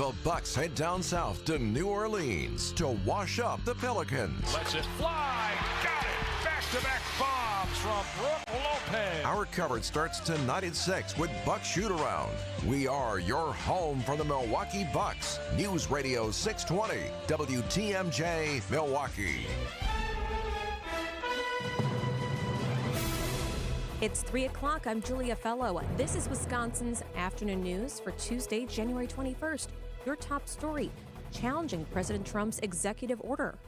The Bucks head down south to New Orleans to wash up the Pelicans. Lets it fly. Got it. Back-to-back bombs from Brook Lopez. Our coverage starts tonight at 6 with Bucks Shoot-Around. We are your home for the Milwaukee Bucks. News Radio 620, WTMJ, Milwaukee. It's 3 o'clock. I'm Julia Fellow. This is Wisconsin's afternoon news for Tuesday, January 21st. Your top story, challenging President Trump's executive order.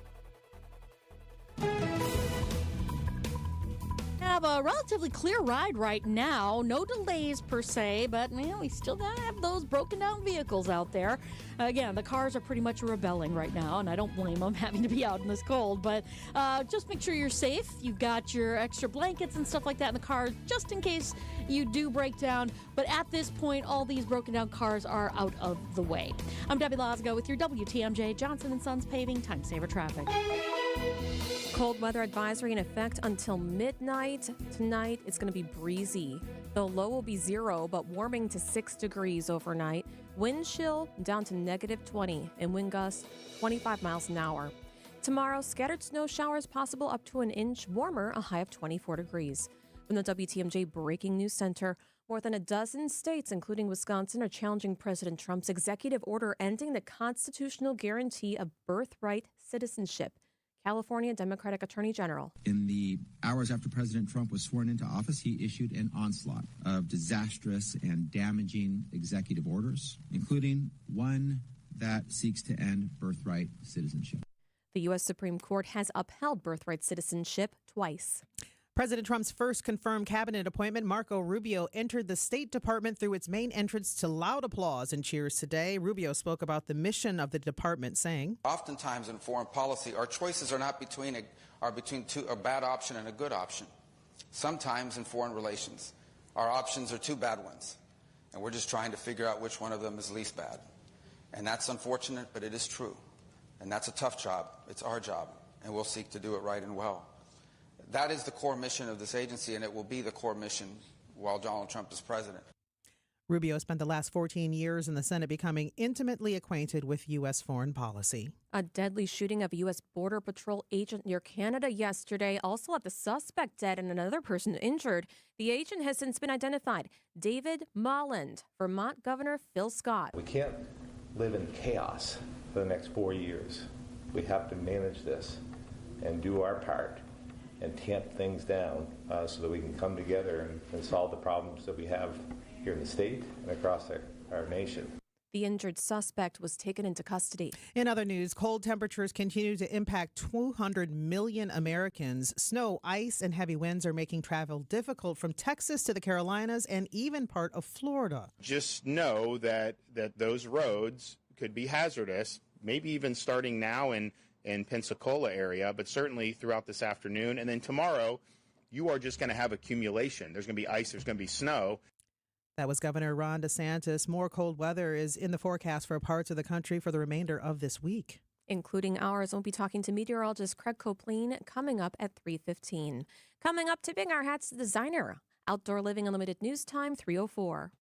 Have a relatively clear ride right now. No delays per se, but we still gotta have those broken down vehicles out there. Again, the cars are pretty much rebelling right now, and I don't blame them having to be out in this cold, but just make sure you're safe. You've got your extra blankets and stuff like that in the car just in case you do break down. But at this point, all these broken down cars are out of the way. I'm Debbie Lasgo with your WTMJ Johnson & Sons Paving Time Saver Traffic. Cold weather advisory in effect until midnight. Tonight, it's going to be breezy. The low will be 0, but warming to 6 degrees overnight. Wind chill down to -20 and wind gusts 25 miles an hour. Tomorrow, scattered snow showers possible up to an inch, warmer, a high of 24 degrees. From the WTMJ Breaking News Center, more than a dozen states, including Wisconsin, are challenging President Trump's executive order ending the constitutional guarantee of birthright citizenship. California Democratic Attorney General. In the hours after President Trump was sworn into office, he issued an onslaught of disastrous and damaging executive orders, including one that seeks to end birthright citizenship. The U.S. Supreme Court has upheld birthright citizenship twice. President Trump's first confirmed cabinet appointment, Marco Rubio, entered the State Department through its main entrance to loud applause and cheers today. Rubio spoke about the mission of the department, saying, "Oftentimes in foreign policy, our choices are not between a bad option and a good option. Sometimes in foreign relations, our options are two bad ones, and we're just trying to figure out which one of them is least bad. And that's unfortunate, but it is true. And that's a tough job. It's our job, and we'll seek to do it right and well. That is the core mission of this agency, and it will be the core mission while Donald Trump is president." Rubio spent the last 14 years in the Senate becoming intimately acquainted with U.S. foreign policy. A deadly shooting of a U.S. Border Patrol agent near Canada yesterday also left the suspect dead and another person injured. The agent has since been identified. David Molland, Vermont Governor Phil Scott. We can't live in chaos for the next 4 years. We have to manage this and do our part and tamp things down so that we can come together and solve the problems that we have here in the state and across our nation. The injured suspect was taken into custody. In other news, cold temperatures continue to impact 200 million Americans. Snow, ice, and heavy winds are making travel difficult from Texas to the Carolinas and even part of Florida. Just know that those roads could be hazardous, maybe even starting now in Pensacola area, but certainly throughout this afternoon. And then tomorrow, you are just going to have accumulation. There's going to be ice. There's going to be snow. That was Governor Ron DeSantis. More cold weather is in the forecast for parts of the country for the remainder of this week. Including ours. We'll be talking to meteorologist Craig Copleen coming up at 3:15. Coming up, tipping our hats to designer. Outdoor Living Unlimited News Time, 3:04.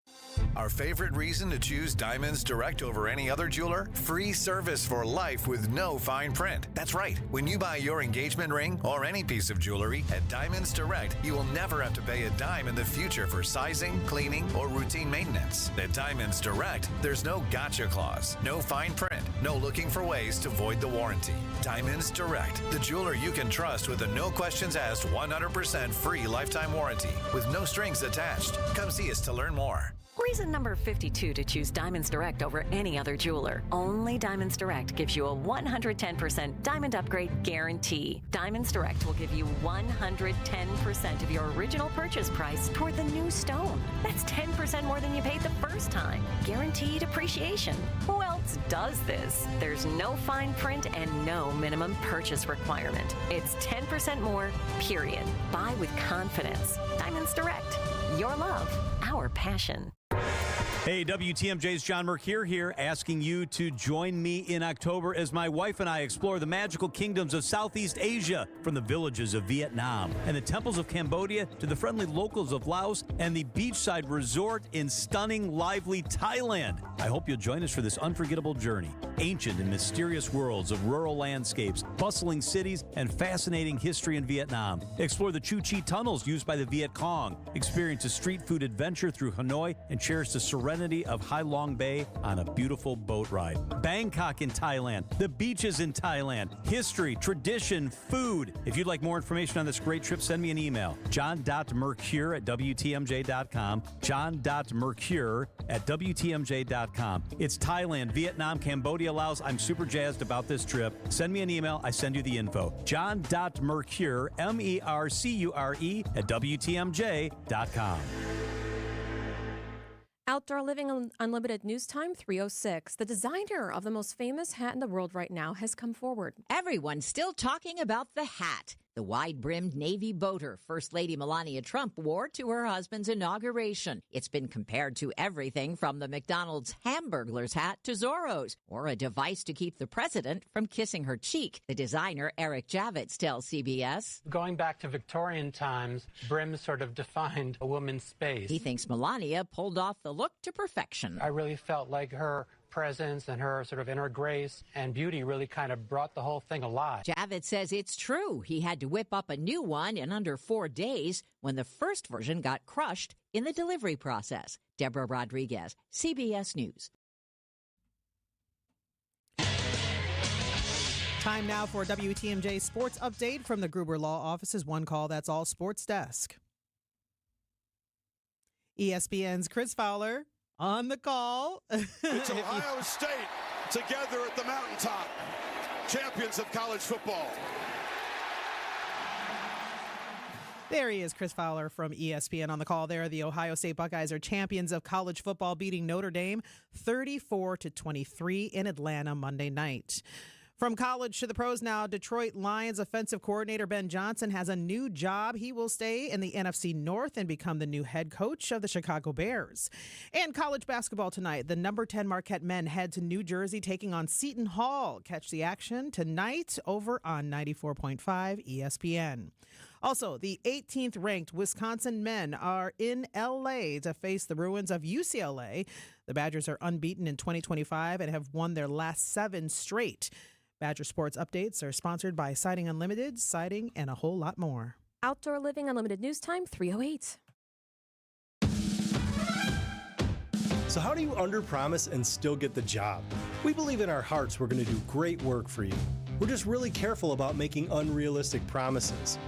Our favorite reason to choose Diamonds Direct over any other jeweler? Free service for life with no fine print. That's right. When you buy your engagement ring or any piece of jewelry at Diamonds Direct, you will never have to pay a dime in the future for sizing, cleaning, or routine maintenance. At Diamonds Direct, there's no gotcha clause, no fine print, no looking for ways to void the warranty. Diamonds Direct, the jeweler you can trust with a no questions asked 100% free lifetime warranty with no strings attached. Come see us to learn more. Reason number 52 to choose Diamonds Direct over any other jeweler. Only Diamonds Direct gives you a 110% diamond upgrade guarantee. Diamonds Direct will give you 110% of your original purchase price toward the new stone. That's 10% more than you paid the first time. Guaranteed appreciation. Who else does this? There's no fine print and no minimum purchase requirement. It's 10% more, period. Buy with confidence. Diamonds Direct. Your love, our passion. Hey, WTMJ's John Mercure here, asking you to join me in October as my wife and I explore the magical kingdoms of Southeast Asia, from the villages of Vietnam and the temples of Cambodia to the friendly locals of Laos and the beachside resort in stunning, lively Thailand. I hope you'll join us for this unforgettable journey. Ancient and mysterious worlds of rural landscapes, bustling cities, and fascinating history in Vietnam. Explore the Chu Chi tunnels used by the Viet Cong. Experience a street food adventure through Hanoi and cherish the serenity of Hai Long Bay on a beautiful boat ride. Bangkok in Thailand, the beaches in Thailand, history, tradition, food. If you'd like more information on this great trip, send me an email. john.mercure@WTMJ.com. john.mercure@WTMJ.com. It's Thailand, Vietnam, Cambodia, Laos. I'm super jazzed about this trip. Send me an email. I send you the info. john.mercure, MERCURE, @WTMJ.com. Outdoor Living Unlimited News Time 3:06. The designer of the most famous hat in the world right now has come forward. Everyone's still talking about the hat. The wide-brimmed navy boater First Lady Melania Trump wore to her husband's inauguration. It's been compared to everything from the McDonald's Hamburglar's hat to Zorro's, or a device to keep the president from kissing her cheek. The designer, Eric Javits, tells CBS. Going back to Victorian times, brims sort of defined a woman's space. He thinks Melania pulled off the look to perfection. I really felt like her presence and her sort of inner grace and beauty really kind of brought the whole thing alive. Javits says it's true. He had to whip up a new one in under 4 days when the first version got crushed in the delivery process. Deborah Rodriguez, CBS News. Time now for WTMJ Sports Update from the Gruber Law Office's One Call That's All Sports Desk. ESPN's Chris Fowler on the call. It's Ohio State together at the mountaintop, champions of college football. There he is, Chris Fowler from ESPN on the call there. The Ohio State Buckeyes are champions of college football, beating Notre Dame 34-23 in Atlanta Monday night. From college to the pros now, Detroit Lions offensive coordinator Ben Johnson has a new job. He will stay in the NFC North and become the new head coach of the Chicago Bears. And college basketball tonight, the number 10 Marquette men head to New Jersey taking on Seton Hall. Catch the action tonight over on 94.5 ESPN. Also, the 18th ranked Wisconsin men are in L.A. to face the ruins of UCLA. The Badgers are unbeaten in 2025 and have won their last 7 straight. Badger Sports Updates are sponsored by Siding Unlimited, Siding, and a whole lot more. Outdoor Living Unlimited News Time 3:08. So how do you underpromise and still get the job? We believe in our hearts we're going to do great work for you. We're just really careful about making unrealistic promises.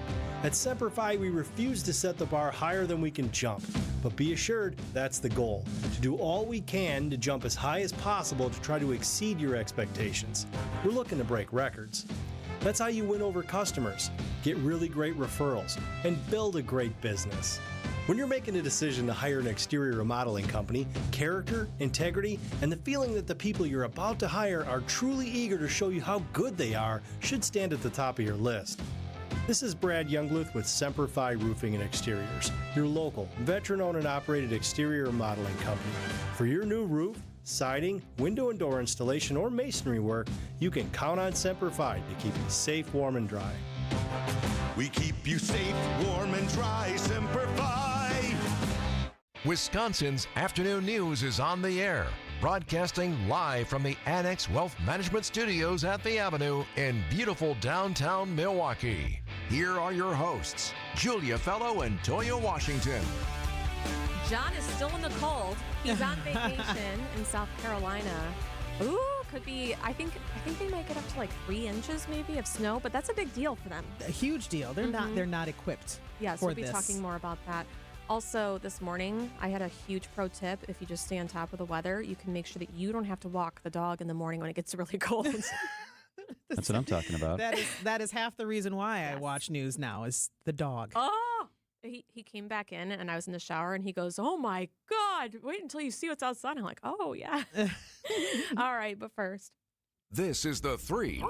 At Semper Fi, we refuse to set the bar higher than we can jump. But be assured, that's the goal, to do all we can to jump as high as possible to try to exceed your expectations. We're looking to break records. That's how you win over customers, get really great referrals, and build a great business. When you're making a decision to hire an exterior remodeling company, character, integrity, and the feeling that the people you're about to hire are truly eager to show you how good they are should stand at the top of your list. This is Brad Youngluth with Semper Fi Roofing and Exteriors, your local, veteran-owned and operated exterior remodeling company. For your new roof, siding, window and door installation, or masonry work, you can count on Semper Fi to keep you safe, warm, and dry. We keep you safe, warm, and dry, Semper Fi. Wisconsin's Afternoon News is on the air, broadcasting live from the Annex Wealth Management Studios at the Avenue in beautiful downtown Milwaukee. Here are your hosts, Julia Fellow and Toya Washington. John is still in the cold. He's on vacation in South Carolina. Ooh, could be, I think they might get up to like 3 inches maybe of snow, but that's a big deal for them. A huge deal. They're not equipped. Yes, for we'll be this. talking more about that. Also, this morning, I had a huge pro tip. If you just stay on top of the weather, you can make sure that you don't have to walk the dog in the morning when it gets really cold. That's what I'm talking about. That is half the reason why I watch news now is the dog. Oh! He came back in, and I was in the shower, and he goes, "Oh, my God, wait until you see what's outside." I'm like, oh, yeah. All right, but first. This is the 3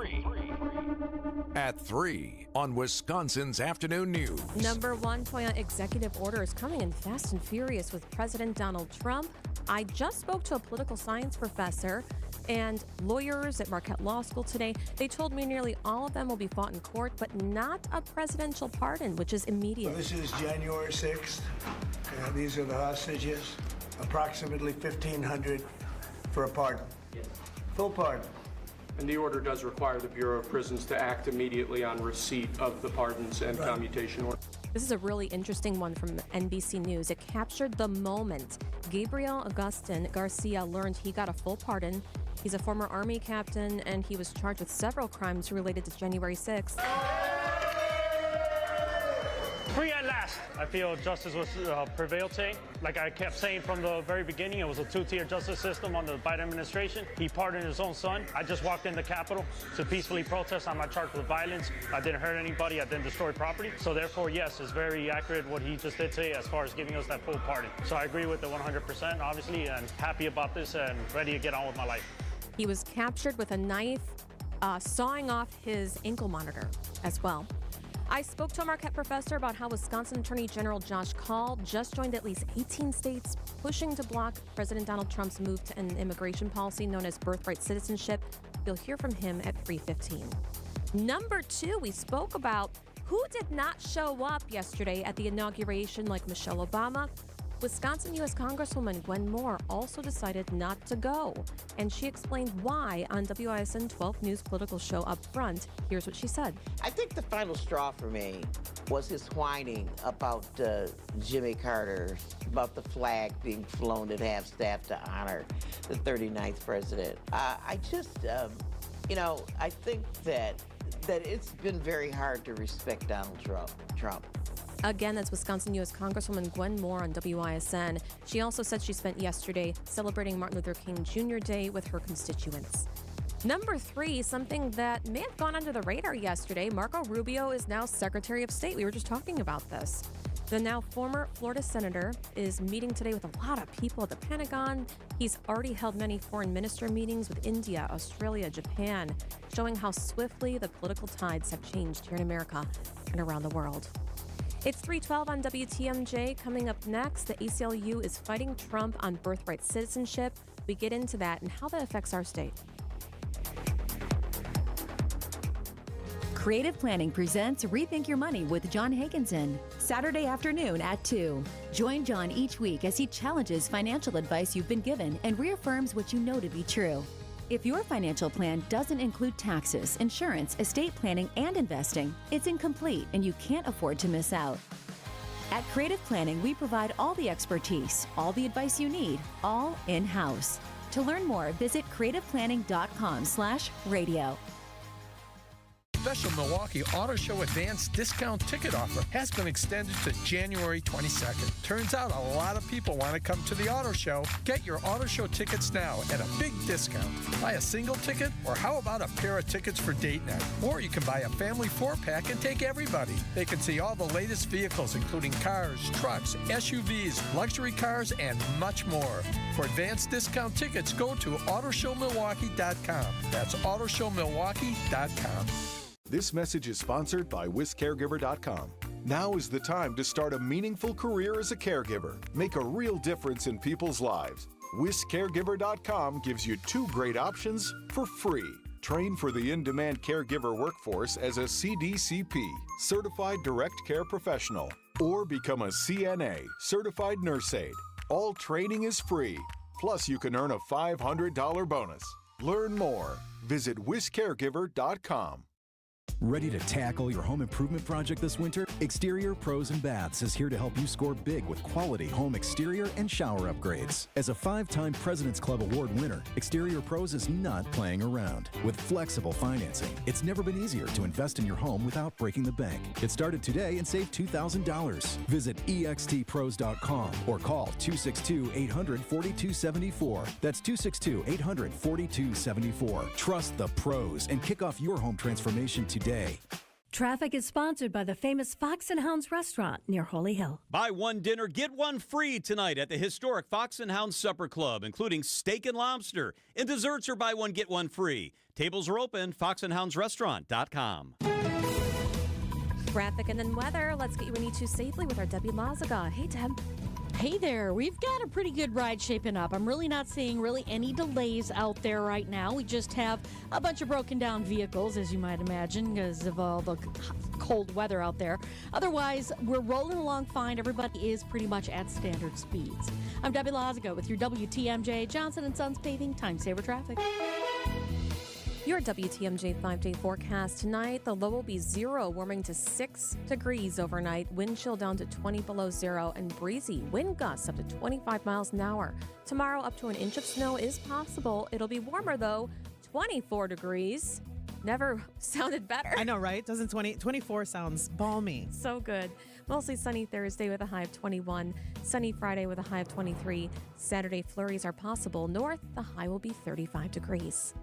at 3 on Wisconsin's Afternoon News. Number one FOIA executive order is coming in fast and furious with President Donald Trump. I just spoke to a political science professor and lawyers at Marquette Law School today. They told me nearly all of them will be fought in court, but not a presidential pardon, which is immediate. Well, this is January 6th. These are the hostages. Approximately 1,500 for a pardon. Yes. Full pardon. And the order does require the Bureau of Prisons to act immediately on receipt of the pardons and commutation order. This is a really interesting one from NBC News. It captured the moment Gabriel Agustin Garcia learned he got a full pardon. He's a former Army captain, and he was charged with several crimes related to January 6th. Free at last. I feel justice was prevailed today. Like I kept saying from the very beginning, it was a two-tier justice system under the Biden administration. He pardoned his own son. I just walked in the Capitol to peacefully protest. I'm not charged with violence. I didn't hurt anybody. I didn't destroy property. So therefore, yes, it's very accurate what he just did today as far as giving us that full pardon. So I agree with it 100%, obviously, and happy about this and ready to get on with my life. He was captured with a knife, sawing off his ankle monitor as well. I spoke to a Marquette professor about how Wisconsin Attorney General Josh Kaul just joined at least 18 states pushing to block President Donald Trump's move to an immigration policy known as birthright citizenship. You'll hear from him at 3:15. Number two, we spoke about who did not show up yesterday at the inauguration like Michelle Obama. Wisconsin U.S. Congresswoman Gwen Moore also decided not to go, and she explained why on WISN 12 News political show Up Front. Here's what she said. I think the final straw for me was his whining about Jimmy Carter, about the flag being flown at half-staff to honor the 39th president. I think that it's been very hard to respect Donald Trump. Again, that's Wisconsin U.S. Congresswoman Gwen Moore on WISN. She also said she spent yesterday celebrating Martin Luther King Jr. Day with her constituents. Number three, something that may have gone under the radar yesterday. Marco Rubio is now Secretary of State. We were just talking about this. The now former Florida senator is meeting today with a lot of people at the Pentagon. He's already held many foreign minister meetings with India, Australia, Japan, showing how swiftly the political tides have changed here in America and around the world. It's 3:12 on WTMJ. Coming up next, the ACLU is fighting Trump on birthright citizenship. We get into that and how that affects our state. Creative Planning presents Rethink Your Money with John Hagenson, Saturday afternoon at 2. Join John each week as he challenges financial advice you've been given and reaffirms what you know to be true. If your financial plan doesn't include taxes, insurance, estate planning, and investing, it's incomplete and you can't afford to miss out. At Creative Planning, we provide all the expertise, all the advice you need, all in-house. To learn more, visit creativeplanning.com/radio. Special Milwaukee Auto Show Advance Discount Ticket Offer has been extended to January 22nd. Turns out a lot of people want to come to the auto show. Get your auto show tickets now at a big discount. Buy a single ticket, or how about a pair of tickets for date night? Or you can buy a family 4-pack and take everybody. They can see all the latest vehicles, including cars, trucks, SUVs, luxury cars, and much more. For advanced discount tickets, go to autoshowmilwaukee.com. That's autoshowmilwaukee.com. This message is sponsored by WisCaregiver.com. Now is the time to start a meaningful career as a caregiver. Make a real difference in people's lives. WisCaregiver.com gives you 2 great options for free. Train for the in-demand caregiver workforce as a CDCP, Certified Direct Care Professional, or become a CNA, Certified Nurse Aide. All training is free. Plus, you can earn a $500 bonus. Learn more. Visit WisCaregiver.com. Ready to tackle your home improvement project this winter? Exterior Pros and Baths is here to help you score big with quality home exterior and shower upgrades. As a 5-time President's Club Award winner, Exterior Pros is not playing around. With flexible financing, it's never been easier to invest in your home without breaking the bank. Get started today and save $2,000. Visit extpros.com or call 262-800-4274. That's 262-800-4274. Trust the pros and kick off your home transformation today. Traffic is sponsored by the famous Fox and Hounds restaurant near Holy Hill. Buy one dinner, get one free tonight at the historic Fox and Hounds Supper Club, including steak and lobster. And desserts are buy one, get one free. Tables are open, foxandhoundsrestaurant.com. Traffic and then weather. Let's get you where you need to safely with our Debbie Lazaga. Hey, Deb. Hey there, we've got a pretty good ride shaping up. I'm really not seeing any delays out there right now. We just have a bunch of broken down vehicles, as you might imagine, because of all the cold weather out there. Otherwise, we're rolling along fine. Everybody is pretty much at standard speeds. I'm Debbie Lazaga with your WTMJ Johnson & Sons Paving Time Saver Traffic. Your WTMJ 5-day forecast tonight. The low will be 0, warming to 6 degrees overnight. Wind chill down to 20 below 0 and breezy. Wind gusts up to 25 miles an hour. Tomorrow, up to an inch of snow is possible. It'll be warmer, though, 24 degrees. Never sounded better. I know, right? Doesn't 24 sounds balmy. So good. Mostly sunny Thursday with a high of 21. Sunny Friday with a high of 23. Saturday, flurries are possible. North, the high will be 35 degrees.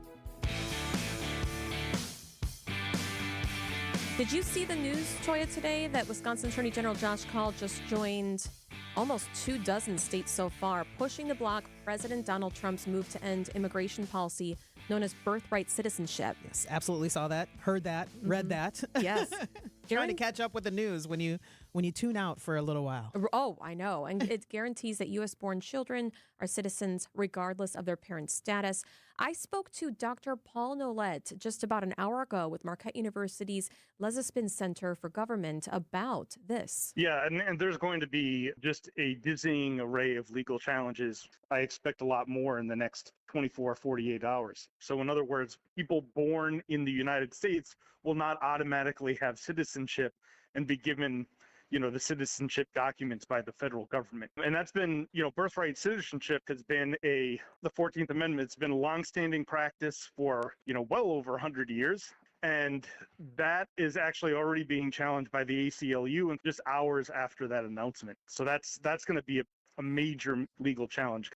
Did you see the news, Toya, today that Wisconsin Attorney General Josh Kaul just joined almost 24 states so far, pushing to block President Donald Trump's move to end immigration policy known as birthright citizenship? Yes, absolutely saw that, heard that, read that. Yes. Trying to catch up with the news when you tune out for a little while. Oh, I know. And it guarantees that U.S.-born children are citizens regardless of their parents' status. I spoke to Dr. Paul Nolet just about an hour ago with Marquette University's Lezespin Center for Government about this. Yeah, and there's going to be just a dizzying array of legal challenges. I expect a lot more in the next 24, 48 hours. So in other words, people born in the United States will not automatically have citizenship and be given the citizenship documents by the federal government. And that's been, birthright citizenship has been the 14th Amendment. It's been a longstanding practice for, well over 100 years. And that is actually already being challenged by the ACLU and just hours after that announcement. So that's going to be a major legal challenge.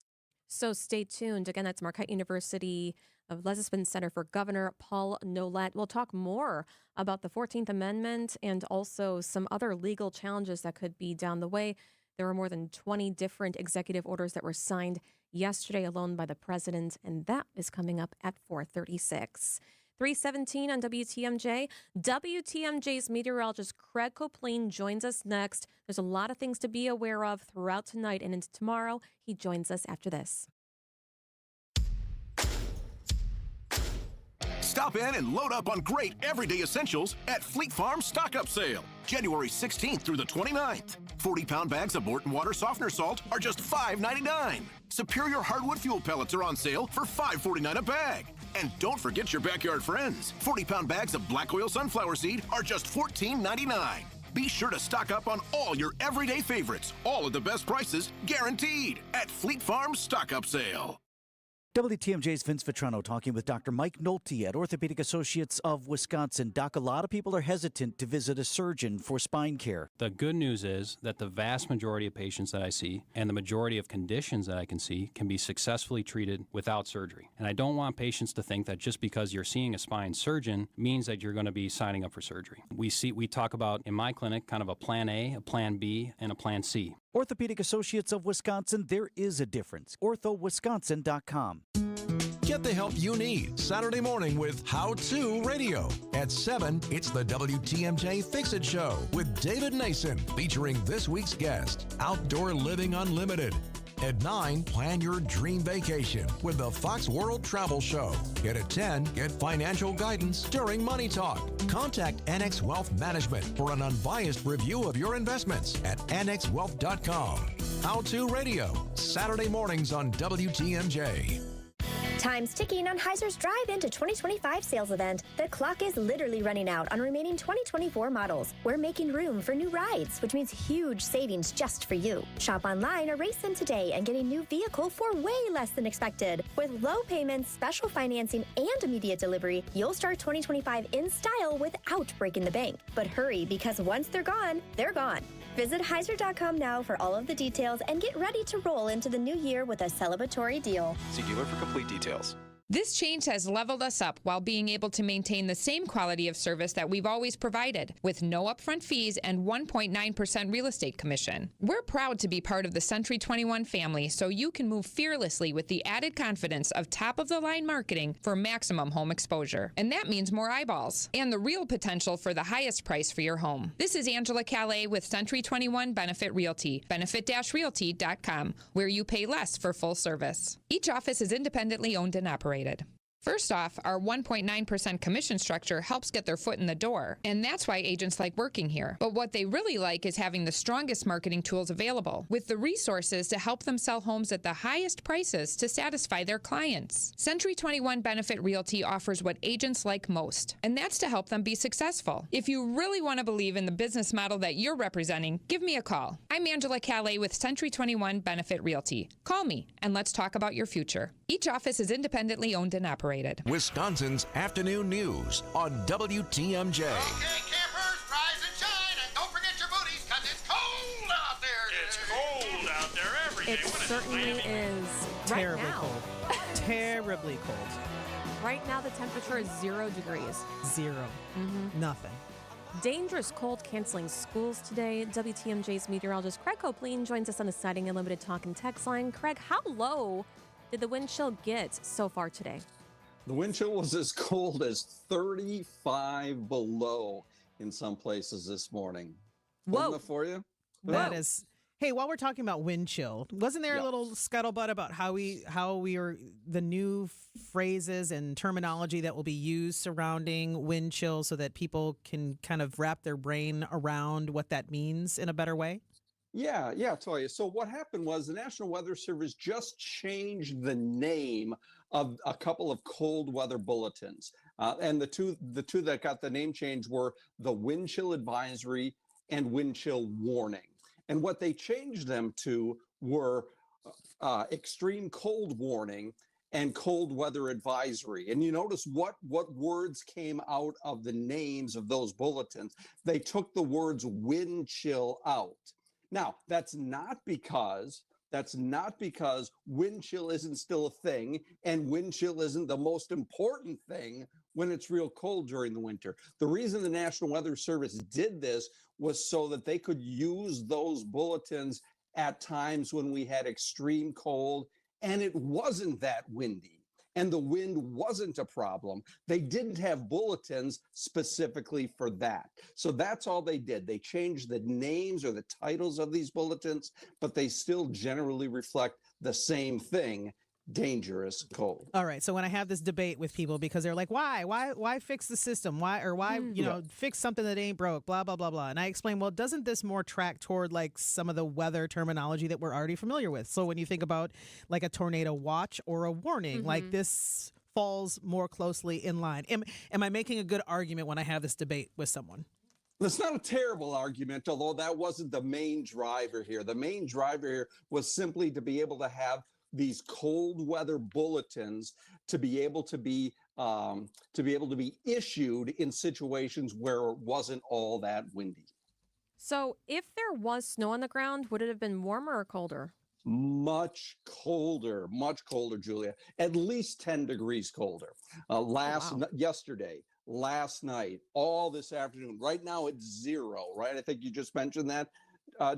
So stay tuned. Again, that's Marquette University of Lezespin Center for Governor Paul Nolet. We'll talk more about the 14th Amendment and also some other legal challenges that could be down the way. There were more than 20 different executive orders that were signed yesterday alone by the president, and that is coming up at 4:36. 3:17 on WTMJ. WTMJ's meteorologist Craig Copleen joins us next. There's a lot of things to be aware of throughout tonight and into tomorrow. He joins us after this. Stop in and load up on great everyday essentials at Fleet Farm Stock-Up Sale. January 16th through the 29th. 40-pound bags of Morton Water Softener Salt are just $5.99. Superior hardwood fuel pellets are on sale for $5.49 a bag. And don't forget your backyard friends. 40-pound bags of black oil sunflower seed are just $14.99. Be sure to stock up on all your everyday favorites, all at the best prices, guaranteed, at Fleet Farm Stock-Up Sale. WTMJ's Vince Vitrano talking with Dr. Mike Nolte at Orthopedic Associates of Wisconsin. Doc, a lot of people are hesitant to visit a surgeon for spine care. The good news is that the vast majority of patients that I see and the majority of conditions that I can see can be successfully treated without surgery. And I don't want patients to think that just because you're seeing a spine surgeon means that you're going to be signing up for surgery. We talk about, in my clinic, kind of a plan A, a plan B, and a plan C. Orthopedic Associates of Wisconsin, there is a difference. orthowisconsin.com. Get the help you need Saturday morning with How To Radio. At 7, it's the WTMJ Fix-It Show with David Nason, featuring this week's guest, Outdoor Living Unlimited. At 9, plan your dream vacation with the Fox World Travel Show. And at 10, get financial guidance during Money Talk. Contact NX Wealth Management for an unbiased review of your investments at nxwealth.com. How To Radio, Saturday mornings on WTMJ. Time's ticking on Heiser's Drive Into 2025 sales event. The clock is literally running out on remaining 2024 models. We're making room for new rides, which means huge savings just for you. Shop online or race in today and get a new vehicle for way less than expected. With low payments, special financing, and immediate delivery, you'll start 2025 in style without breaking the bank. But hurry, because once they're gone, they're gone. Visit Heiser.com now for all of the details and get ready to roll into the new year with a celebratory deal. See dealer for complete details. This change has leveled us up while being able to maintain the same quality of service that we've always provided, with no upfront fees and 1.9% real estate commission. We're proud to be part of the Century 21 family, so you can move fearlessly with the added confidence of top-of-the-line marketing for maximum home exposure. And that means more eyeballs and the real potential for the highest price for your home. This is Angela Calais with Century 21 Benefit Realty, benefit-realty.com, where you pay less for full service. Each office is independently owned and operated. First off, our 1.9% commission structure helps get their foot in the door, and that's why agents like working here. But what they really like is having the strongest marketing tools available, with the resources to help them sell homes at the highest prices to satisfy their clients. Century 21 Benefit Realty offers what agents like most, and that's to help them be successful. If you really want to believe in the business model that you're representing, give me a call. I'm Angela Calais with Century 21 Benefit Realty. Call me, and let's talk about your future. Each office is independently owned and operated. Wisconsin's afternoon news on WTMJ. Okay, campers, rise and shine, and don't forget your booties, because it's cold out there. It's cold out there every day. It certainly is. Terribly right now. cold. Terribly cold. Right now, the temperature is 0 degrees. 0. Nothing. Dangerous cold canceling schools today. WTMJ's meteorologist Craig Copleen joins us on the Sighting Unlimited talk and text line. Craig, how low did the wind chill get so far today? The wind chill was as cold as 35 below in some places this morning. Whoa. Wasn't that for you? That is. Hey, while we're talking about wind chill, wasn't there a little scuttlebutt about how we are the new phrases and terminology that will be used surrounding wind chill so that people can kind of wrap their brain around what that means in a better way? Yeah, Toya. So what happened was the National Weather Service just changed the name of a couple of cold weather bulletins. And the two that got the name change were the wind chill advisory and wind chill warning. And what they changed them to were extreme cold warning and cold weather advisory. And you notice what words came out of the names of those bulletins. They took the words wind chill out. Now, that's not because wind chill isn't still a thing and wind chill isn't the most important thing when it's real cold during the winter. The reason the National Weather Service did this was so that they could use those bulletins at times when we had extreme cold and it wasn't that windy and the wind wasn't a problem. They didn't have bulletins specifically for that. So that's all they did. They changed the names or the titles of these bulletins, but they still generally reflect the same thing: dangerous cold. All right. So when I have this debate with people because they're like, why fix the system? Why fix something that ain't broke, blah, blah, blah, blah. And I explain, well, doesn't this more track toward like some of the weather terminology that we're already familiar with? So when you think about like a tornado watch or a warning, like this falls more closely in line. Am I making a good argument when I have this debate with someone? That's not a terrible argument, although that wasn't the main driver here. The main driver here was simply to be able to have these cold weather bulletins to be able to be issued in situations where it wasn't all that windy. So if there was snow on the ground, would it have been warmer or colder? Much colder, Julia. At least 10 degrees colder. Yesterday, last night, all this afternoon. Right now it's 0, right? I think you just mentioned that.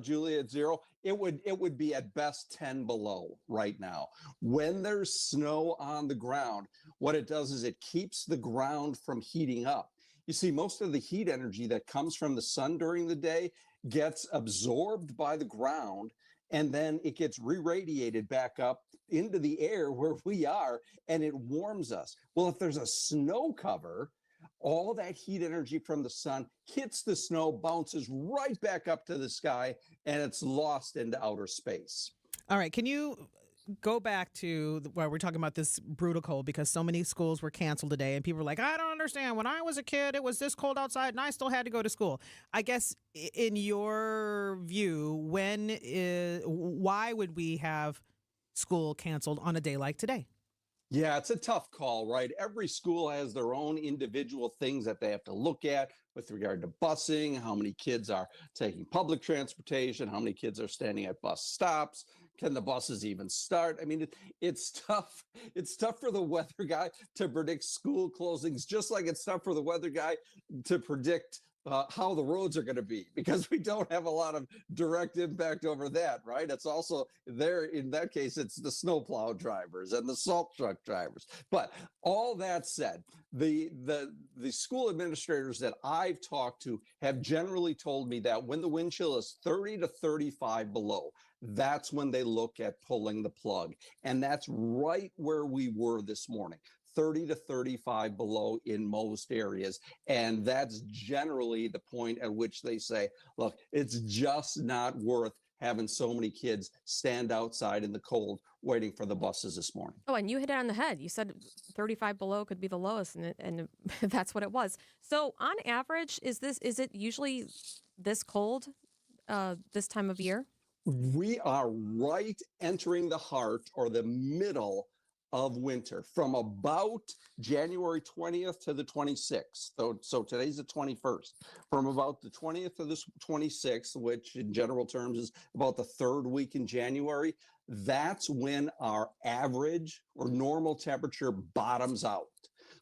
Julia, at 0, it would be at best 10 below right now. When there's snow on the ground, what it does is it keeps the ground from heating up. You see, most of the heat energy that comes from the sun during the day gets absorbed by the ground, and then it gets re-radiated back up into the air where we are, and it warms us. Well, if there's a snow cover, all that heat energy from the sun hits the snow, bounces right back up to the sky, and it's lost into outer space. All right. Can you go back to where we're talking about this brutal cold, because so many schools were canceled today and people were like, I don't understand. When I was a kid, it was this cold outside and I still had to go to school. I guess in your view, why would we have school canceled on a day like today? Yeah, it's a tough call, right? Every school has their own individual things that they have to look at with regard to busing, how many kids are taking public transportation, how many kids are standing at bus stops, can the buses even start? I mean, it's tough. It's tough for the weather guy to predict school closings, just like it's tough for the weather guy to predict how the roads are going to be, because we don't have a lot of direct impact over that, right? It's also there, in that case, it's the snowplow drivers and the salt truck drivers. But all that said, the school administrators that I've talked to have generally told me that when the wind chill is 30 to 35 below, that's when they look at pulling the plug. And that's right where we were this morning. 30 to 35 below in most areas. And that's generally the point at which they say, look, it's just not worth having so many kids stand outside in the cold waiting for the buses this morning. Oh, and you hit it on the head. You said 35 below could be the lowest, and that's what it was. So on average, is it usually this cold this time of year? We are right entering the heart or the middle of winter, from about January 20th to the 26th. So today's the 21st. From about the 20th to the 26th, which in general terms is about the third week in January, that's when our average or normal temperature bottoms out.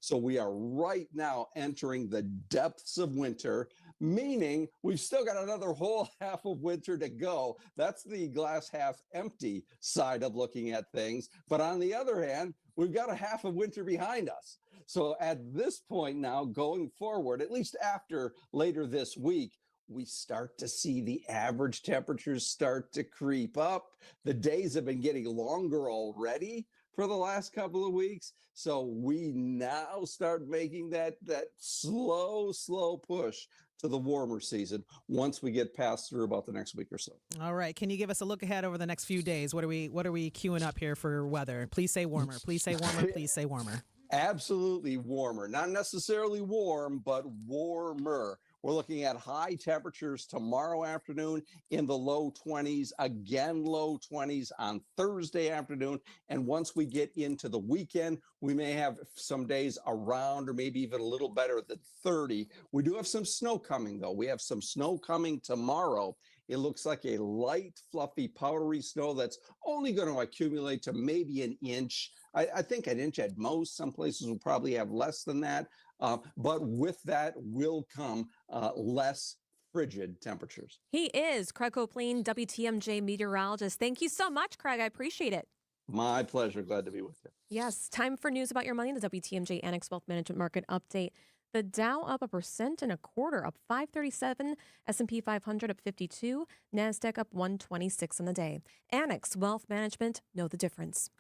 So we are right now entering the depths of winter, meaning we've still got another whole half of winter to go. That's the glass half empty side of looking at things. But on the other hand, we've got a half of winter behind us. So at this point now, going forward, at least after later this week, we start to see the average temperatures start to creep up. The days have been getting longer already for the last couple of weeks. So we now start making that slow push to the warmer season once we get past through about the next week or so. All right. Can you give us a look ahead over the next few days? What are we queuing up here for weather? Please say warmer. Please say warmer. Please say warmer. Absolutely warmer. Not necessarily warm, but warmer. We're looking at high temperatures tomorrow afternoon in the low 20s, again low 20s on Thursday afternoon. And once we get into the weekend, we may have some days around or maybe even a little better than 30. We do have some snow coming, though. We have some snow coming tomorrow. It looks like a light, fluffy, powdery snow that's only going to accumulate to maybe an inch. I think an inch at most. Some places will probably have less than that. But with that will come less frigid temperatures. He is Craig Copleen, WTMJ meteorologist. Thank you so much, Craig. I appreciate it. My pleasure. Glad to be with you. Yes, time for news about your money, the WTMJ Annex Wealth Management Market Update. The Dow up 1.25%, up 537. S&P 500 up 52. NASDAQ up 126 on the day. Annex Wealth Management, know the difference.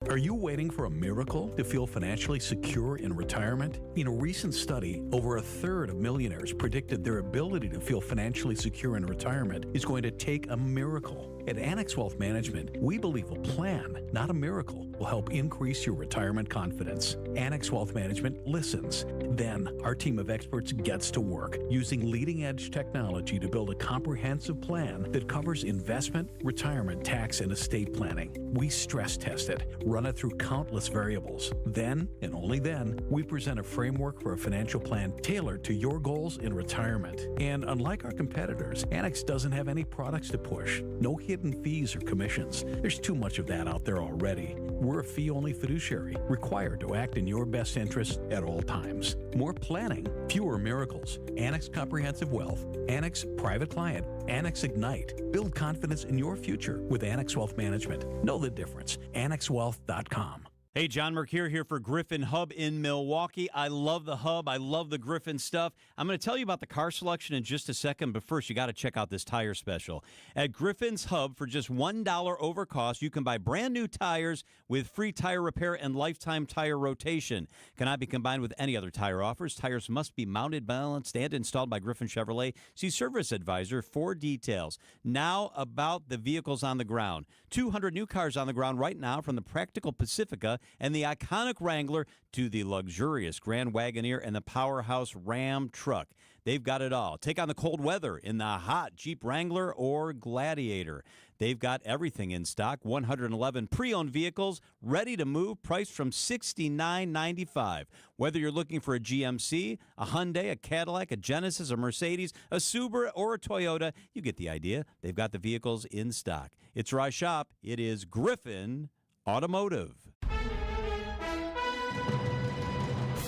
Are you waiting for a miracle to feel financially secure in retirement? In a recent study, over a third of millionaires predicted their ability to feel financially secure in retirement is going to take a miracle. At Annex Wealth Management, we believe a plan, not a miracle, will help increase your retirement confidence. Annex Wealth Management listens. Then, our team of experts gets to work using leading-edge technology to build a comprehensive plan that covers investment, retirement, tax, and estate planning. We stress test it, run it through countless variables. Then, and only then, we present a framework for a financial plan tailored to your goals in retirement. And unlike our competitors, Annex doesn't have any products to push. No hidden fees or commissions. There's too much of that out there already. We're a fee-only fiduciary, required to act in your best interest at all times. More planning, fewer miracles. Annex Comprehensive Wealth, Annex Private Client, Annex Ignite. Build confidence in your future with Annex Wealth Management. Know the difference. AnnexWealth.com. Hey, John Mercure here for Griffin Hub in Milwaukee. I love the Hub. I love the Griffin stuff. I'm going to tell you about the car selection in just a second, but first you got to check out this tire special. At Griffin's Hub, for just $1 over cost, you can buy brand new tires with free tire repair and lifetime tire rotation. Cannot be combined with any other tire offers. Tires must be mounted, balanced, and installed by Griffin Chevrolet. See Service Advisor for details. Now about the vehicles on the ground. 200 new cars on the ground right now from the Practical Pacifica and the iconic Wrangler to the luxurious Grand Wagoneer and the powerhouse Ram truck. They've got it all. Take on the cold weather in the hot Jeep Wrangler or Gladiator. They've got everything in stock. 111 pre-owned vehicles ready to move, priced from $69.95. Whether you're looking for a GMC, a Hyundai, a Cadillac, a Genesis, a Mercedes, a Subaru, or a Toyota, you get the idea. They've got the vehicles in stock. It's where I shop. It is Griffin Automotive.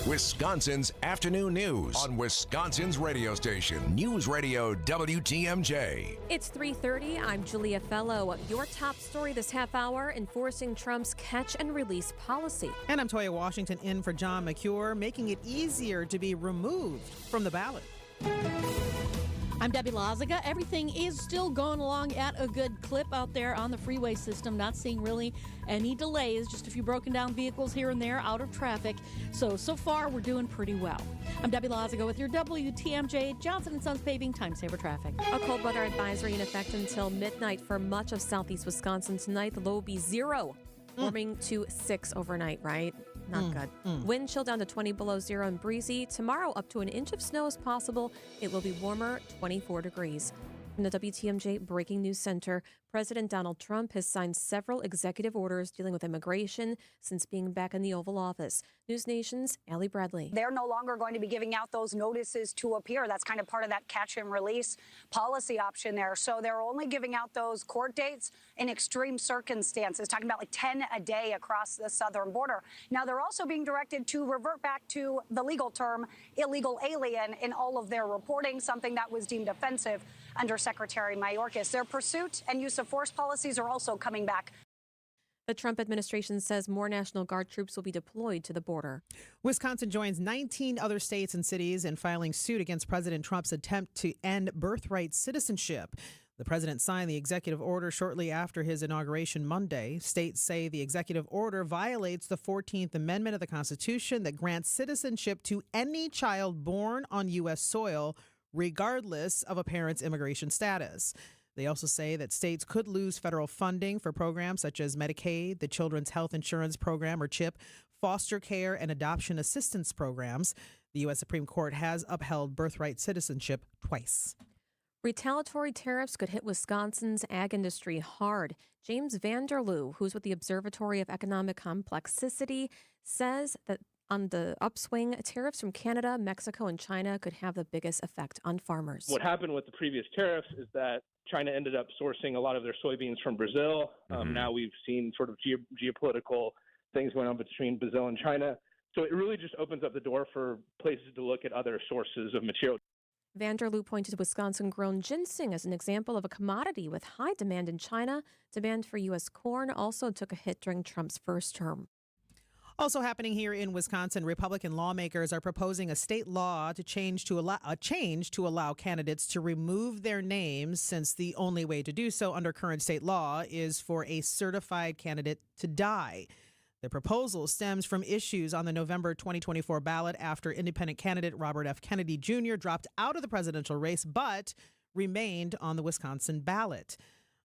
Wisconsin's afternoon news on Wisconsin's radio station, News Radio WTMJ. It's 3:30. I'm Julia Fellow. Your top story this half hour, enforcing Trump's catch and release policy. And I'm Toya Washington in for John McCure, making it easier to be removed from the ballot. I'm Debbie Lazaga. Everything is still going along at a good clip out there on the freeway system. Not seeing really any delays, just a few broken down vehicles here and there out of traffic. So far, we're doing pretty well. I'm Debbie Lazaga with your WTMJ Johnson & Sons Paving Time Saver Traffic. A cold weather advisory in effect until midnight for much of southeast Wisconsin tonight. The low will be 0, warming to 6 overnight, right? Not good. Wind chill down to 20 below 0 and breezy. Tomorrow, up to an inch of snow is possible. It will be warmer, 24 degrees. From the WTMJ Breaking News Center, President Donald Trump has signed several executive orders dealing with immigration since being back in the Oval Office. News Nation's Allie Bradley. They're no longer going to be giving out those notices to appear. That's kind of part of that catch and release policy option there. So they're only giving out those court dates in extreme circumstances, talking about like 10 a day across the southern border. Now, they're also being directed to revert back to the legal term illegal alien in all of their reporting, something that was deemed offensive under Secretary Mayorkas. Their pursuit and use of force policies are also coming back. The Trump administration says more National Guard troops will be deployed to the border. Wisconsin joins 19 other states and cities in filing suit against President Trump's attempt to end birthright citizenship. The president signed the executive order shortly after his inauguration Monday. States say the executive order violates the 14th Amendment of the Constitution that grants citizenship to any child born on U.S. soil, regardless of a parent's immigration status. They also say that states could lose federal funding for programs such as Medicaid, the Children's Health Insurance Program, or CHIP, foster care, and adoption assistance programs. The U.S. Supreme Court has upheld birthright citizenship twice. Retaliatory tariffs could hit Wisconsin's ag industry hard. James Vanderloo, who's with the Observatory of Economic Complexity, says that on the upswing, tariffs from Canada, Mexico, and China could have the biggest effect on farmers. What happened with the previous tariffs is that China ended up sourcing a lot of their soybeans from Brazil. Now we've seen sort of geopolitical things going on between Brazil and China. So it really just opens up the door for places to look at other sources of material. Vanderloo pointed to Wisconsin-grown ginseng as an example of a commodity with high demand in China. Demand for U.S. corn also took a hit during Trump's first term. Also happening here in Wisconsin, Republican lawmakers are proposing a state law to change to allow candidates to remove their names, since the only way to do so under current state law is for a certified candidate to die. The proposal stems from issues on the November 2024 ballot after independent candidate Robert F. Kennedy Jr. dropped out of the presidential race but remained on the Wisconsin ballot.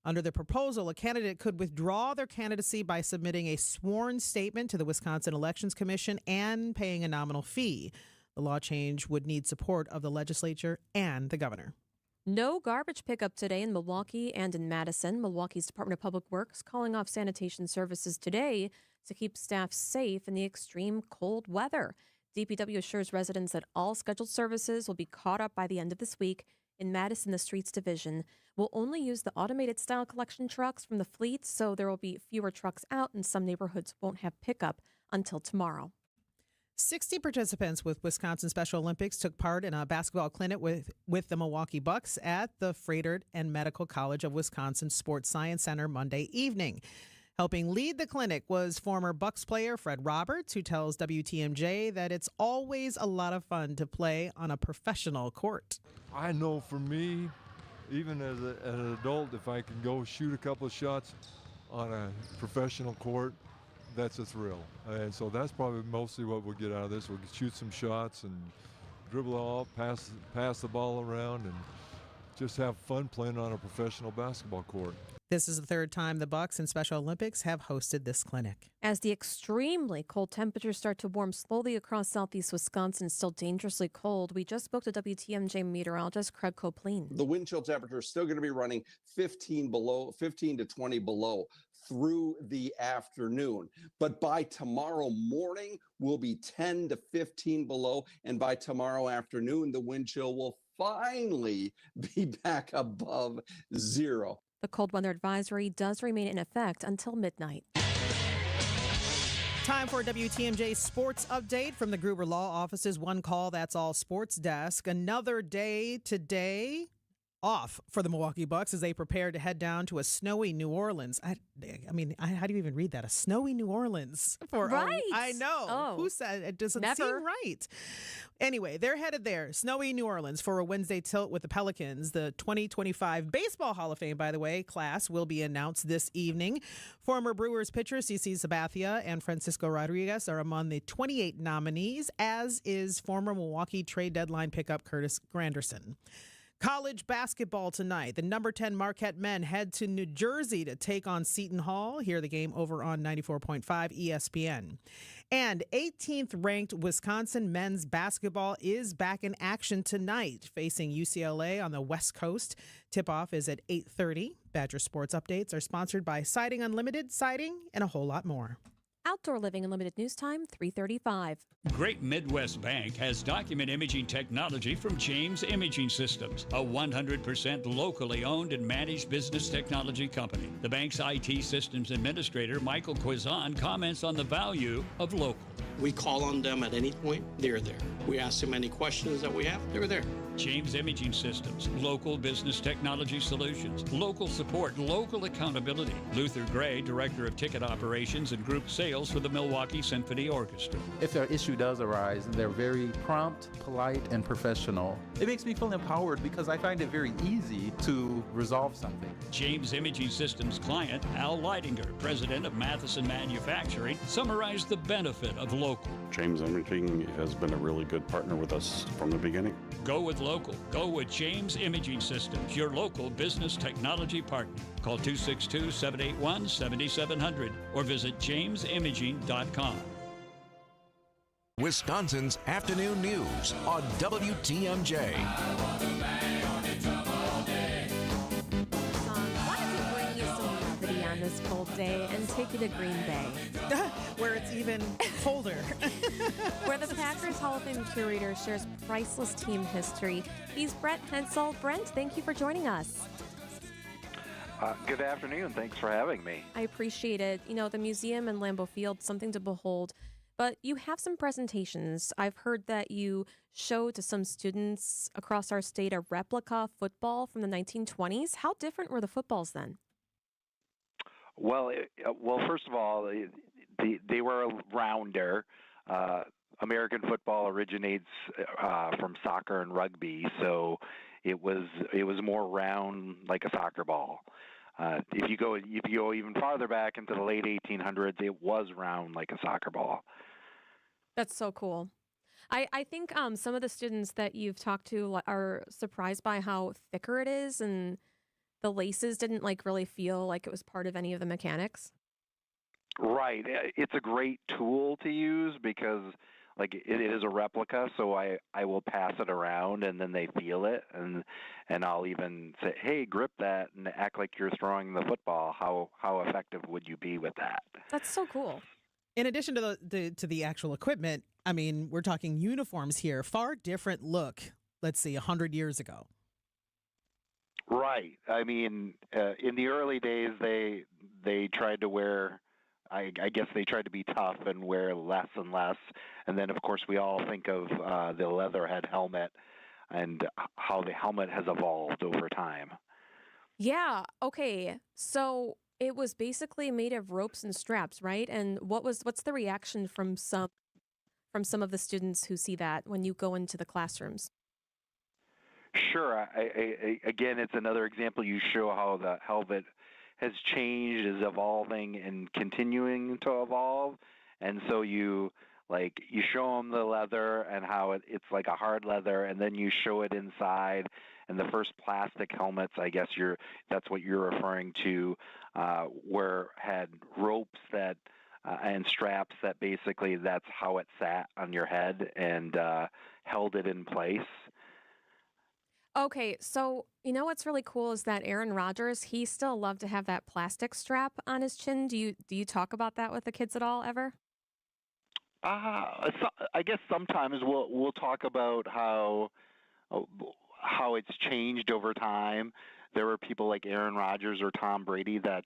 Under the proposal, a candidate could withdraw their candidacy by submitting a sworn statement to the Wisconsin Elections Commission and paying a nominal fee. The law change would need support of the legislature and the governor. No garbage pickup today in Milwaukee and in Madison. Milwaukee's Department of Public Works calling off sanitation services today to keep staff safe in the extreme cold weather. DPW assures residents that all scheduled services will be caught up by the end of this week. In Madison, the Streets Division will only use the automated style collection trucks from the fleet, so there will be fewer trucks out and some neighborhoods won't have pickup until tomorrow. 60 participants with Wisconsin Special Olympics took part in a basketball clinic with the Milwaukee Bucks at the Froedtert and Medical College of Wisconsin Sports Science Center Monday evening. Helping lead the clinic was former Bucks player Fred Roberts, who tells WTMJ that it's always a lot of fun to play on a professional court. I know for me, even as an adult, if I can go shoot a couple of shots on a professional court, that's a thrill. And so that's probably mostly what we'll get out of this. We'll shoot some shots and dribble off, pass the ball around, and just have fun playing on a professional basketball court. This is the third time the Bucks and Special Olympics have hosted this clinic. As the extremely cold temperatures start to warm slowly across southeast Wisconsin, still dangerously cold, we just spoke to WTMJ meteorologist Craig Copleen. The wind chill temperature is still going to be running 15 to 20 below through the afternoon. But by tomorrow morning, we'll be 10 to 15 below. And by tomorrow afternoon, the wind chill will finally be back above zero. The cold weather advisory does remain in effect until midnight. Time for a WTMJ sports update from the Gruber Law Office's One Call, That's All sports desk. Another day today off for the Milwaukee Bucks as they prepare to head down to a snowy New Orleans. I mean, how do you even read that? A snowy New Orleans. Right. I know. Oh, who said it? Doesn't never. seem right. Anyway, they're headed there, snowy New Orleans, for a Wednesday tilt with the Pelicans. The 2025 Baseball Hall of Fame, by the way, class will be announced this evening. Former Brewers pitcher CC Sabathia and Francisco Rodriguez are among the 28 nominees, as is former Milwaukee trade deadline pickup Curtis Granderson. College basketball tonight. The number 10 Marquette men head to New Jersey to take on Seton Hall. Hear the game over on 94.5 ESPN. And 18th ranked Wisconsin men's basketball is back in action tonight, facing UCLA on the West Coast. Tip-off is at 8:30. Badger Sports Updates are sponsored by Siding Unlimited, Siding, and a whole lot more. Outdoor Living Unlimited News Time, 3:35. Great Midwest Bank has document imaging technology from James Imaging Systems, a 100% locally owned and managed business technology company. The bank's IT systems administrator, Michael Quizon, comments on the value of local. We call on them at any point, they're there. We ask them any questions that we have, they're there. James Imaging Systems, local business technology solutions, local support, local accountability. Luther Gray, Director of Ticket Operations and Group Sales for the Milwaukee Symphony Orchestra. If an issue does arise, they're very prompt, polite, and professional. It makes me feel empowered because I find it very easy to resolve something. James Imaging Systems client, Al Leidinger, President of Matheson Manufacturing, summarized the benefit of local. James Imaging has been a really good partner with us from the beginning. Go with local. Go with James Imaging Systems, your local business technology partner. Call 262-781-7700 or visit jamesimaging.com. Wisconsin's afternoon news on WTMJ. On this cold day and take you to Green Bay, where it's even colder. Where the Packers Hall of Fame curator shares priceless team history. He's Brett Hensel. Brent, thank you for joining us. Good afternoon. Thanks for having me. I appreciate it. You know, the museum in Lambeau Field, something to behold. But you have some presentations. I've heard that you showed to some students across our state a replica football from the 1920s. How different were the footballs then? Well, first of all, they were rounder. American football originates from soccer and rugby, so it was more round, like a soccer ball. If you go even farther back into the late 1800s, it was round like a soccer ball. That's so cool. I think some of the students that you've talked to are surprised by how thicker it is, and the laces didn't really feel like it was part of any of the mechanics. Right. It's a great tool to use because it is a replica, so I will pass it around and then they feel it, and I'll even say, hey, grip that and act like you're throwing the football. How effective would you be with that? That's so cool. In addition to the actual equipment, I mean, we're talking uniforms here. Far different look, let's see, 100 years ago. Right. I mean, in the early days, they tried to wear, I guess they tried to be tough and wear less and less. And then, of course, we all think of the leatherhead helmet and how the helmet has evolved over time. Yeah. Okay. So it was basically made of ropes and straps, right? And what's the reaction from some of the students who see that when you go into the classrooms? Sure. Again, it's another example. You show how the helmet has changed, is evolving, and continuing to evolve. And so you Like you show them the leather and how it's like a hard leather, and then you show it inside. And the first plastic helmets, I guess that's what you're referring to, had ropes that and straps that basically that's how it sat on your head and held it in place. Okay, so you know what's really cool is that Aaron Rodgers, he still loved to have that plastic strap on his chin. Do you talk about that with the kids at all ever? I guess sometimes we'll talk about how it's changed over time. There were people like Aaron Rodgers or Tom Brady that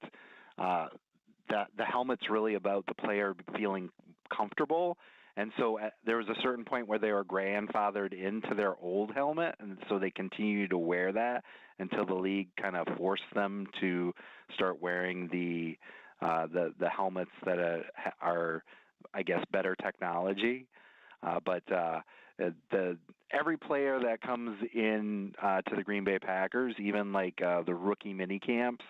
the helmet's really about the player feeling comfortable. And so there was a certain point where they were grandfathered into their old helmet, and so they continued to wear that until the league kind of forced them to start wearing the helmets that are, I guess, better technology. But every player that comes in to the Green Bay Packers, even like the rookie mini camps,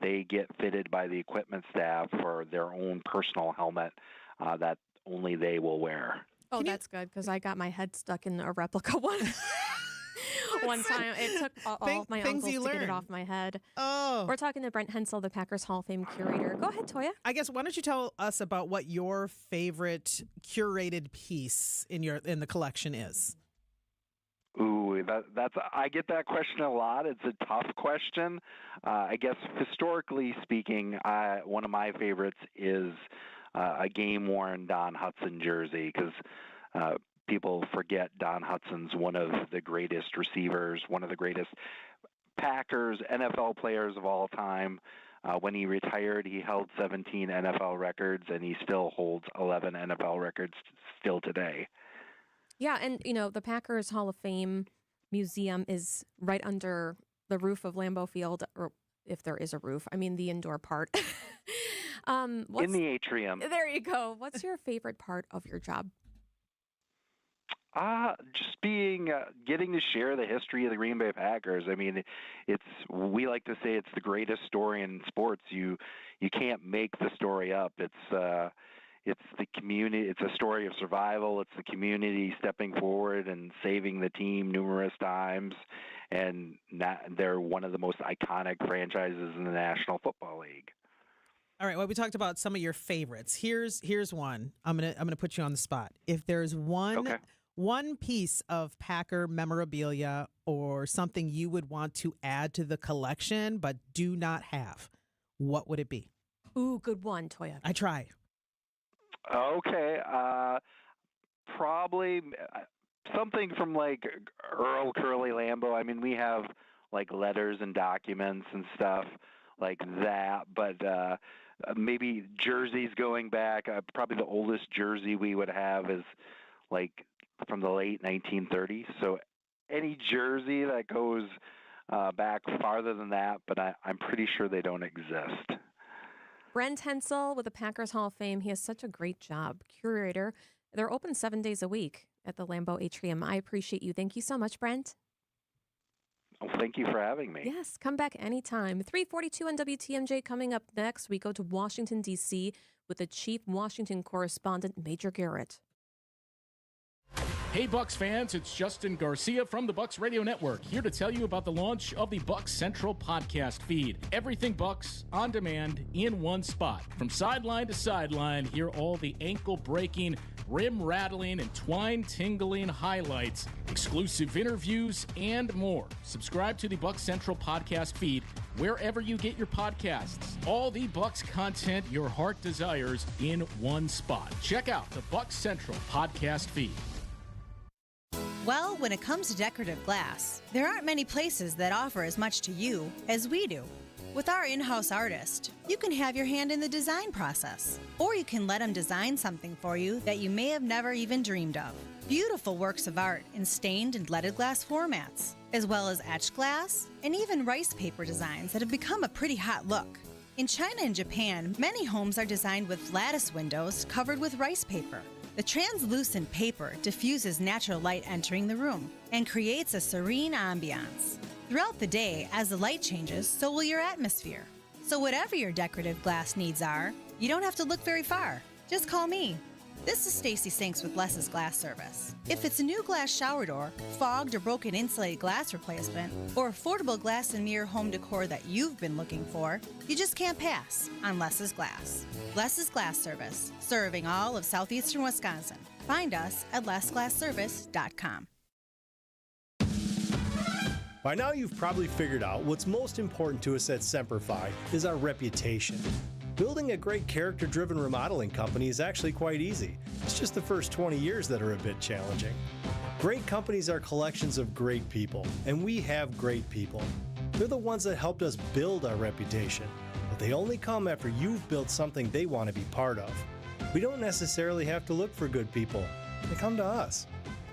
they get fitted by the equipment staff for their own personal helmet that only they will wear. Oh, that's good because I got my head stuck in a replica one. One time. It took all of my uncles to get it off my head. Oh. We're talking to Brent Hensel, the Packers Hall of Fame curator. Go ahead, Toya. I guess why don't you tell us about what your favorite curated piece in the collection is? Ooh, that's I get that question a lot. It's a tough question. I guess historically speaking, one of my favorites is a game-worn Don Hutson jersey because people forget Don Hutson's one of the greatest receivers, one of the greatest Packers, NFL players of all time. When he retired, he held 17 NFL records, and he still holds 11 NFL records still today. Yeah, and, the Packers Hall of Fame Museum is right under the roof of Lambeau Field, or if there is a roof, I mean the indoor part. In the atrium. There you go. What's your favorite part of your job? Just getting to share the history of the Green Bay Packers. I mean, we like to say it's the greatest story in sports. You can't make the story up. It's the community. It's a story of survival. It's the community stepping forward and saving the team numerous times. And they're one of the most iconic franchises in the National Football League. All right. Well, we talked about some of your favorites. Here's one. I'm gonna put you on the spot. If there's one piece of Packer memorabilia or something you would want to add to the collection but do not have, what would it be? Ooh, good one, Toya. I try. Okay. Probably something from like Earl Curly Lambeau. I mean, we have like letters and documents and stuff like that, but maybe jerseys going back. Probably the oldest jersey we would have is like from the late 1930s. So any jersey that goes back farther than that, but I'm pretty sure they don't exist. Brent Hensel with the Packers Hall of Fame. He has such a great job. Curator. They're open 7 days a week at the Lambeau Atrium. I appreciate you. Thank you so much, Brent. Oh, thank you for having me. Yes, come back anytime. 3:42 on WTMJ. Coming up next, we go to Washington, D.C. with the Chief Washington correspondent, Major Garrett. Hey Bucks fans, it's Justin Garcia from the Bucks Radio Network, here to tell you about the launch of the Bucks Central podcast feed. Everything Bucks, on demand, in one spot. From sideline to sideline, hear all the ankle-breaking, rim-rattling, and twine-tingling highlights, exclusive interviews, and more. Subscribe to the Bucks Central podcast feed wherever you get your podcasts. All the Bucks content your heart desires in one spot. Check out the Bucks Central podcast feed. Well, when it comes to decorative glass, there aren't many places that offer as much to you as we do. With our in-house artist, you can have your hand in the design process, or you can let them design something for you that you may have never even dreamed of. Beautiful works of art in stained and leaded glass formats, as well as etched glass and even rice paper designs that have become a pretty hot look. In China and Japan, many homes are designed with lattice windows covered with rice paper. The translucent paper diffuses natural light entering the room and creates a serene ambiance. Throughout the day, as the light changes, so will your atmosphere. So whatever your decorative glass needs are, you don't have to look very far. Just call me. This is Stacy Sinks with Les's Glass Service. If it's a new glass shower door, fogged or broken insulated glass replacement, or affordable glass and mirror home decor that you've been looking for, you just can't pass on Les's Glass. Les's Glass Service, serving all of southeastern Wisconsin. Find us at lesglassservice.com. By now you've probably figured out what's most important to us at Semperfi is our reputation. Building a great character-driven remodeling company is actually quite easy. It's just the first 20 years that are a bit challenging. Great companies are collections of great people, and we have great people. They're the ones that helped us build our reputation, but they only come after you've built something they want to be part of. We don't necessarily have to look for good people. They come to us.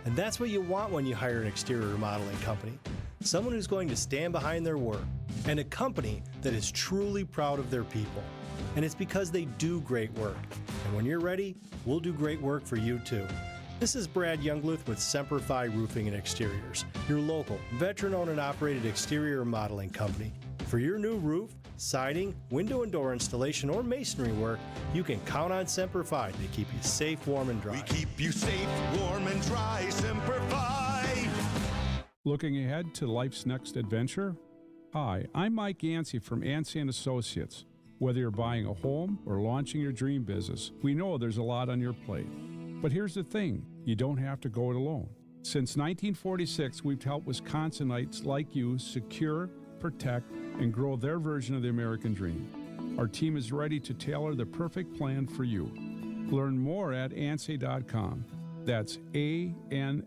And that's what you want when you hire an exterior remodeling company. Someone who's going to stand behind their work, and a company that is truly proud of their people. And it's because they do great work. And when you're ready, we'll do great work for you too. This is Brad Youngluth with Semperfi Roofing and Exteriors, your local, veteran-owned and operated exterior remodeling company. For your new roof, siding, window and door installation, or masonry work, you can count on Semperfi to keep you safe, warm, and dry. We keep you safe, warm, and dry, Semperfi. Looking ahead to life's next adventure? Hi, I'm Mike Yancey from Yancey & Associates. Whether you're buying a home or launching your dream business, we know there's a lot on your plate. But here's the thing, you don't have to go it alone. Since 1946, we've helped Wisconsinites like you secure, protect, and grow their version of the American dream. Our team is ready to tailor the perfect plan for you. Learn more at ansay.com. That's ANSAY.com.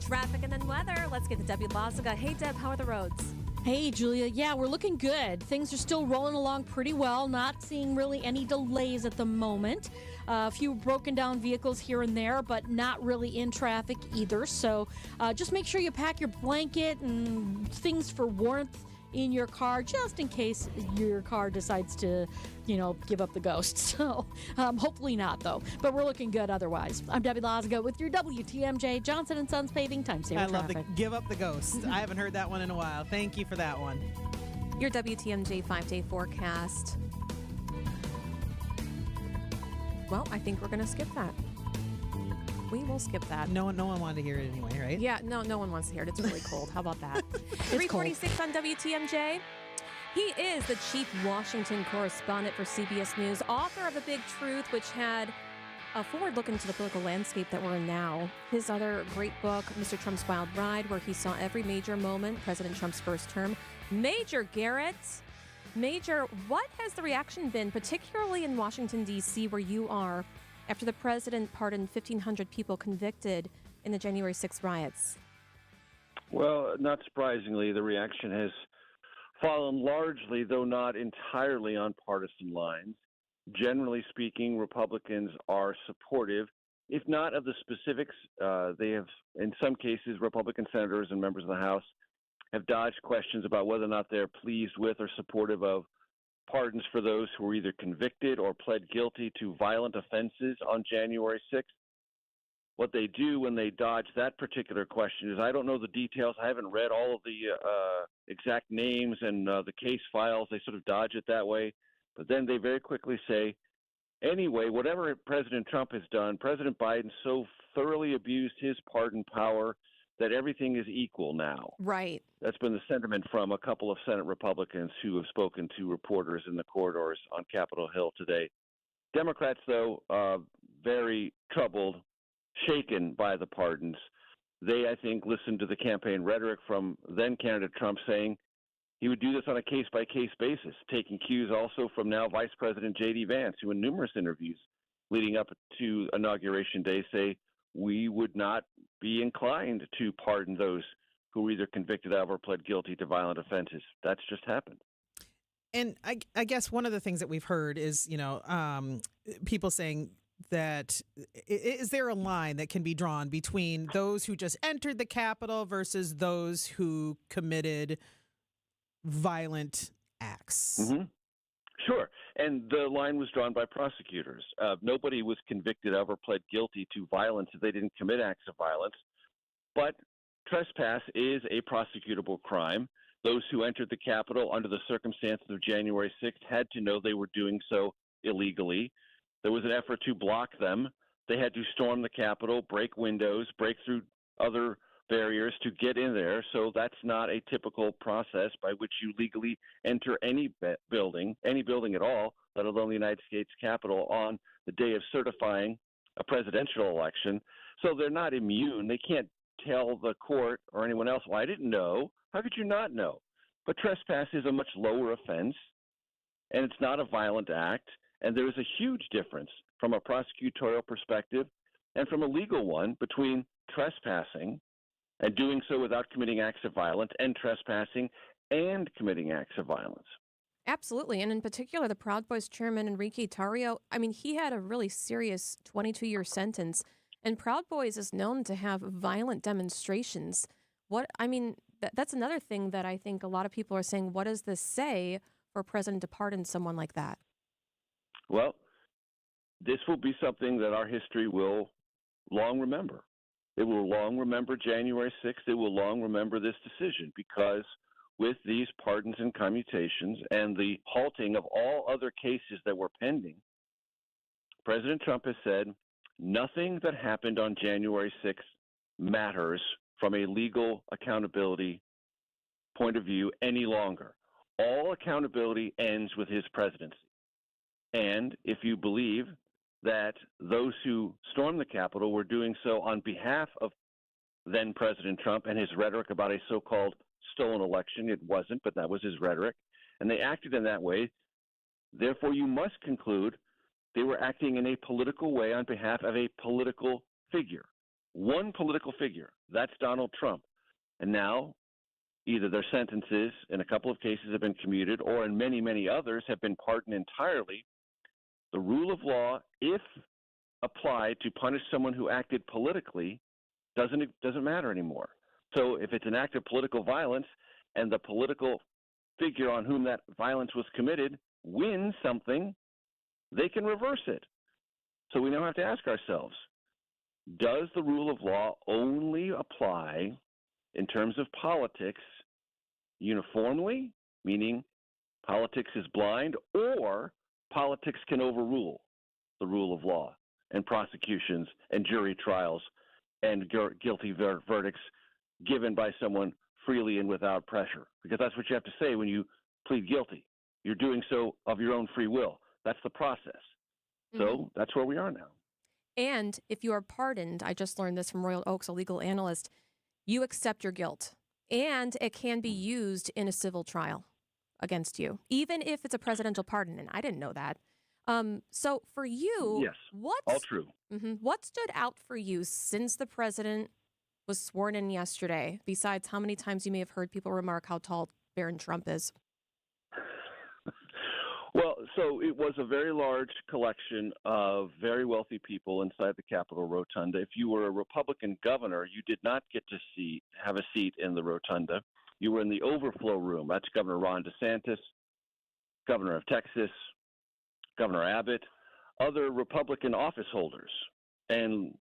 Traffic and then weather. Let's get to Debbie Lazaga. Hey, Deb, how are the roads? Hey, Julia. Yeah, we're looking good. Things are still rolling along pretty well. Not seeing really any delays at the moment. A few broken down vehicles here and there, but not really in traffic either. So just make sure you pack your blanket and things for warmth in your car, just in case your car decides to, give up the ghost. So hopefully not, though. But we're looking good otherwise. I'm Debbie Lazaga with your WTMJ Johnson & Sons Paving Time Saver I love Traffic. the give up the ghost. I haven't heard that one in a while. Thank you for that one. Your WTMJ 5-day forecast. Well, I think we're going to skip that. We will skip that. No one wanted to hear it anyway, right? Yeah, no one wants to hear it. It's really cold. How about that? 346 on WTMJ. He is the chief Washington correspondent for CBS News, author of The Big Truth, which had a forward look into the political landscape that we're in now. His other great book, Mr. Trump's Wild Ride, where he saw every major moment, President Trump's first term. Major Garrett. Major, what has the reaction been, particularly in Washington, D.C., where you are, after the president pardoned 1,500 people convicted in the January 6th riots? Well, not surprisingly, the reaction has fallen largely, though not entirely, on partisan lines. Generally speaking, Republicans are supportive, if not of the specifics. They have, in some cases, Republican senators and members of the House have dodged questions about whether or not they're pleased with or supportive of pardons for those who were either convicted or pled guilty to violent offenses on January 6th. What they do when they dodge that particular question is, I don't know the details. I haven't read all of the exact names and the case files. They sort of dodge it that way. But then they very quickly say, anyway, whatever President Trump has done, President Biden so thoroughly abused his pardon power that everything is equal now. Right. That's been the sentiment from a couple of Senate Republicans who have spoken to reporters in the corridors on Capitol Hill today. Democrats, though, very troubled, shaken by the pardons. They, I think, listened to the campaign rhetoric from then-candidate Trump saying he would do this on a case-by-case basis, taking cues also from now Vice President J.D. Vance, who in numerous interviews leading up to Inauguration Day say we would not be inclined to pardon those who were either convicted of or pled guilty to violent offenses. That's just happened. And I guess one of the things that we've heard is, people saying that is there a line that can be drawn between those who just entered the Capitol versus those who committed violent acts? Mm-hmm. Sure. And the line was drawn by prosecutors. Nobody was convicted of or pled guilty to violence if they didn't commit acts of violence. But trespass is a prosecutable crime. Those who entered the Capitol under the circumstances of January 6th had to know they were doing so illegally. There was an effort to block them. They had to storm the Capitol, break windows, break through other barriers to get in there. So that's not a typical process by which you legally enter any building at all, let alone the United States Capitol on the day of certifying a presidential election. So they're not immune. They can't tell the court or anyone else, well, I didn't know. How could you not know? But trespass is a much lower offense, and it's not a violent act. And there is a huge difference from a prosecutorial perspective and from a legal one between trespassing and doing so without committing acts of violence and trespassing and committing acts of violence. Absolutely. And in particular, the Proud Boys chairman, Enrique Tarrio, I mean, he had a really serious 22-year sentence. And Proud Boys is known to have violent demonstrations. That's another thing that I think a lot of people are saying, what does this say for a president to pardon someone like that? Well, this will be something that our history will long remember. It will long remember January 6th. It will long remember this decision because with these pardons and commutations and the halting of all other cases that were pending, President Trump has said nothing that happened on January 6th matters from a legal accountability point of view any longer. All accountability ends with his presidency. And if you believe that those who stormed the Capitol were doing so on behalf of then President Trump and his rhetoric about a so-called stolen election, it wasn't, but that was his rhetoric, and they acted in that way, therefore you must conclude they were acting in a political way on behalf of a political figure. One political figure, that's Donald Trump. And now either their sentences in a couple of cases have been commuted or in many, many others have been pardoned entirely. The rule of law, if applied to punish someone who acted politically, doesn't matter anymore. So if it's an act of political violence and the political figure on whom that violence was committed wins something, they can reverse it. So we now have to ask ourselves, does the rule of law only apply in terms of politics uniformly, meaning politics is blind, or politics can overrule the rule of law and prosecutions and jury trials and guilty verdicts given by someone freely and without pressure? Because that's what you have to say when you plead guilty. You're doing so of your own free will. That's the process. So that's where we are now. And if you are pardoned, I just learned this from Royal Oaks, a legal analyst, you accept your guilt. And it can be used in a civil trial against you, even if it's a presidential pardon. And I didn't know that. So for you, yes, all true. What stood out for you since the president was sworn in yesterday, besides how many times you may have heard people remark how tall Barron Trump is? Well, so it was a very large collection of very wealthy people inside the Capitol Rotunda. If you were a Republican governor, you did not get to have a seat in the Rotunda. You were in the overflow room. That's Governor Ron DeSantis, Governor of Texas, Governor Abbott, other Republican office holders. And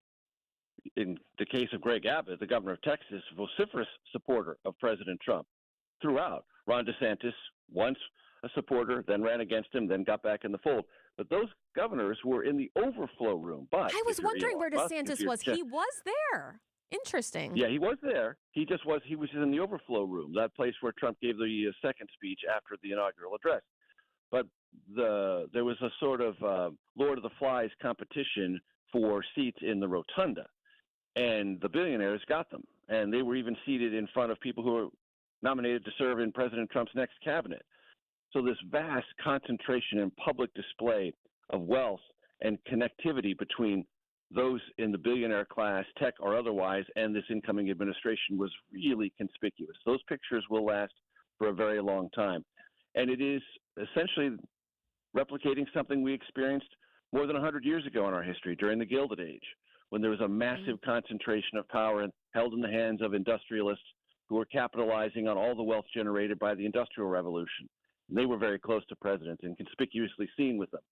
in the case of Greg Abbott, the governor of Texas, vociferous supporter of President Trump throughout. Ron DeSantis, once a supporter, then ran against him, then got back in the fold. But those governors were in the overflow room. But I was wondering where DeSantis was. He was there. Interesting. Yeah, he was there. He was in the overflow room, that place where Trump gave the second speech after the inaugural address. But there was a sort of Lord of the Flies competition for seats in the Rotunda. And the billionaires got them. And they were even seated in front of people who were nominated to serve in President Trump's next cabinet. So this vast concentration and public display of wealth and connectivity between those in the billionaire class, tech or otherwise, and this incoming administration was really conspicuous. Those pictures will last for a very long time. And it is essentially replicating something we experienced more than 100 years ago in our history during the Gilded Age, when there was a massive concentration of power held in the hands of industrialists who were capitalizing on all the wealth generated by the Industrial Revolution. And they were very close to presidents and conspicuously seen with them.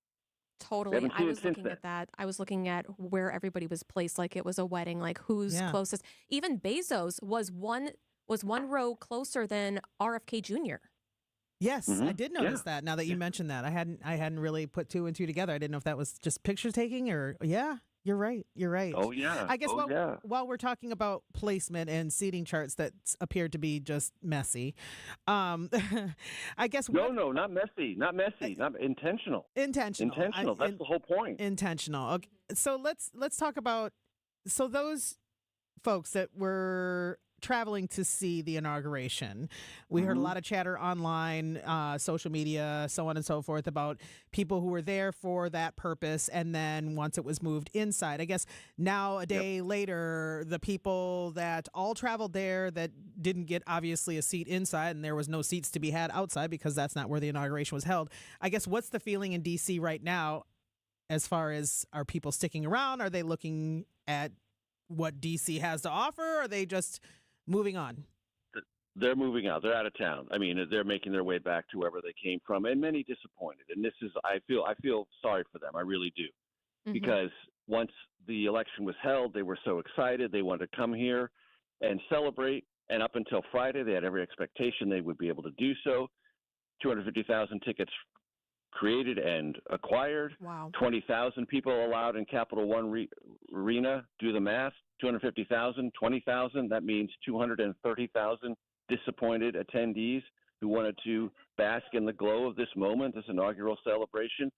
Totally. I was looking at that. I was looking at where everybody was placed, like it was a wedding, like who's closest. Even Bezos was one was one row closer than RFK Jr. Yes, I did notice that. Now that you mentioned that, I hadn't really put two and two together. I didn't know if that was just picture taking or You're right. Oh, yeah. I guess while we're talking about placement and seating charts that appeared to be just messy, I guess no, not messy, not intentional. Intentional. That's the whole point. Intentional. Okay. So let's talk about those folks that were traveling to see the inauguration. We heard a lot of chatter online, social media, so on and so forth, about people who were there for that purpose, and then once it was moved inside. I guess now, a day later, the people that all traveled there that didn't get, obviously, a seat inside, and there was no seats to be had outside because that's not where the inauguration was held. I guess, what's the feeling in D.C. right now as far as, are people sticking around? Are they looking at what D.C. has to offer? Or are they just moving on? They're moving out. They're out of town. I mean, they're making their way back to wherever they came from, and many disappointed. And this is, I feel sorry for them. I really do, because once the election was held, they were so excited. They wanted to come here and celebrate. And up until Friday, they had every expectation they would be able to do so. 250,000 tickets created and acquired. Wow. 20,000 people allowed in Capital One Arena. Do the math. 250,000, 20,000. That means 230,000 disappointed attendees who wanted to bask in the glow of this moment, this inaugural celebration.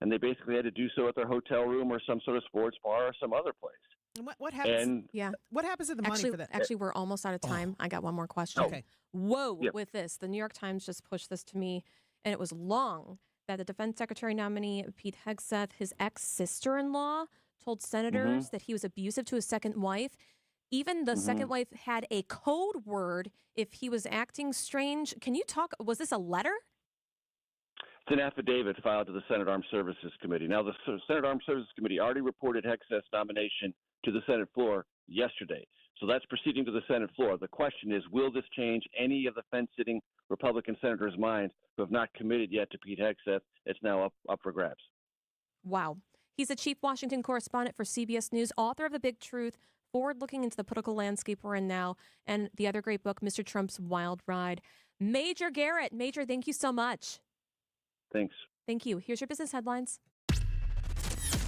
And they basically had to do so at their hotel room or some sort of sports bar or some other place. And what happens? What happens to the money for that? Actually, we're almost out of time. I got one more question. Okay. Whoa, with this. The New York Times just pushed this to me, and it was long, that the defense secretary nominee, Pete Hegseth, his ex-sister-in-law, told senators that he was abusive to his second wife. Even the second wife had a code word if he was acting strange. Can you talk? Was this a letter? It's an affidavit filed to the Senate Armed Services Committee. Now, the Senate Armed Services Committee already reported Hegseth's nomination to the Senate floor yesterday. So that's proceeding to the Senate floor. The question is, will this change any of the fence-sitting Republican senators' minds who have not committed yet to Pete Hegseth? It's now up for grabs. Wow. He's the chief Washington correspondent for CBS News, author of The Big Truth, forward-looking into the political landscape we're in now, and the other great book, Mr. Trump's Wild Ride. Major Garrett. Major, thank you so much. Thanks. Thank you. Here's your business headlines.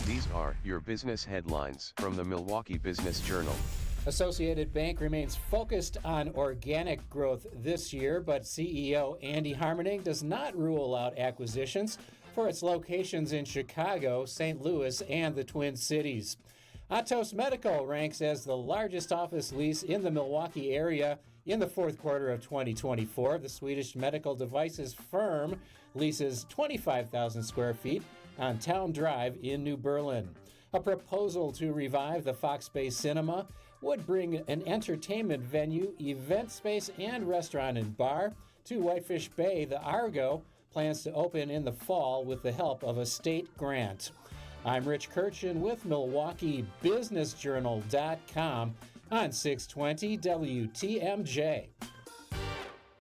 These are your business headlines from the Milwaukee Business Journal. Associated Bank remains focused on organic growth this year, but CEO Andy Harmening does not rule out acquisitions for its locations in Chicago, St. Louis, and the Twin Cities. Atos Medical ranks as the largest office lease in the Milwaukee area in the fourth quarter of 2024. The Swedish medical devices firm leases 25,000 square feet on Town Drive in New Berlin. A proposal to revive the Fox Bay Cinema would bring an entertainment venue, event space, and restaurant and bar to Whitefish Bay. The Argo plans to open in the fall with the help of a state grant. I'm Rich Kirchen with MilwaukeeBusinessJournal.com on 620 WTMJ.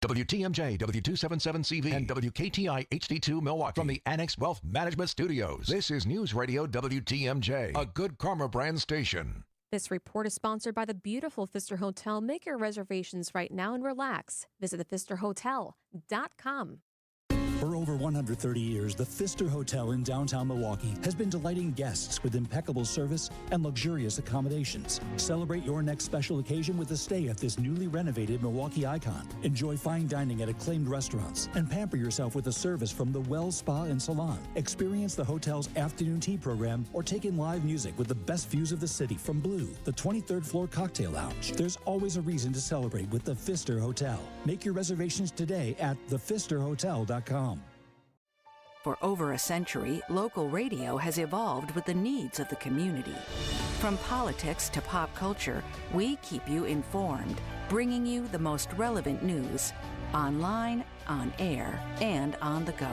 WTMJ, W277CV, and WKTI HD2 Milwaukee. From the Annex Wealth Management Studios, this is News Radio WTMJ, a Good Karma brand station. This report is sponsored by the beautiful Pfister Hotel. Make your reservations right now and relax. Visit thepfisterhotel.com. For over 130 years, the Pfister Hotel in downtown Milwaukee has been delighting guests with impeccable service and luxurious accommodations. Celebrate your next special occasion with a stay at this newly renovated Milwaukee icon. Enjoy fine dining at acclaimed restaurants and pamper yourself with a service from the Well Spa and Salon. Experience the hotel's afternoon tea program or take in live music with the best views of the city from Blue, the 23rd floor cocktail lounge. There's always a reason to celebrate with the Pfister Hotel. Make your reservations today at thepfisterhotel.com. For over a century, local radio has evolved with the needs of the community. From politics to pop culture, we keep you informed, bringing you the most relevant news, online, on air, and on the go.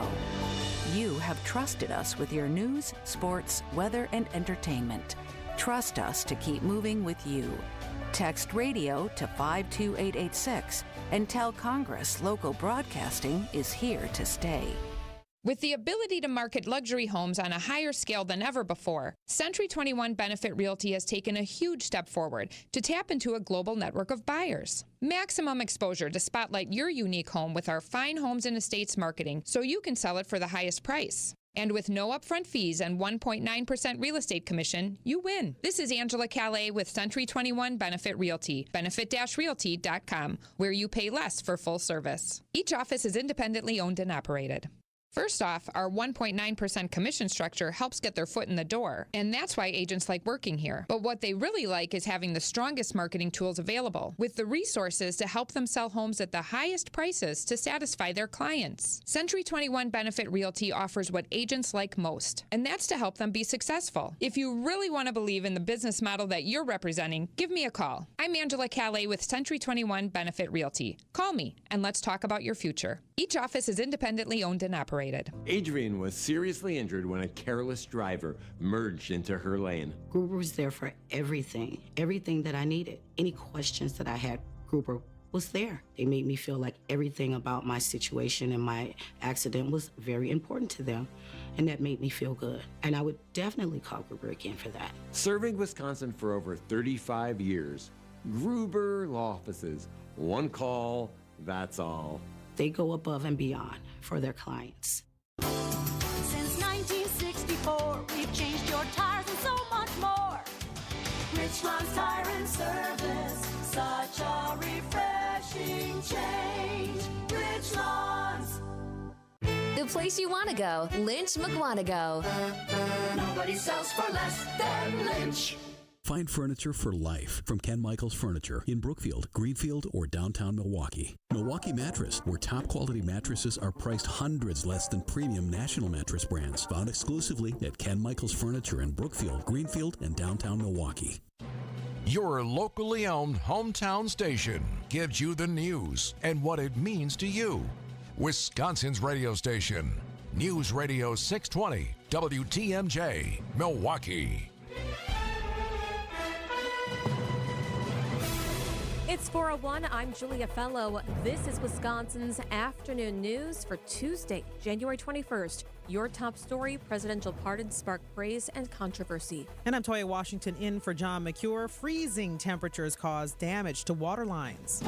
You have trusted us with your news, sports, weather, and entertainment. Trust us to keep moving with you. Text radio to 52886 and tell Congress local broadcasting is here to stay. With the ability to market luxury homes on a higher scale than ever before, Century 21 Benefit Realty has taken a huge step forward to tap into a global network of buyers. Maximum exposure to spotlight your unique home with our fine homes and estates marketing so you can sell it for the highest price. And with no upfront fees and 1.9% real estate commission, you win. This is Angela Calais with Century 21 Benefit Realty, benefit-realty.com, where you pay less for full service. Each office is independently owned and operated. First off, our 1.9% commission structure helps get their foot in the door, and that's why agents like working here. But what they really like is having the strongest marketing tools available, with the resources to help them sell homes at the highest prices to satisfy their clients. Century 21 Benefit Realty offers what agents like most, and that's to help them be successful. If you really want to believe in the business model that you're representing, give me a call. I'm Angela Calais with Century 21 Benefit Realty. Call me, and let's talk about your future. Each office is independently owned and operated. Adrian was seriously injured when a careless driver merged into her lane. Gruber was there for everything that I needed. Any questions that I had, Gruber was there. They made me feel like everything about my situation and my accident was very important to them, and that made me feel good. And I would definitely call Gruber again for that. Serving Wisconsin for over 35 years, Gruber Law Offices. One call, that's all. They go above and beyond for their clients. Since 1964, we've changed your tires and so much more. Richland's Tire and Service, such a refreshing change. Richland's. The place you want to go, Lynch McWanago. Nobody sells for less than Lynch. Find furniture for life from Ken Michaels Furniture in Brookfield, Greenfield, or downtown Milwaukee. Milwaukee Mattress, where top quality mattresses are priced hundreds less than premium national mattress brands. Found exclusively at Ken Michaels Furniture in Brookfield, Greenfield, and downtown Milwaukee. Your locally owned hometown station gives you the news and what it means to you. Wisconsin's radio station, News Radio 620, WTMJ, Milwaukee. It's 4:01. I'm Julia Fellow. This is Wisconsin's afternoon news for Tuesday, January 21st. Your top story, presidential pardons spark praise and controversy. And I'm Toya Washington in for John McCure. Freezing temperatures cause damage to water lines.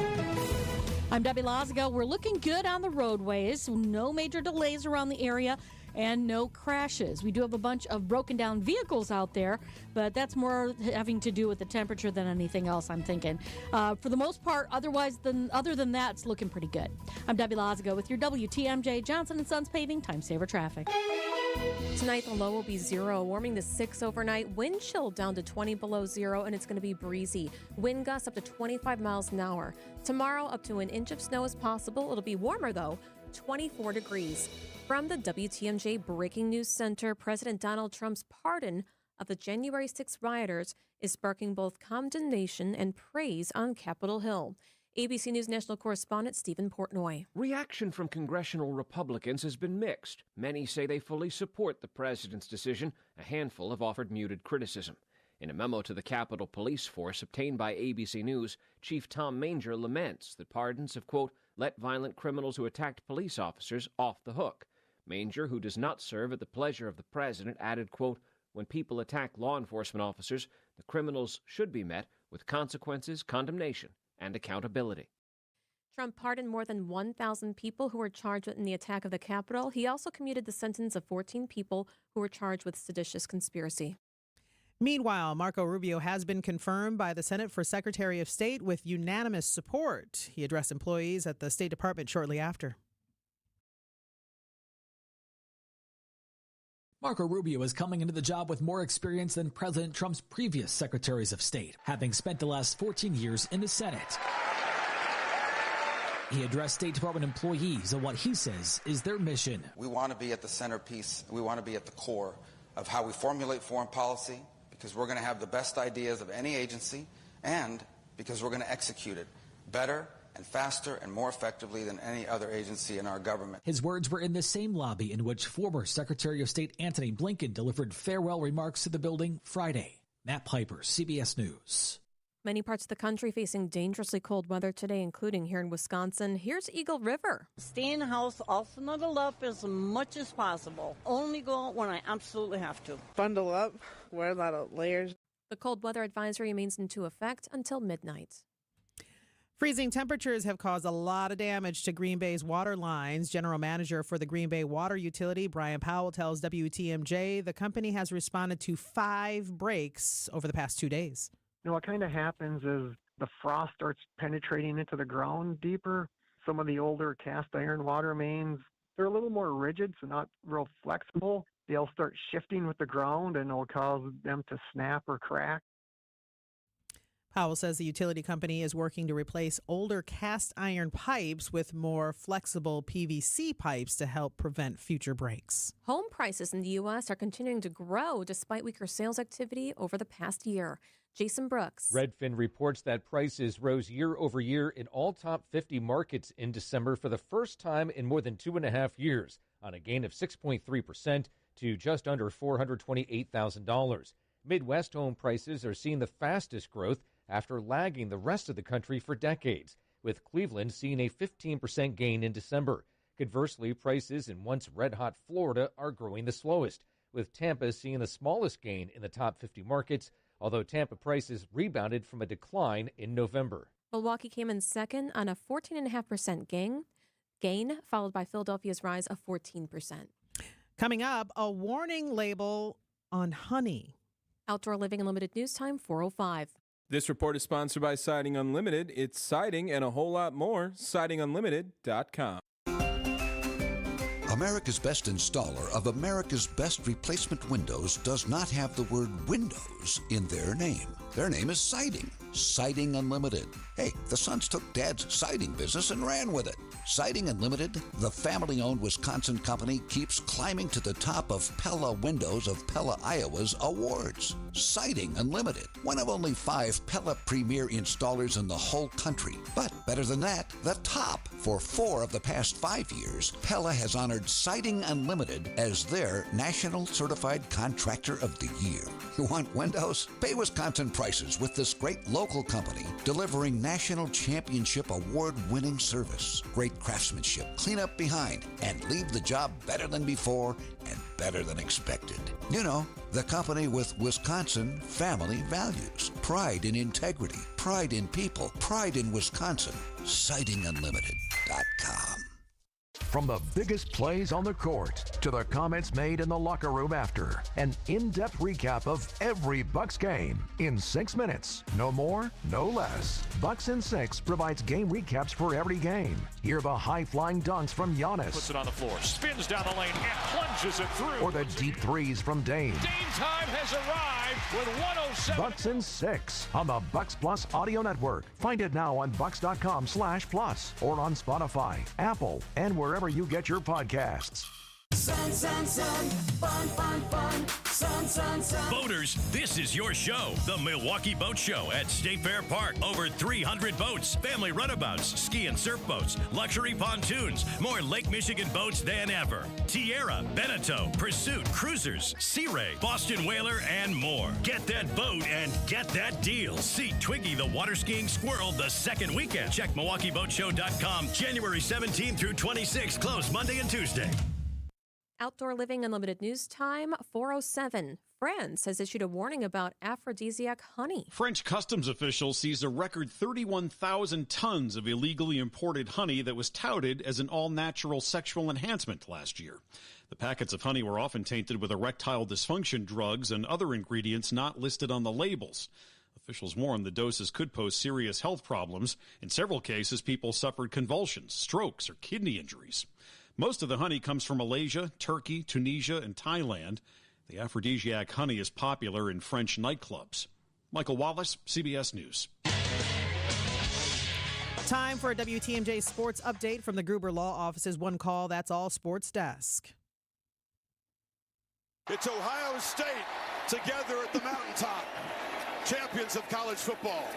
I'm Debbie Lazago. We're looking good on the roadways. No major delays around the area and no crashes. We do have a bunch of broken down vehicles out there, but that's more having to do with the temperature than anything else, I'm thinking. For the most part, other than that, it's looking pretty good. I'm Debbie Lazago with your WTMJ Johnson & Sons Paving Time Saver Traffic. Tonight, the low will be 0, warming to 6 overnight. Wind chill down to 20 below 0, and it's going to be breezy. Wind gusts up to 25 miles an hour. Tomorrow, up to an inch of snow is possible. It'll be warmer, though, 24 degrees. From the WTMJ Breaking News Center, President Donald Trump's pardon of the January 6 rioters is sparking both condemnation and praise on Capitol Hill. ABC News national correspondent Stephen Portnoy. Reaction from congressional Republicans has been mixed. Many say they fully support the president's decision. A handful have offered muted criticism. In a memo to the Capitol Police Force obtained by ABC News, Chief Tom Manger laments that pardons have, quote, let violent criminals who attacked police officers off the hook. Manger, who does not serve at the pleasure of the president, added, quote, when people attack law enforcement officers, the criminals should be met with consequences, condemnation, and accountability. Trump pardoned more than 1,000 people who were charged in the attack of the Capitol. He also commuted the sentence of 14 people who were charged with seditious conspiracy. Meanwhile, Marco Rubio has been confirmed by the Senate for Secretary of State with unanimous support. He addressed employees at the State Department shortly after. Marco Rubio is coming into the job with more experience than President Trump's previous secretaries of state, having spent the last 14 years in the Senate. He addressed State Department employees on what he says is their mission. We want to be at the centerpiece. We want to be at the core of how we formulate foreign policy, because we're going to have the best ideas of any agency, and because we're going to execute it better and faster and more effectively than any other agency in our government. His words were in the same lobby in which former Secretary of State Antony Blinken delivered farewell remarks to the building Friday. Matt Piper, CBS News. Many parts of the country facing dangerously cold weather today, including here in Wisconsin. Here's Eagle River. Stay in the house, all snuggled up as much as possible. Only go out when I absolutely have to. Bundle up, wear a lot of layers. The cold weather advisory remains into effect until midnight. Freezing temperatures have caused a lot of damage to Green Bay's water lines. General Manager for the Green Bay Water Utility, Brian Powell, tells WTMJ the company has responded to 5 breaks over the past 2 days. What kind of happens is the frost starts penetrating into the ground deeper. Some of the older cast iron water mains, they're a little more rigid, so not real flexible. They'll start shifting with the ground and it'll cause them to snap or crack. Powell says the utility company is working to replace older cast iron pipes with more flexible PVC pipes to help prevent future breaks. Home prices in the U.S. are continuing to grow despite weaker sales activity over the past year. Jason Brooks. Redfin reports that prices rose year over year in all top 50 markets in December for the first time in more than 2.5 years, on a gain of 6.3% to just under $428,000. Midwest home prices are seeing the fastest growth after lagging the rest of the country for decades, with Cleveland seeing a 15% gain in December. Conversely, prices in once red-hot Florida are growing the slowest, with Tampa seeing the smallest gain in the top 50 markets, although Tampa prices rebounded from a decline in November. Milwaukee came in second on a 14.5% gain, followed by Philadelphia's rise of 14%. Coming up, a warning label on honey. Outdoor Living Unlimited News Time, 4:05. This report is sponsored by Siding Unlimited. It's siding and a whole lot more. SidingUnlimited.com. America's Best installer of America's Best replacement windows does not have the word windows in their name. Their name is Siding. Siding Unlimited. Hey, the Sons took Dad's siding business and ran with it. Siding Unlimited, the family-owned Wisconsin company, keeps climbing to the top of Pella Windows of Pella, Iowa's awards. Siding Unlimited, one of only 5 Pella premier installers in the whole country. But better than that, the top. For 4 of the past 5 years, Pella has honored Siding Unlimited as their National Certified Contractor of the Year. You want windows? Pay Wisconsin prices with this great local company, delivering National Championship award-winning service. Great craftsmanship, clean up behind, and leave the job better than before and better than expected. You know, the company with Wisconsin family values. Pride in integrity, pride in people, pride in Wisconsin. SidingUnlimited.com. From the biggest plays on the court to the comments made in the locker room after, an in-depth recap of every Bucks game in 6 minutes. No more, no less. Bucks in 6 provides game recaps for every game. Hear the high-flying dunks from Giannis. Puts it on the floor, spins down the lane, and plunges it through. Or the deep threes from Dame. Dame time has arrived with 107. Bucks in 6 on the Bucks Plus audio network. Find it now on bucks.com/plus or on Spotify, Apple, and wherever you get your podcasts. Sun, sun, sun, fun, fun, fun, sun, sun, sun. Boaters, this is your show, the Milwaukee Boat Show at State Fair Park. Over 300 boats, family runabouts, ski and surf boats, luxury pontoons, more Lake Michigan boats than ever. Tierra, Beneteau, Pursuit, Cruisers, Sea Ray, Boston Whaler, and more. Get that boat and get that deal. See Twiggy the water skiing squirrel the second weekend. Check MilwaukeeBoatShow.com, January 17th through 26th, closed Monday and Tuesday. Outdoor Living Unlimited News Time, 4:07. France has issued a warning about aphrodisiac honey. French customs officials seized a record 31,000 tons of illegally imported honey that was touted as an all-natural sexual enhancement last year. The packets of honey were often tainted with erectile dysfunction drugs and other ingredients not listed on the labels. Officials warn the doses could pose serious health problems. In several cases, people suffered convulsions, strokes, or kidney injuries. Most of the honey comes from Malaysia, Turkey, Tunisia, and Thailand. The aphrodisiac honey is popular in French nightclubs. Michael Wallace, CBS News. Time for a WTMJ sports update from the Gruber Law Office's One Call, That's All Sports Desk. It's Ohio State together at the mountaintop, champions of college football.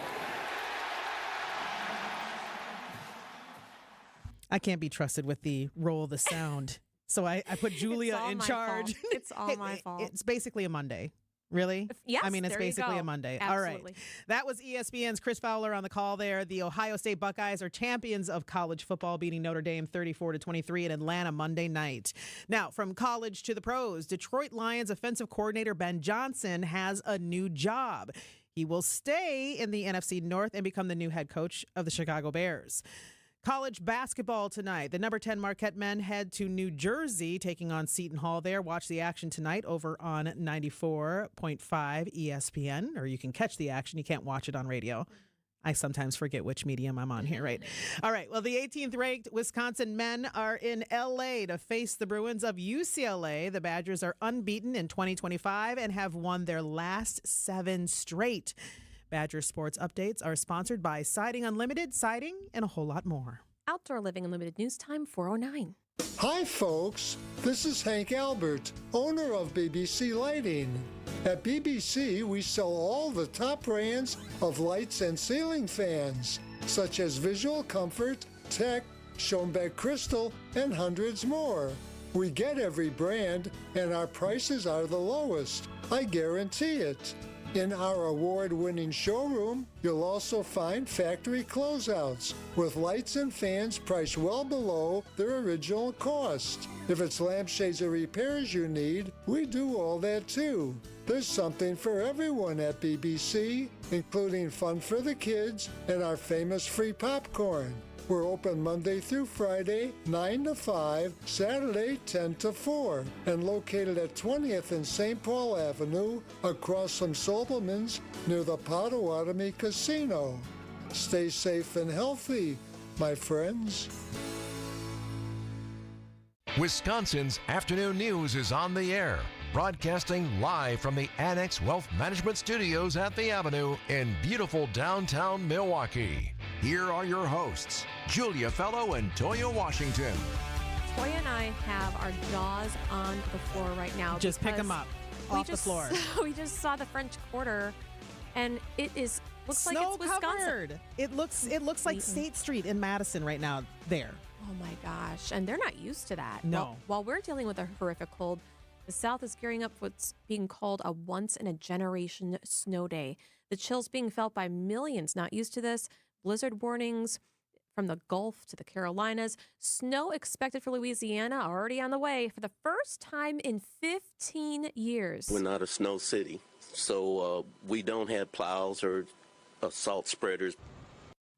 I can't be trusted with the roll of the sound. So I put Julia in charge. It's all my fault. It's basically a Monday, Really? Yes, I mean, it's there you basically go. a Monday. Absolutely. All right. That was ESPN's Chris Fowler on the call there. The Ohio State Buckeyes are champions of college football, beating Notre Dame 34-23 in Atlanta Monday night. Now, from college to the pros, Detroit Lions offensive coordinator Ben Johnson has a new job. He will stay in the NFC North and become the new head coach of the Chicago Bears. College basketball tonight. The number 10 Marquette men head to New Jersey, taking on Seton Hall there. Watch the action tonight over on 94.5 ESPN, or you can catch the action. You can't watch it on radio. I sometimes forget which medium I'm on here, right? All right. Well, the 18th ranked Wisconsin men are in L.A. to face the Bruins of UCLA. The Badgers are unbeaten in 2025 and have won their last 7 straight. Badger Sports Updates are sponsored by Siding Unlimited, Siding, and a whole lot more. Outdoor Living Unlimited News Time 409. Hi, folks. This is Hank Albert, owner of BBC Lighting. At BBC, we sell all the top brands of lights and ceiling fans, such as Visual Comfort, Tech, Schoenbeck Crystal, and hundreds more. We get every brand, and our prices are the lowest. I guarantee it. In our award-winning showroom, you'll also find factory closeouts with lights and fans priced well below their original cost. If it's lampshades or repairs you need, we do all that too. There's something for everyone at BBC, including fun for the kids and our famous free popcorn. We're open Monday through Friday, 9 to 5, Saturday, 10 to 4, and located at 20th and St. Paul Avenue, across from Sobelman's, near the Potawatomi Casino. Stay safe and healthy, my friends. Wisconsin's afternoon news is on the air, broadcasting live from the Annex Wealth Management Studios at the Avenue in beautiful downtown Milwaukee. Here are your hosts, Julia Fellow and Toya Washington. Toya and I have our jaws on the floor right now. Just pick them up off the floor. We just saw the French Quarter, and it looks snow like it's Wisconsin. covered. It looks like State Street in Madison right now there. Oh my gosh, and they're not used to that. No. While we're dealing with a horrific cold, the South is gearing up for what's being called a once-in-a-generation snow day. The chills being felt by millions not used to this. Blizzard warnings from the Gulf to the Carolinas. Snow expected for Louisiana already on the way for the first time in 15 years. We're not a snow city, so we don't have plows or salt spreaders.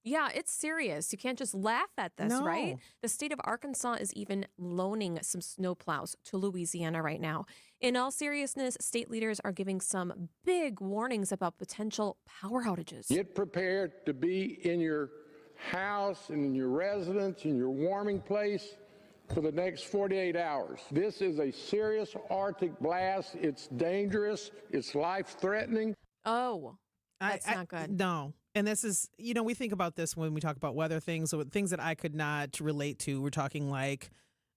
Yeah, it's serious. You can't just laugh at this, No. right? The state of Arkansas is even loaning some snowplows to Louisiana right now. In all seriousness, state leaders are giving some big warnings about potential power outages. Get prepared to be in your house and in your residence, in your warming place for the next 48 hours. This is a serious Arctic blast. It's dangerous. It's life-threatening. Oh, that's not good. No. And this is, we think about this when we talk about weather things, so things that I could not relate to. We're talking like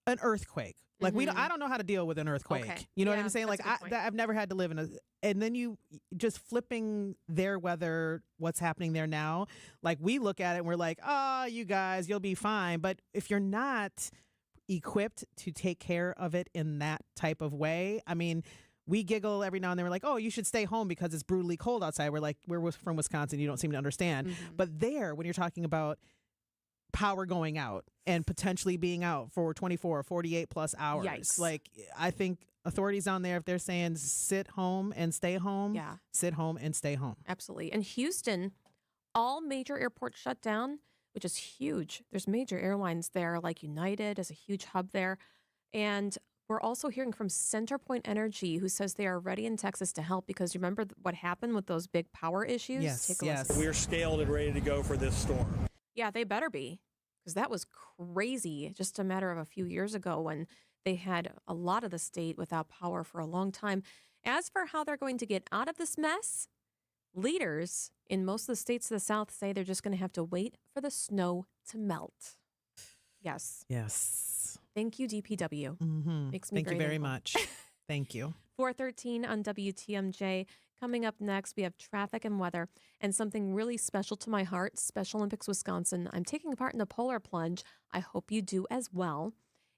an earthquake. Like I don't know how to deal with an earthquake. Okay. You know what Yeah, I'm saying? that's Like a good point. I've never had to live in and then you just flipping their weather, what's happening there now. Like we look at it and we're like, oh, you guys, you'll be fine. But if you're not equipped to take care of it in that type of way, I mean, we giggle every now and then. We're like, oh, you should stay home because it's brutally cold outside. We're like, we're from Wisconsin. You don't seem to understand. But there, when you're talking about power going out and potentially being out for 24 or 48 plus hours, Yikes. like I think authorities on there, if they're saying sit home and stay home, sit home and stay home. Absolutely. In Houston, all major airports shut down, which is huge. There's major airlines there, like United is a huge hub there. And we're also hearing from CenterPoint Energy, who says they are ready in Texas to help because you remember what happened with those big power issues? Take a listen. We're scaled and ready to go for this storm. Yeah, they better be, because that was crazy just a matter of a few years ago when they had a lot of the state without power for a long time. As for how they're going to get out of this mess, leaders in most of the states of the South say they're just going to have to wait for the snow to melt. Yes. Yes. Thank you, DPW. Makes me Thank you very very thankful. much. Thank you. 4:13 on WTMJ. Coming up next, we have traffic and weather and something really special to my heart, Special Olympics Wisconsin. I'm taking part in the polar plunge. I hope you do as well.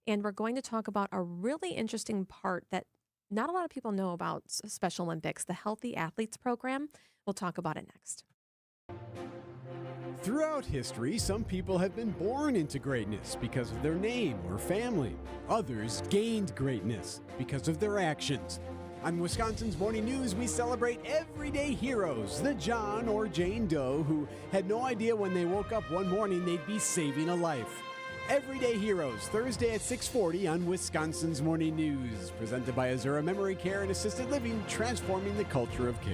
And we're going to talk about a really interesting part that not a lot of people know about Special Olympics, the Healthy Athletes Program. We'll talk about it next. Throughout history, some people have been born into greatness because of their name or family. Others gained greatness because of their actions. On Wisconsin's Morning News, we celebrate everyday heroes, the John or Jane Doe who had no idea when they woke up one morning they'd be saving a life. Everyday Heroes, Thursday at 6:40 on Wisconsin's Morning News, presented by Azura Memory Care and Assisted Living, transforming the culture of care.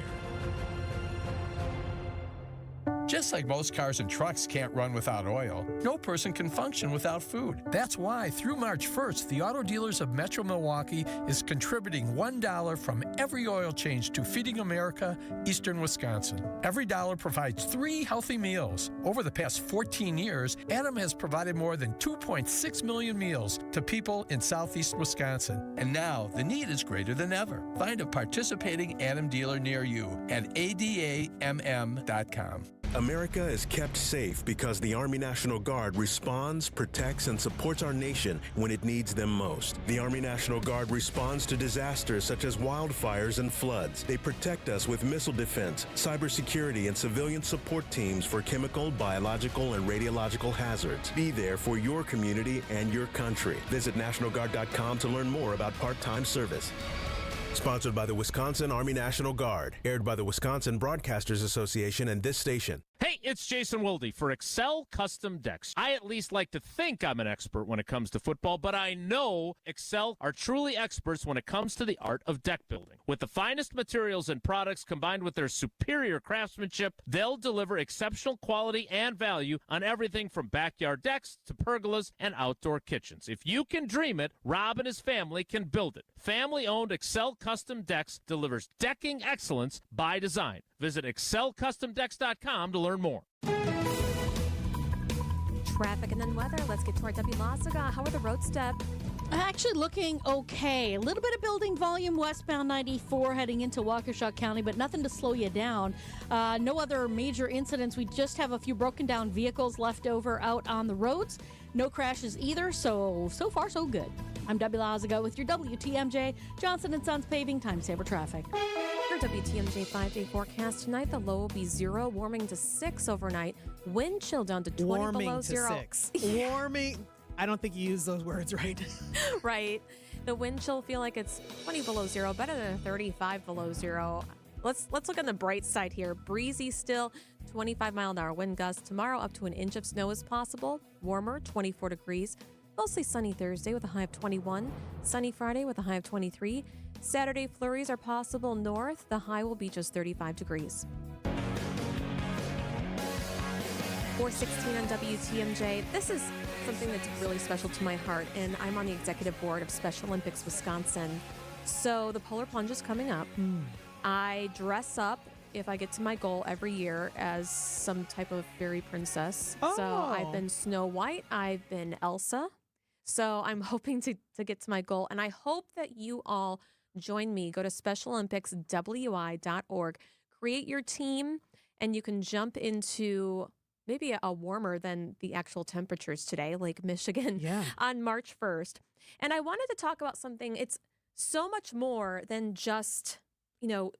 Just like most cars and trucks can't run without oil, no person can function without food. That's why through March 1st, the Auto Dealers of Metro Milwaukee is contributing $1 from every oil change to Feeding America, Eastern Wisconsin. Every dollar provides 3 healthy meals. Over the past 14 years, Adam has provided more than 2.6 million meals to people in southeast Wisconsin. And now the need is greater than ever. Find a participating Adam dealer near you at adamm.com. America is kept safe because the Army National Guard responds, protects, and supports our nation when it needs them most. The Army National Guard responds to disasters such as wildfires and floods. They protect us with missile defense, cybersecurity, and civilian support teams for chemical, biological, and radiological hazards. Be there for your community and your country. Visit NationalGuard.com to learn more about part-time service. Sponsored by the Wisconsin Army National Guard. Aired by the Wisconsin Broadcasters Association and this station. Hey, it's Jason Wilde for Excel Custom Decks. I at least like to think I'm an expert when it comes to football, but I know Excel are truly experts when it comes to the art of deck building. With the finest materials and products combined with their superior craftsmanship, they'll deliver exceptional quality and value on everything from backyard decks to pergolas and outdoor kitchens. If you can dream it, Rob and his family can build it. Family-owned Excel Custom Decks delivers decking excellence by design. Visit excelcustomdecks.com to learn more. Traffic and then weather. Let's get to our Debbie Lazaga. How are the roads, Deb? Actually looking okay. A little bit of building volume westbound 94 heading into Waukesha County, but nothing to slow you down. No other major incidents. We just have a few broken down vehicles left over out on the roads. No crashes either, so far so good. I'm Debbie Lazaga with your WTMJ Johnson & Sons Paving Time Saver Traffic. Your WTMJ 5-day forecast tonight, the low will be 0, warming to 6 overnight. Wind chill down to 20 warming below to 0. 6. Warming. I don't think you use those words right. Right. The wind chill feel like it's 20 below 0, better than 35 below 0. Let's look on the bright side here. Breezy still, 25-mile-an-hour wind gusts. Tomorrow up to an inch of snow is possible. Warmer, 24 degrees. Mostly sunny Thursday with a high of 21. Sunny Friday with a high of 23. Saturday flurries are possible north. The high will be just 35 degrees. 416 on WTMJ. This is something that's really special to my heart, and I'm on the executive board of Special Olympics Wisconsin. So the polar plunge is coming up. I dress up if I get to my goal every year as some type of fairy princess. So I've been Snow White. I've been Elsa. So I'm hoping to get to my goal, and I hope that you all join me. Go to specialolympicswi.org. Create your team, and you can jump into maybe a warmer than the actual temperatures today, Lake Michigan, on March 1st. And I wanted to talk about something. It's so much more than just, the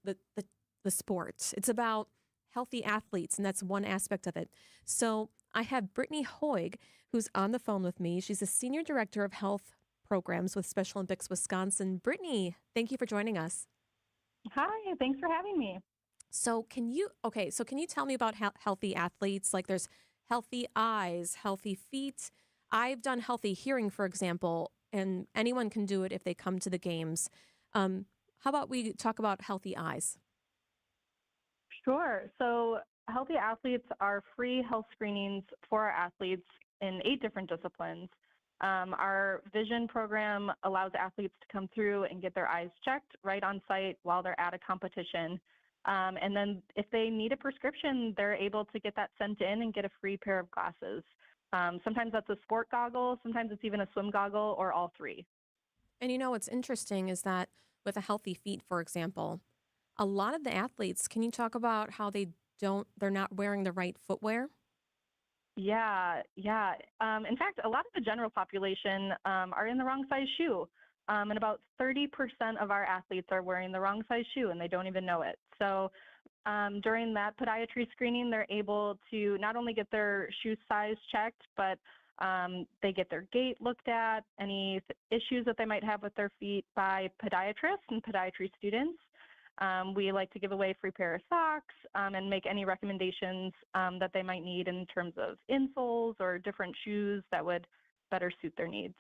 sports. It's about healthy athletes, and that's one aspect of it. So I have Brittany Hoig, who's on the phone with me. She's a senior director of health programs with Special Olympics Wisconsin. Brittany, thank you for joining us. Hi, thanks for having me. So can you tell me about healthy athletes? Like there's healthy eyes, healthy feet. I've done healthy hearing, for example, and anyone can do it if they come to the games. How about we talk about healthy eyes? Sure. So healthy athletes are free health screenings for our athletes in 8 different disciplines. Our vision program allows athletes to come through and get their eyes checked right on site while they're at a competition. And then if they need a prescription, they're able to get that sent in and get a free pair of glasses. Sometimes that's a sport goggle, sometimes it's even a swim goggle, or all 3. And what's interesting is that with a healthy feet, for example, a lot of the athletes, can you talk about how they're not wearing the right footwear? Yeah. In fact, a lot of the general population are in the wrong size shoe. and about 30% of our athletes are wearing the wrong size shoe and they don't even know it. So during that podiatry screening, they're able to not only get their shoe size checked, but they get their gait looked at, any issues that they might have with their feet by podiatrists and podiatry students. We like to give away a free pair of socks and make any recommendations that they might need in terms of insoles or different shoes that would better suit their needs.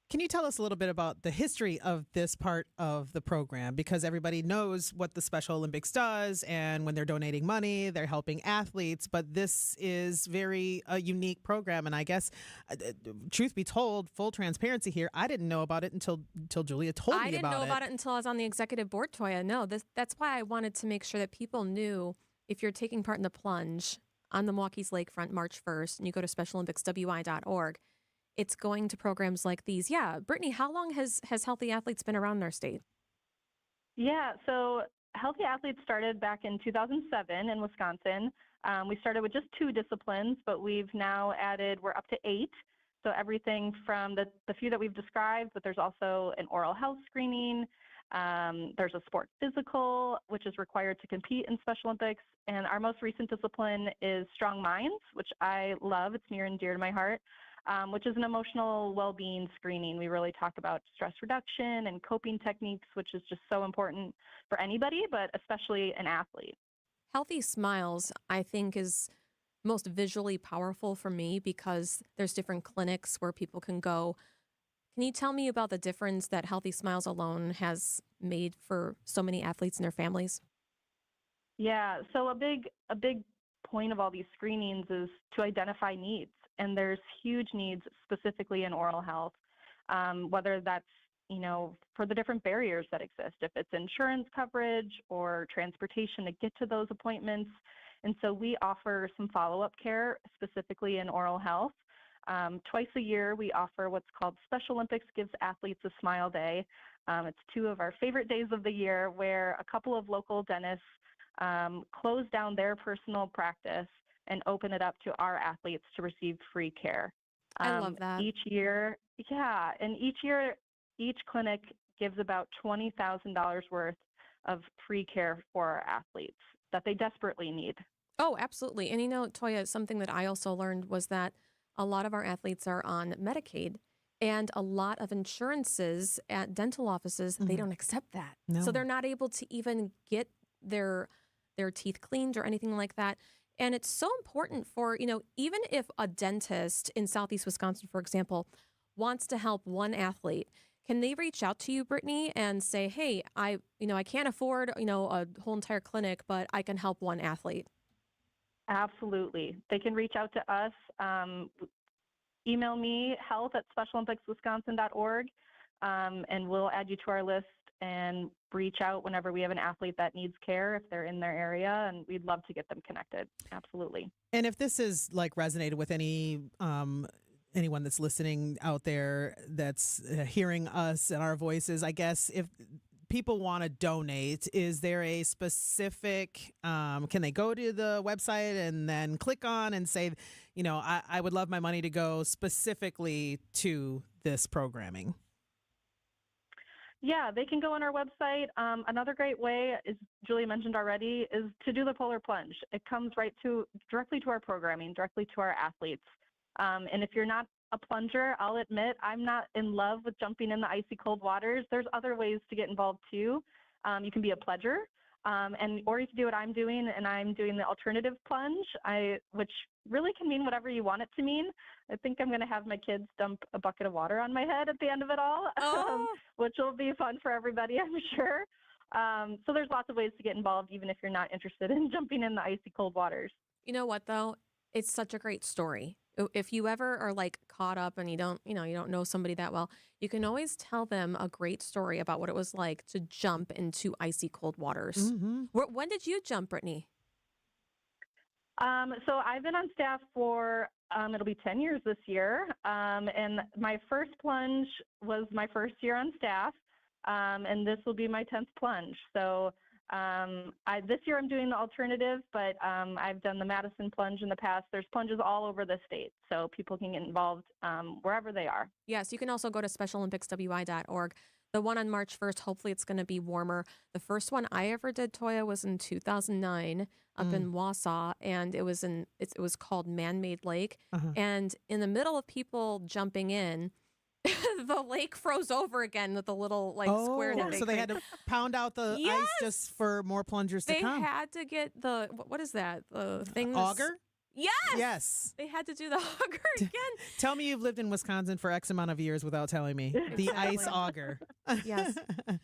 Can you tell us a little bit about the history of this part of the program? Because everybody knows what the Special Olympics does, and when they're donating money, they're helping athletes. But this is very a unique program, and I guess, truth be told, full transparency here, I didn't know about it until Julia told me about it. I didn't know about it until I was on the executive board, Toya. No, that's why I wanted to make sure that people knew if you're taking part in the plunge on the Milwaukee's Lakefront March 1st, and you go to SpecialOlympicsWI.org. It's going to programs like these. Yeah, Brittany, how long has Healthy Athletes been around in our state? Yeah, so Healthy Athletes started back in 2007 in Wisconsin. We started with just 2 disciplines, but we've now added, we're up to 8. So everything from the few that we've described, but there's also an oral health screening. There's a sport physical, which is required to compete in Special Olympics. And our most recent discipline is Strong Minds, which I love. It's near and dear to my heart. Which is an emotional well-being screening. We really talk about stress reduction and coping techniques, which is just so important for anybody, but especially an athlete. Healthy Smiles, I think, is most visually powerful for me because there's different clinics where people can go. Can you tell me about the difference that Healthy Smiles alone has made for so many athletes and their families? Yeah, so a big point of all these screenings is to identify needs. And there's huge needs specifically in oral health, whether that's, for the different barriers that exist, if it's insurance coverage or transportation to get to those appointments. And so we offer some follow-up care specifically in oral health. Twice a year, we offer what's called Special Olympics Gives Athletes a Smile Day. It's 2 of our favorite days of the year where a couple of local dentists close down their personal practice and open it up to our athletes to receive free care. I love that. Each year, each clinic gives about $20,000 worth of free care for our athletes that they desperately need. Oh, absolutely. And Toya, something that I also learned was that a lot of our athletes are on Medicaid, and a lot of insurances at dental offices, they don't accept that. No. So they're not able to even get their teeth cleaned or anything like that. And it's so important for, even if a dentist in Southeast Wisconsin, for example, wants to help one athlete, can they reach out to you, Brittany, and say, hey, I can't afford, a whole entire clinic, but I can help one athlete? Absolutely. They can reach out to us. Email me, health@specialolympicswisconsin.org, and we'll add you to our list and reach out whenever we have an athlete that needs care if they're in their area, and we'd love to get them connected. Absolutely. And if this is resonated with anyone that's listening out there that's hearing us and our voices, I guess if people want to donate, is there a specific, can they go to the website and then click on and say, I would love my money to go specifically to this programming? Yeah, they can go on our website. Another great way, as Julia mentioned already, is to do the polar plunge. It comes directly to our programming, directly to our athletes. And if you're not a plunger, I'll admit I'm not in love with jumping in the icy cold waters. There's other ways to get involved too. You can be a pledger, or you can do what I'm doing, and I'm doing the alternative plunge, which really can mean whatever you want it to mean. I think I'm going to have my kids dump a bucket of water on my head at the end of it all, which will be fun for everybody, I'm sure. So there's lots of ways to get involved, even if you're not interested in jumping in the icy cold waters. You know what, though? It's such a great story. If you ever are caught up and you don't know somebody that well, you can always tell them a great story about what it was like to jump into icy cold waters. Mm-hmm. When did you jump, Brittany? So I've been on staff for, it'll be 10 years this year. And my first plunge was my first year on staff. And this will be my 10th plunge. So This year I'm doing the alternative, but I've done the Madison plunge in the past. There's plunges all over the state, so people can get involved wherever they are. Yes, you can also go to SpecialOlympicsWI.org. The one on March 1st, hopefully it's going to be warmer. The first one I ever did, Toya, was in 2009 up in Wausau, and it was called Man-Made Lake. And in the middle of people jumping in, the lake froze over again with a little square. So they had to pound out the ice just for more plungers to come. They had to get what is that? The thing. Auger? Yes. Yes. They had to do the auger again. Tell me you've lived in Wisconsin for X amount of years without telling me. The ice auger. Yes.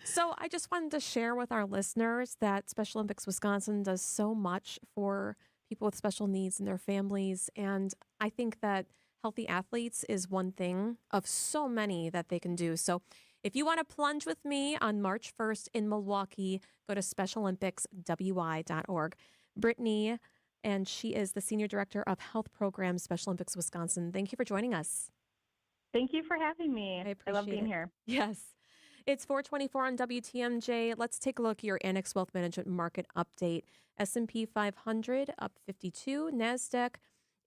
So I just wanted to share with our listeners that Special Olympics Wisconsin does so much for people with special needs and their families. And I think that healthy athletes is one thing of so many that they can do. So if you want to plunge with me on March 1st in Milwaukee, go to SpecialOlympicsWI.org. Brittany, and she is the Senior Director of Health Programs, Special Olympics Wisconsin. Thank you for joining us. Thank you for having me. I love being here. Yes. It's 424 on WTMJ. Let's take a look at your Annex Wealth Management market update. S&P 500 up 52. NASDAQ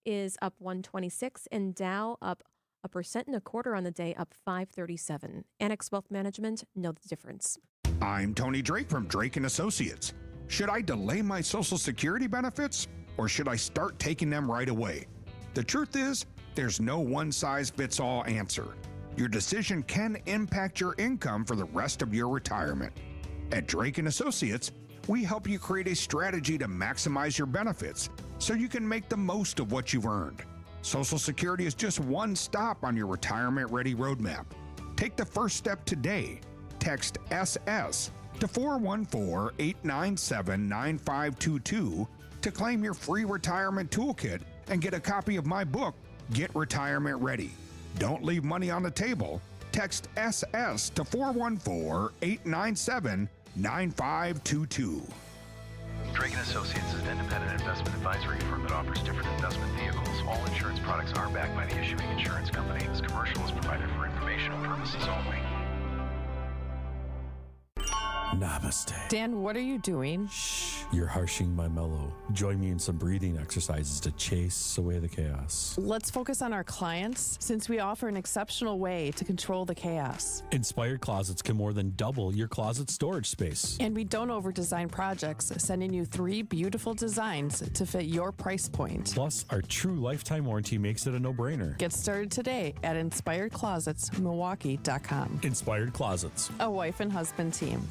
is up 126, and Dow up 1.25% on the day, up 537. Annex Wealth Management, know the difference. I'm Tony Drake from Drake & Associates. Should I delay my Social Security benefits, or should I start taking them right away? The truth is, there's no one-size-fits-all answer. Your decision can impact your income for the rest of your retirement. At Drake & Associates, we help you create a strategy to maximize your benefits so you can make the most of what you've earned. Social Security is just one stop on your retirement-ready roadmap. Take the first step today. Text SS to 414-897-9522 to claim your free retirement toolkit and get a copy of my book, Get Retirement Ready. Don't leave money on the table. Text SS to 414-897-9522. Drake & Associates is an independent investment advisory firm that offers different investment vehicles. All insurance products are backed by the issuing insurance company. This commercial is provided for informational purposes only. Namaste. Dan, what are you doing? Shh, you're harshing my mellow. Join me in some breathing exercises to chase away the chaos. Let's focus on our clients, since we offer an exceptional way to control the chaos. Inspired Closets can more than double your closet storage space. And we don't over-design projects, sending you 3 beautiful designs to fit your price point. Plus, our true lifetime warranty makes it a no-brainer. Get started today at InspiredClosetsMilwaukee.com. Inspired Closets, a wife and husband team.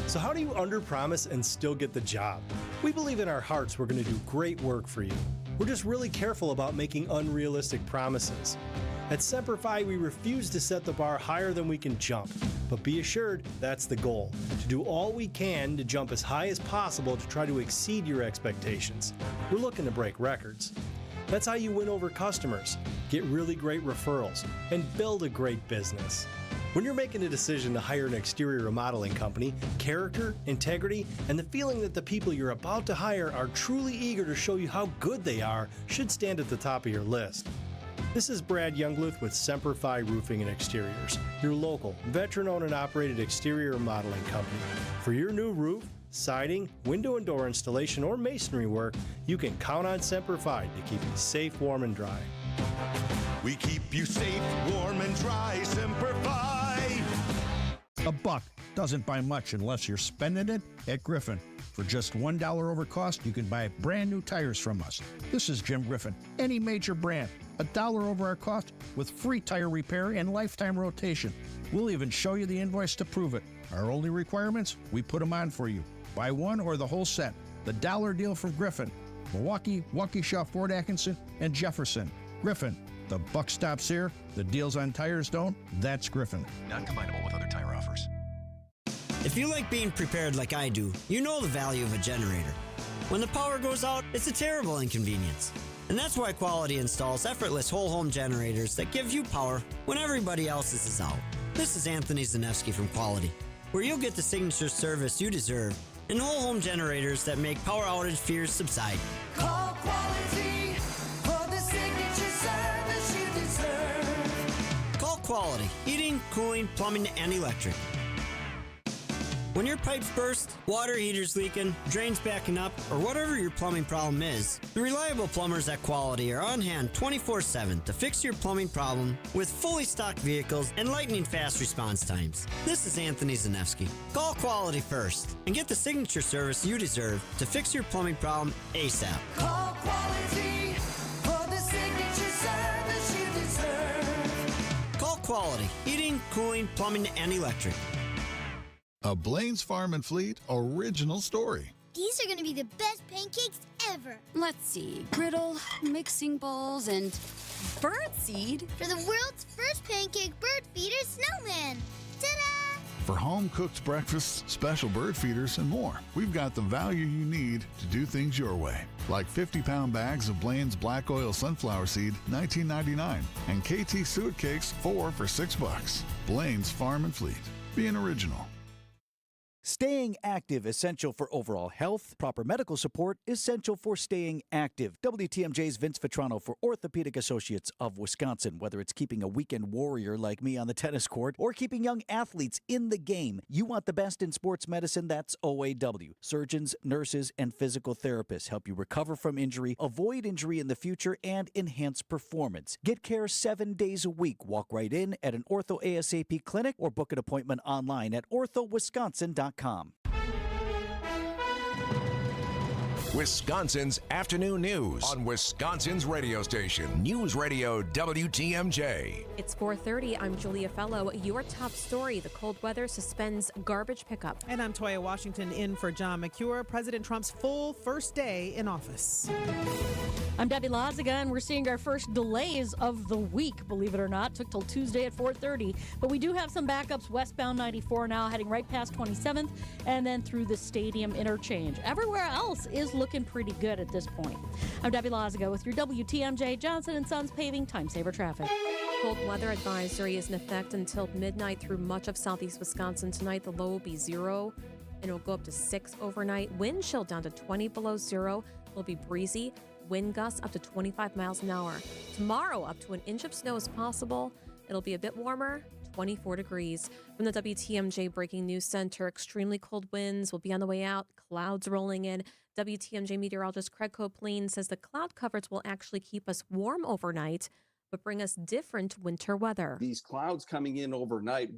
So how do you underpromise and still get the job? We believe in our hearts we're going to do great work for you. We're just really careful about making unrealistic promises. At Semper Fi, we refuse to set the bar higher than we can jump. But be assured, that's the goal. To do all we can to jump as high as possible to try to exceed your expectations. We're looking to break records. That's how you win over customers, get really great referrals, and build a great business. When you're making a decision to hire an exterior remodeling company, character, integrity, and the feeling that the people you're about to hire are truly eager to show you how good they are should stand at the top of your list. This is Brad Youngluth with Semper Fi Roofing and Exteriors, your local, veteran-owned and operated exterior remodeling company. For your new roof, siding, window and door installation, or masonry work, you can count on Semper Fi to keep you safe, warm, and dry. We keep you safe, warm, and dry, Semper Fi. A buck doesn't buy much unless you're spending it at Griffin. For just $1 over cost, you can buy brand new tires from us. This is Jim Griffin. Any major brand, $1 over our cost with free tire repair and lifetime rotation. We'll even show you the invoice to prove it. Our only requirements, we put them on for you. Buy one or the whole set. The dollar deal from Griffin. Milwaukee, Waukesha, Fort Atkinson, and Jefferson. Griffin. The buck stops here. The deals on tires don't. That's Griffin. Not combinable with other tire offers. If you like being prepared like I do, you know the value of a generator. When the power goes out, it's a terrible inconvenience. And that's why Quality installs effortless whole home generators that give you power when everybody else's is out. This is Anthony Zanevsky from Quality, where you'll get the signature service you deserve and whole home generators that make power outage fears subside. Call Quality for the signature service you deserve. Call Quality, heating, cooling, plumbing, and electric. When your pipes burst, water heater's leaking, drains backing up, or whatever your plumbing problem is, the reliable plumbers at Quality are on hand 24/7 to fix your plumbing problem with fully stocked vehicles and lightning-fast response times. This is Anthony Zanevsky. Call Quality first and get the signature service you deserve to fix your plumbing problem ASAP. Call Quality for the signature service you deserve. Call Quality. Heating, cooling, plumbing, and electric. A Blaine's Farm and Fleet original story. These are going to be the best pancakes ever. Let's see. Griddle, mixing bowls, and birdseed. For the world's first pancake bird feeder snowman. Ta-da! For home-cooked breakfasts, special bird feeders, and more, we've got the value you need to do things your way. Like 50-pound bags of Blaine's Black Oil Sunflower Seed, $19.99, and KT Suet Cakes, 4 for $6. Blaine's Farm and Fleet. Being original. Staying active, essential for overall health. Proper medical support, essential for staying active. WTMJ's Vince Vitrano for Orthopedic Associates of Wisconsin. Whether it's keeping a weekend warrior like me on the tennis court or keeping young athletes in the game, you want the best in sports medicine, that's OAW. Surgeons, nurses, and physical therapists help you recover from injury, avoid injury in the future, and enhance performance. Get care 7 days a week. Walk right in at an Ortho ASAP clinic or book an appointment online at orthowisconsin.com. Wisconsin's afternoon news on Wisconsin's radio station, News Radio WTMJ. It's 4:30. I'm Julia Fellow. Your top story: the cold weather suspends garbage pickup. And I'm Toya Washington in for John McCure. President Trump's full first day in office. I'm Debbie Lazaga, and we're seeing our first delays of the week, believe it or not. Took till Tuesday at 4:30. But we do have some backups westbound 94 now, heading right past 27th, and then through the stadium interchange. Everywhere else is looking pretty good at this point. I'm Debbie Lazaga with your WTMJ Johnson & Sons Paving Time Saver Traffic. Cold weather advisory is in effect until midnight through much of southeast Wisconsin. Tonight, the low will be 0, and it will go up to 6 overnight. Wind chill down to 20 below 0. It will be breezy. Wind gusts up to 25 miles an hour. Tomorrow, up to an inch of snow is possible. It'll be a bit warmer, 24 degrees. From the WTMJ Breaking News Center, extremely cold winds will be on the way out. Clouds rolling in. WTMJ meteorologist Craig Copleen says the cloud covers will actually keep us warm overnight, but bring us different winter weather. These clouds coming in overnight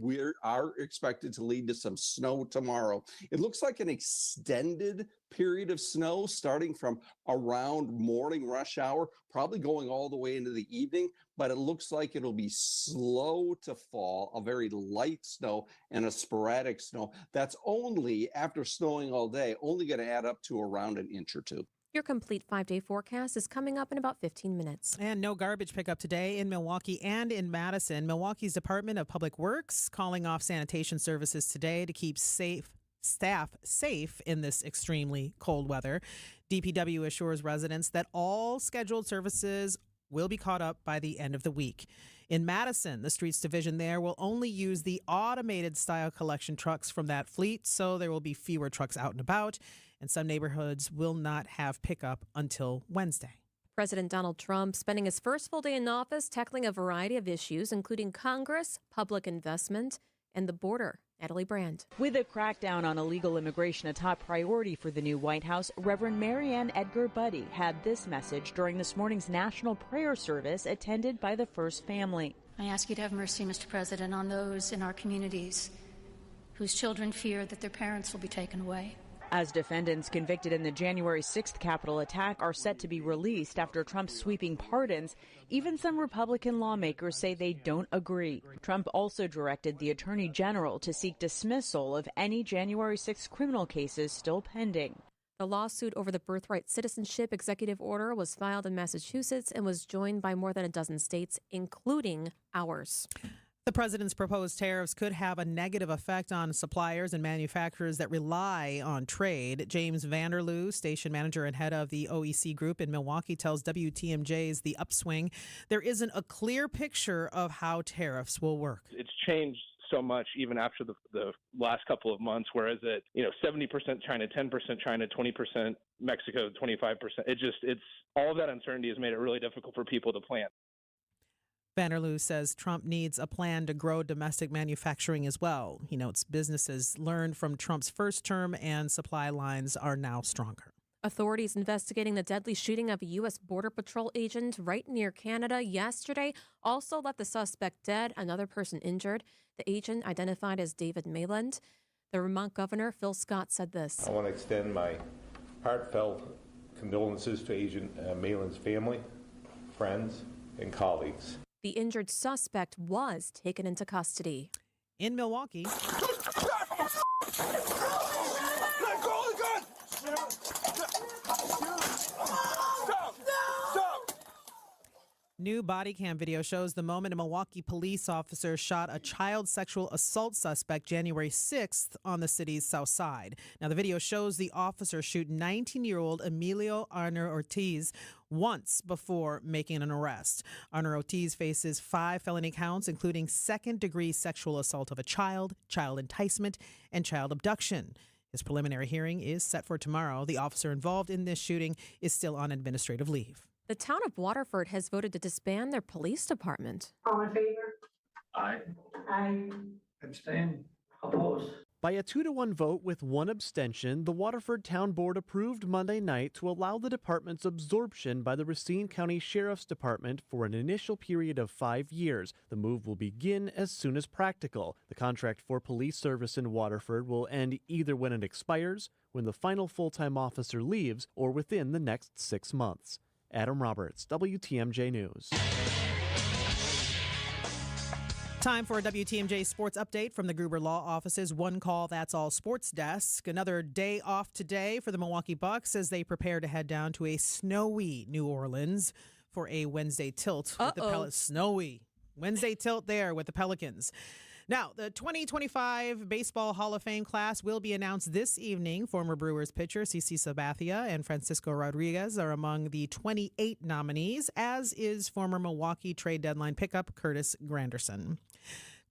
are expected to lead to some snow tomorrow. It looks like an extended period of snow starting from around morning rush hour, probably going all the way into the evening, but it looks like it'll be slow to fall, a very light snow and a sporadic snow. That's only, after snowing all day, only going to add up to around an inch or two. Your complete 5-day forecast is coming up in about 15 minutes. And no garbage pickup today in Milwaukee and in Madison. Milwaukee's Department of Public Works calling off sanitation services today to keep staff safe in this extremely cold weather. DPW assures residents that all scheduled services will be caught up by the end of the week. In Madison, the streets division there will only use the automated style collection trucks from that fleet, so there will be fewer trucks out and about, and some neighborhoods will not have pickup until Wednesday. President Donald Trump spending his first full day in office tackling a variety of issues, including Congress, public investment, and the border. Natalie Brand. With a crackdown on illegal immigration a top priority for the new White House, Reverend Marianne Edgar Buddy had this message during this morning's national prayer service attended by the First Family. I ask you to have mercy, Mr. President, on those in our communities whose children fear that their parents will be taken away. As defendants convicted in the January 6th Capitol attack are set to be released after Trump's sweeping pardons, even some Republican lawmakers say they don't agree. Trump also directed the Attorney General to seek dismissal of any January 6th criminal cases still pending. The lawsuit over the birthright citizenship executive order was filed in Massachusetts and was joined by more than a dozen states, including ours. The president's proposed tariffs could have a negative effect on suppliers and manufacturers that rely on trade. James Vanderloo, station manager and head of the OEC group in Milwaukee, tells WTMJ's The Upswing there isn't a clear picture of how tariffs will work. It's changed so much even after the last couple of months, whereas 70% China, 10% China, 20% Mexico, 25%. It's all of that uncertainty has made it really difficult for people to plan. Vanderloo says Trump needs a plan to grow domestic manufacturing as well. He notes businesses learned from Trump's first term and supply lines are now stronger. Authorities investigating the deadly shooting of a U.S. Border Patrol agent right near Canada yesterday also left the suspect dead, another person injured. The agent, identified as David Mayland. The Vermont Governor, Phil Scott, said this. I want to extend my heartfelt condolences to Agent Mayland's family, friends, and colleagues. The injured suspect was taken into custody. In Milwaukee, new body cam video shows the moment a Milwaukee police officer shot a child sexual assault suspect January 6th on the city's south side. Now, the video shows the officer shoot 19-year-old Emilio Arner Ortiz once before making an arrest. Arner Ortiz faces 5 felony counts, including second-degree sexual assault of a child, child enticement, and child abduction. His preliminary hearing is set for tomorrow. The officer involved in this shooting is still on administrative leave. The town of Waterford has voted to disband their police department. All in favor? Aye. Aye. Abstain. Oppose. By a 2-1 vote with 1 abstention, the Waterford Town Board approved Monday night to allow the department's absorption by the Racine County Sheriff's Department for an initial period of 5 years. The move will begin as soon as practical. The contract for police service in Waterford will end either when it expires, when the final full-time officer leaves, or within the next 6 months. Adam Roberts, WTMJ News. Time for a WTMJ sports update from the Gruber Law Office's One Call That's All Sports Desk. Another day off today for the Milwaukee Bucks as they prepare to head down to a snowy New Orleans for a Wednesday tilt with the Pelicans. Snowy Wednesday tilt there with the Pelicans. Now, the 2025 Baseball Hall of Fame class will be announced this evening. Former Brewers pitcher CC Sabathia and Francisco Rodriguez are among the 28 nominees, as is former Milwaukee trade deadline pickup Curtis Granderson.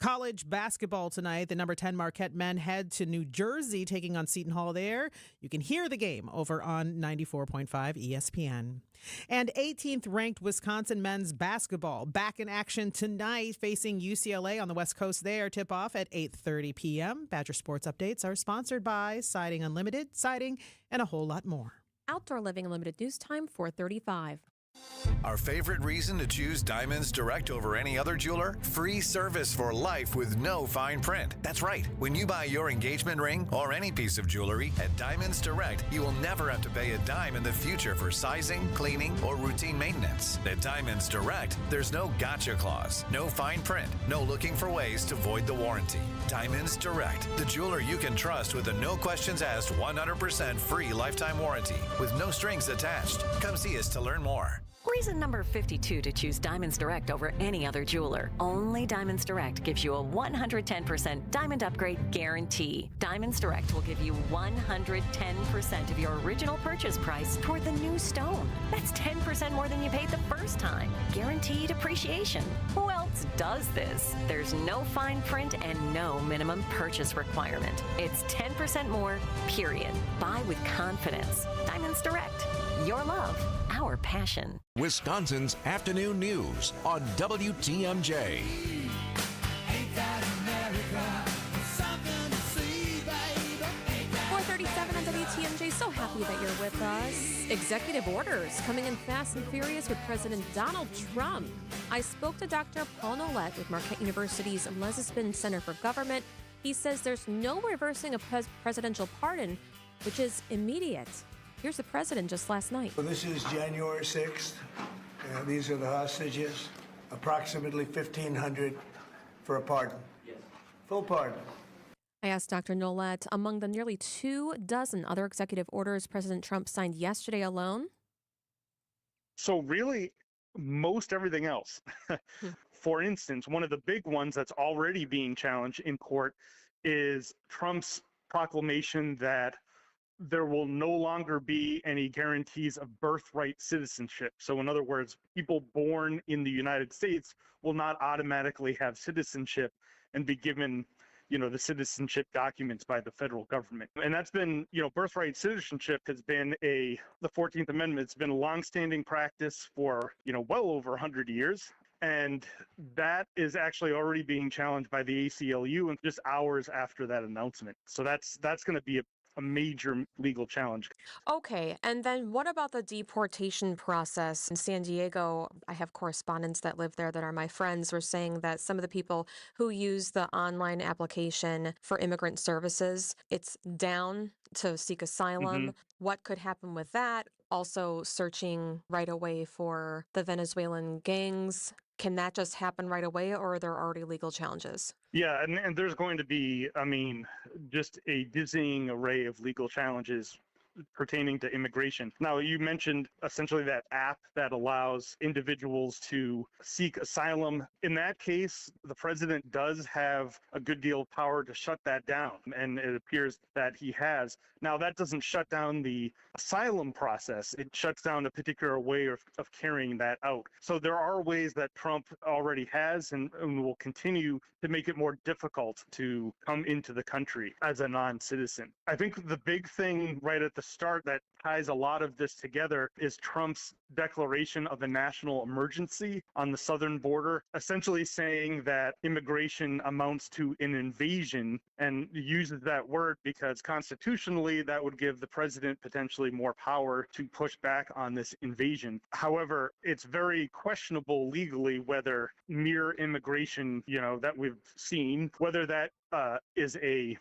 College basketball tonight. The number 10 Marquette men head to New Jersey, taking on Seton Hall there. You can hear the game over on 94.5 ESPN. And 18th ranked Wisconsin men's basketball back in action tonight, facing UCLA on the West Coast there. Tip-off at 8:30 p.m. Badger Sports Updates are sponsored by Siding Unlimited, Siding, and a whole lot more. Outdoor Living Unlimited news time, 4:35. Our favorite reason to choose Diamonds Direct over any other jeweler? Free service for life with no fine print. That's right. When you buy your engagement ring or any piece of jewelry at Diamonds Direct, you will never have to pay a dime in the future for sizing, cleaning, or routine maintenance. At Diamonds Direct, there's no gotcha clause, no fine print, no looking for ways to void the warranty. Diamonds Direct, the jeweler you can trust with a no questions asked 100% free lifetime warranty with no strings attached. Come see us to learn more. Reason number 52 to choose Diamonds Direct over any other jeweler. Only Diamonds Direct gives you a 110% diamond upgrade guarantee. Diamonds Direct will give you 110% of your original purchase price toward the new stone. That's 10% more than you paid the first time. Guaranteed appreciation. Who else does this? There's no fine print and no minimum purchase requirement. It's 10% more, period. Buy with confidence. Diamonds Direct. Your love, our passion. Wisconsin's Afternoon News on WTMJ. 4:37 on WTMJ. So happy that you're with us. Executive orders coming in fast and furious with President Donald Trump. I spoke to Dr. Paul Nolet with Marquette University's Leslie's Center for Government. He says there's no reversing a presidential pardon, which is immediate. Here's the president just last night. Well, this is January 6th. These are the hostages. Approximately 1,500 for a pardon. Yes. Full pardon. I asked Dr. Nolet, among the nearly 24 other executive orders President Trump signed yesterday alone? So really, most everything else. For instance, one of the big ones that's already being challenged in court is Trump's proclamation that there will no longer be any guarantees of birthright citizenship. So in other words, people born in the United States will not automatically have citizenship and be given, the citizenship documents by the federal government. And that's been, birthright citizenship has been the 14th Amendment. It's been a longstanding practice for, well over 100 years. And that is actually already being challenged by the ACLU and just hours after that announcement. So that's going to be a major legal challenge. Okay, and then what about the deportation process in San Diego? I have correspondents that live there that are my friends were saying that some of the people who use the online application for immigrant services, it's down to seek asylum. What could happen with that? Also searching right away for the Venezuelan gangs. Can that just happen right away, or are there already legal challenges? Yeah, and there's going to be, I mean, just a dizzying array of legal challenges pertaining to immigration. Now, you mentioned essentially that app that allows individuals to seek asylum. In that case, the president does have a good deal of power to shut that down, and it appears that he has. Now, that doesn't shut down the asylum process. It shuts down a particular way of carrying that out. So there are ways that Trump already has and will continue to make it more difficult to come into the country as a non-citizen. I think the big thing right at the start that ties a lot of this together is Trump's declaration of a national emergency on the southern border, essentially saying that immigration amounts to an invasion, and uses that word because constitutionally that would give the president potentially more power to push back on this invasion. However, it's very questionable legally whether mere immigration, that we've seen, whether that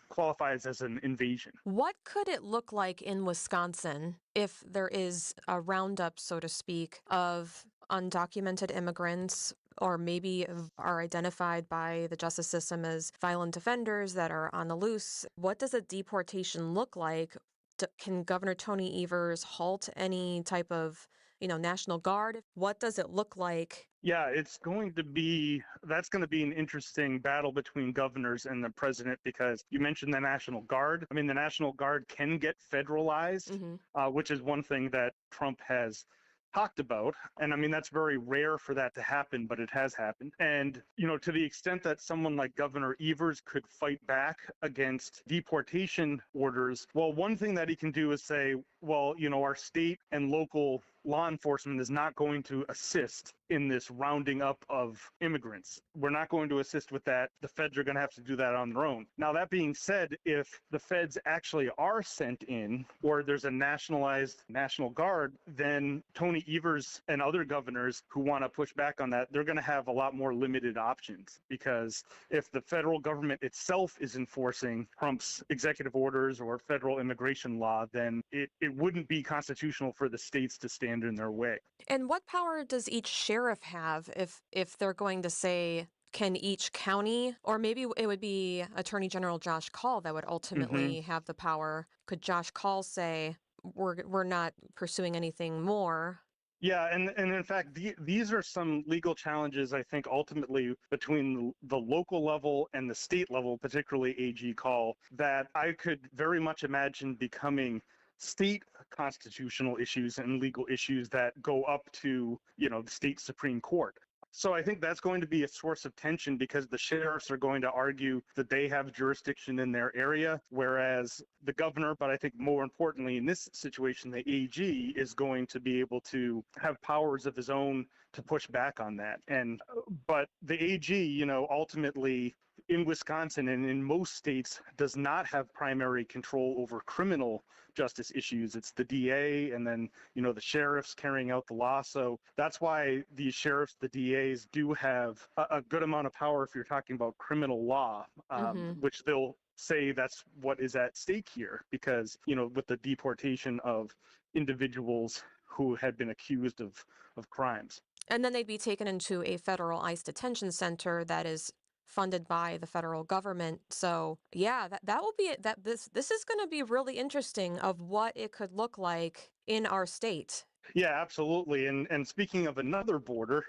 qualifies as an invasion. What could it look like in Wisconsin if there is a roundup, so to speak, of undocumented immigrants, or maybe are identified by the justice system as violent offenders that are on the loose? What does a deportation look like? Can Governor Tony Evers halt any type of, National Guard? What does it look like? Yeah, that's going to be an interesting battle between governors and the president, because you mentioned the National Guard. I mean, the National Guard can get federalized, which is one thing that Trump has talked about. And I mean, that's very rare for that to happen, but it has happened. And, to the extent that someone like Governor Evers could fight back against deportation orders, well, one thing that he can do is say, well, our state and local law enforcement is not going to assist in this rounding up of immigrants. We're not going to assist with that. The feds are going to have to do that on their own. Now, that being said, if the feds actually are sent in, or there's a nationalized National Guard, then Tony Evers and other governors who want to push back on that, they're going to have a lot more limited options, because if the federal government itself is enforcing Trump's executive orders or federal immigration law, then it wouldn't be constitutional for the states to stand in their way. And what power does each sheriff have if they're going to say, can each county, or maybe it would be Attorney General Josh Kaul that would ultimately have the power? Could Josh Kaul say, we're not pursuing anything more? Yeah, and in fact, these are some legal challenges, I think, ultimately between the local level and the state level, particularly AG Kaul, that I could very much imagine becoming state constitutional issues and legal issues that go up to, the state Supreme Court. So I think that's going to be a source of tension, because the sheriffs are going to argue that they have jurisdiction in their area, whereas the governor, but I think more importantly in this situation, the AG, is going to be able to have powers of his own to push back on that. But the AG, ultimately in Wisconsin and in most states does not have primary control over criminal justice issues. It's the DA and then, the sheriffs carrying out the law. So that's why the sheriffs, the DAs do have a good amount of power if you're talking about criminal law, which they'll say that's what is at stake here, because, with the deportation of individuals who had been accused of crimes. And then they'd be taken into a federal ICE detention center that is funded by the federal government. So yeah, that will be it. This is going to be really interesting of what it could look like in our state. Yeah, absolutely. And speaking of another border,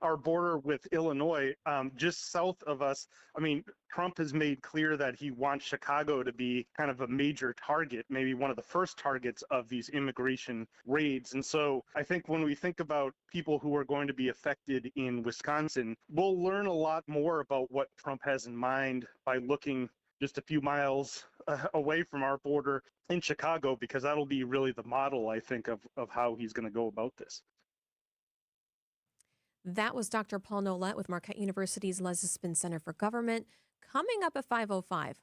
our border with Illinois, just south of us, I mean, Trump has made clear that he wants Chicago to be kind of a major target, maybe one of the first targets of these immigration raids. And so I think when we think about people who are going to be affected in Wisconsin, we'll learn a lot more about what Trump has in mind by looking just a few miles away from our border in Chicago, because that'll be really the model, I think, of how he's going to go about this. That was Dr. Paul Nolet with Marquette University's Lesley Center for Government. Coming up at 5:05,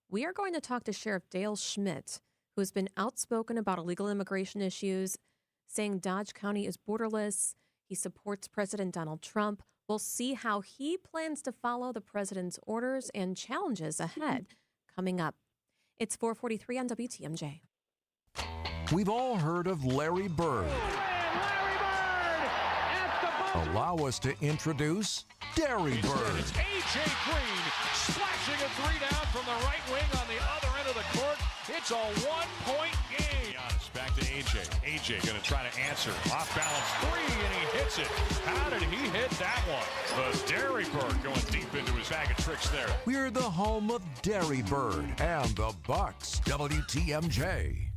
we are going to talk to Sheriff Dale Schmidt, who has been outspoken about illegal immigration issues, saying Dodge County is borderless. He supports President Donald Trump. We'll see how he plans to follow the president's orders and challenges ahead. Coming up, it's 4:43 on WTMJ. We've all heard of Larry Bird. Allow us to introduce Derry Bird. It's A.J. Green splashing a three down from the right wing on the other end of the court. It's a one-point game. Giannis back to A.J. A.J. going to try to answer. Off balance three, and he hits it. How did he hit that one? The Derry Bird going deep into his bag of tricks there. We're the home of Derry Bird and the Bucks. WTMJ.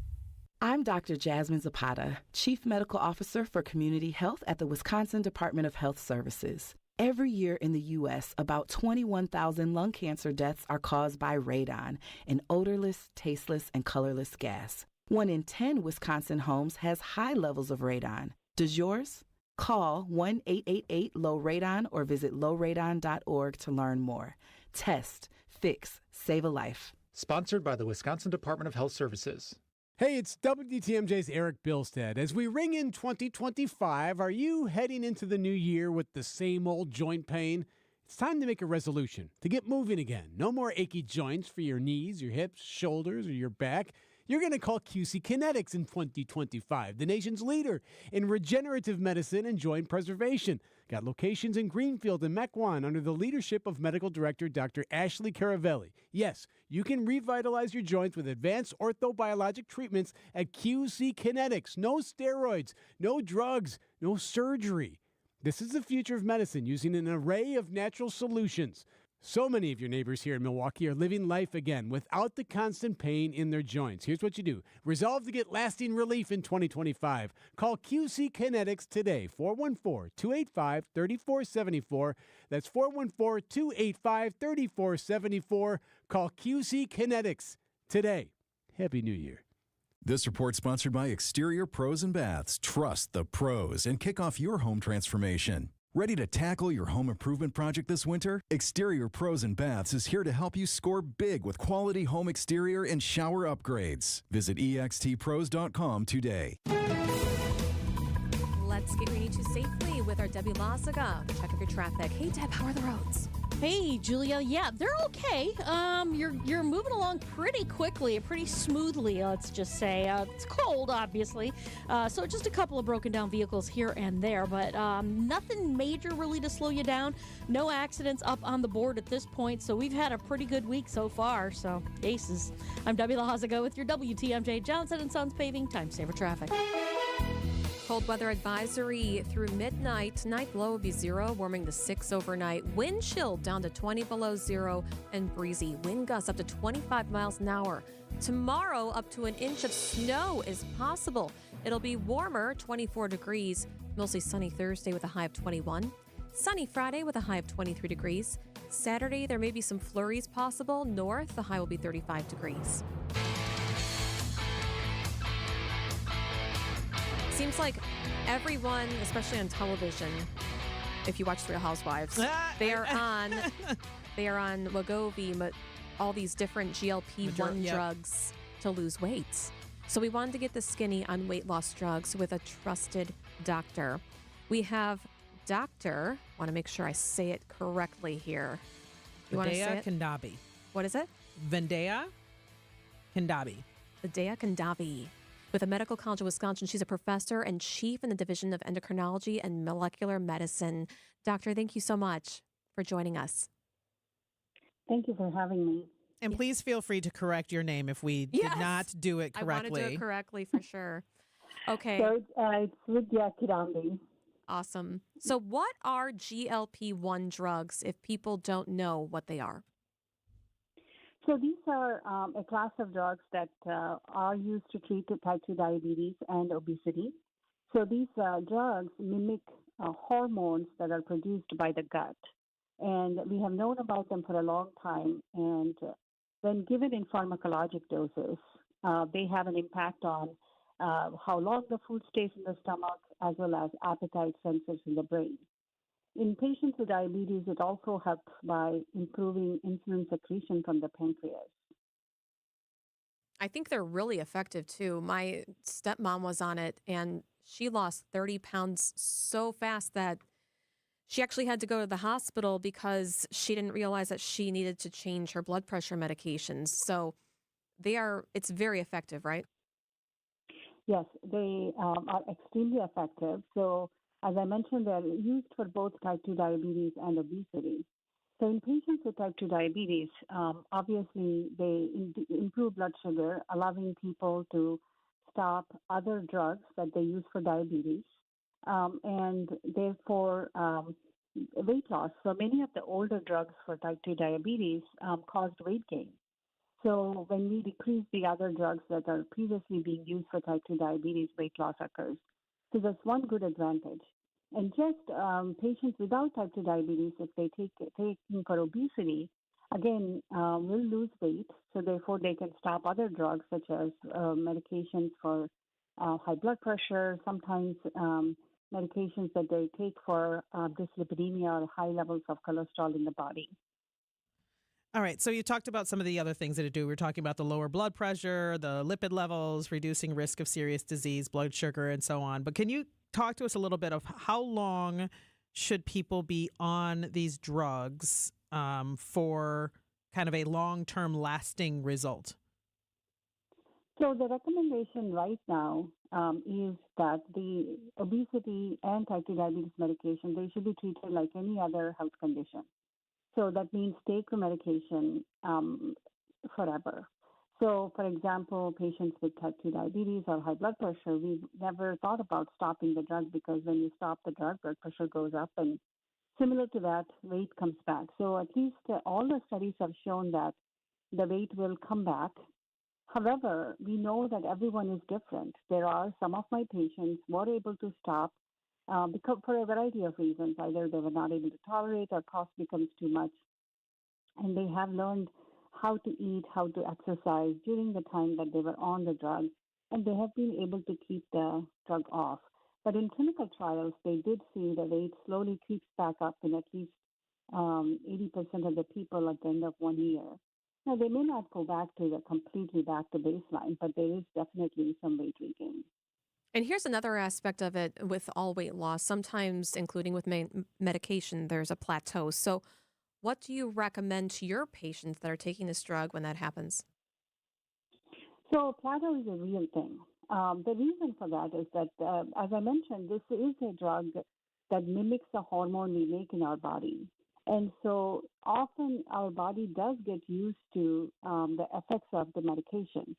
I'm Dr. Jasmine Zapata, Chief Medical Officer for Community Health at the Wisconsin Department of Health Services. Every year in the U.S., about 21,000 lung cancer deaths are caused by radon, an odorless, tasteless, and colorless gas. 1 in 10 Wisconsin homes has high levels of radon. Does yours? Call 1-888-LOW-RADON or visit lowradon.org to learn more. Test, fix, save a life. Sponsored by the Wisconsin Department of Health Services. Hey, it's WTMJ's Eric Bilstead. As we ring in 2025, are you heading into the new year with the same old joint pain? It's time to make a resolution, to get moving again. No more achy joints for your knees, your hips, shoulders, or your back. You're going to call QC Kinetics in 2025, the nation's leader in regenerative medicine and joint preservation. Got locations in Greenfield and Mequon under the leadership of Medical Director Dr. Ashley Caravelli. Yes, you can revitalize your joints with advanced orthobiologic treatments at QC Kinetics. No steroids, no drugs, no surgery. This is the future of medicine using an array of natural solutions. So many of your neighbors here in Milwaukee are living life again without the constant pain in their joints. Here's what you do. Resolve to get lasting relief in 2025. Call QC Kinetics today, 414-285-3474. That's 414-285-3474. Call QC Kinetics today. Happy New Year. This report sponsored by Exterior Pros and Baths. Trust the pros and kick off your home transformation. Ready to tackle your home improvement project this winter? Exterior Pros and Baths is here to help you score big with quality home exterior and shower upgrades. Visit extpros.com today. Let's get where you need to safely with our Debbie Lazaga. Check of your traffic. Hey, Deb, how are the roads? Hey, Julia. Yeah, they're okay. You're moving along pretty quickly, pretty smoothly, let's just say. It's cold, obviously, so just a couple of broken down vehicles here and there, but nothing major really to slow you down. No accidents up on the board at this point, so we've had a pretty good week so far, so aces. I'm Debbie Lazaga with your WTMJ Johnson & Sons Paving Time Saver Traffic. Cold weather advisory through midnight. Tonight, low will be 0, warming to 6 overnight. Wind chill down to 20 below 0 and breezy. Wind gusts up to 25 miles an hour. Tomorrow, up to an inch of snow is possible. It'll be warmer, 24 degrees. Mostly sunny Thursday with a high of 21. Sunny Friday with a high of 23 degrees. Saturday, there may be some flurries possible. North, the high will be 35 degrees. Seems like everyone, especially on television, if you watch Real Housewives, they are on Wegovy, but all these different GLP-1 drugs to lose weight. So we wanted to get the skinny on weight loss drugs with a trusted doctor. We have Dr. Want to make sure I say it correctly here. You want to say it? Kandabi. What is it? Vendaya Kandabi. Vendaya Kandabi. With the Medical College of Wisconsin, she's a professor and chief in the Division of Endocrinology and Molecular Medicine. Doctor, thank you so much for joining us. Thank you for having me. And please feel free to correct your name if we did not do it correctly. I want to do it correctly for sure. Okay. So it's Vidya Kirambi. Awesome. So what are GLP-1 drugs if people don't know what they are? So these are a class of drugs that are used to treat type 2 diabetes and obesity. So these drugs mimic hormones that are produced by the gut. And we have known about them for a long time. And when given in pharmacologic doses, they have an impact on how long the food stays in the stomach, as well as appetite sensors in the brain. In patients with diabetes, it also helps by improving insulin secretion from the pancreas. I think they're really effective too. My stepmom was on it and she lost 30 pounds so fast that she actually had to go to the hospital because she didn't realize that she needed to change her blood pressure medications. So it's very effective, right? Yes, they are extremely effective. So, as I mentioned, they're used for both type 2 diabetes and obesity. So, in patients with type 2 diabetes, obviously they improve blood sugar, allowing people to stop other drugs that they use for diabetes, and therefore weight loss. So, many of the older drugs for type 2 diabetes caused weight gain. So when we decrease the other drugs that are previously being used for type 2 diabetes, weight loss occurs. So that's one good advantage. And just patients without type 2 diabetes, if they taking for obesity, again, will lose weight. So therefore, they can stop other drugs such as medications for high blood pressure, sometimes medications that they take for dyslipidemia or high levels of cholesterol in the body. All right. So you talked about some of the other things that it do. We're talking about the lower blood pressure, the lipid levels, reducing risk of serious disease, blood sugar, and so on. But can you talk to us a little bit of how long should people be on these drugs for kind of a long-term lasting result? So the recommendation right now is that the obesity and type 2 diabetes medication, they should be treated like any other health condition. So that means take the medication forever. So, for example, patients with type 2 diabetes or high blood pressure, we've never thought about stopping the drug because when you stop the drug, blood pressure goes up, and similar to that, weight comes back. So at least all the studies have shown that the weight will come back. However, we know that everyone is different. There are some of my patients were able to stop because for a variety of reasons. Either they were not able to tolerate or cost becomes too much. And they have learned how to eat, how to exercise during the time that they were on the drug, and they have been able to keep the drug off. But in clinical trials, they did see the weight slowly creeps back up in at least 80% of the people at the end of 1 year. Now, they may not go back to completely back to baseline, but there is definitely some weight regain. And here's another aspect of it with all weight loss. Sometimes, including with medication, there's a plateau. So what do you recommend to your patients that are taking this drug when that happens? So plateau is a real thing. The reason for that is that, as I mentioned, this is a drug that mimics the hormone we make in our body. And so often our body does get used to the effects of the medication.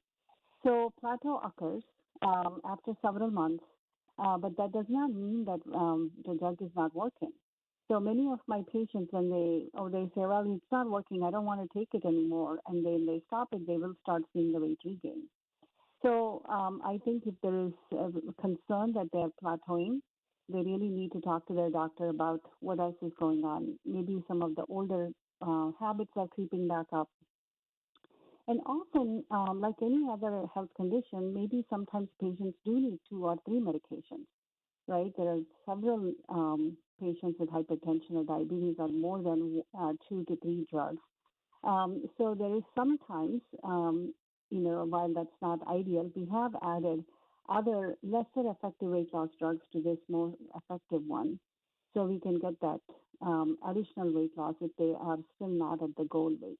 So plateau occurs after several months, but that does not mean that the drug is not working. So many of my patients, when they say, well, it's not working, I don't want to take it anymore, and then they stop it, they will start seeing the weight regain. So I think if there is a concern that they're plateauing, they really need to talk to their doctor about what else is going on. Maybe some of the older habits are creeping back up. And often, like any other health condition, maybe sometimes patients do need 2 or 3 medications, right? There are several patients with hypertension or diabetes on more than 2 to 3 drugs. So there is sometimes, while that's not ideal, we have added other lesser effective weight loss drugs to this more effective one. So we can get that additional weight loss if they are still not at the goal weight.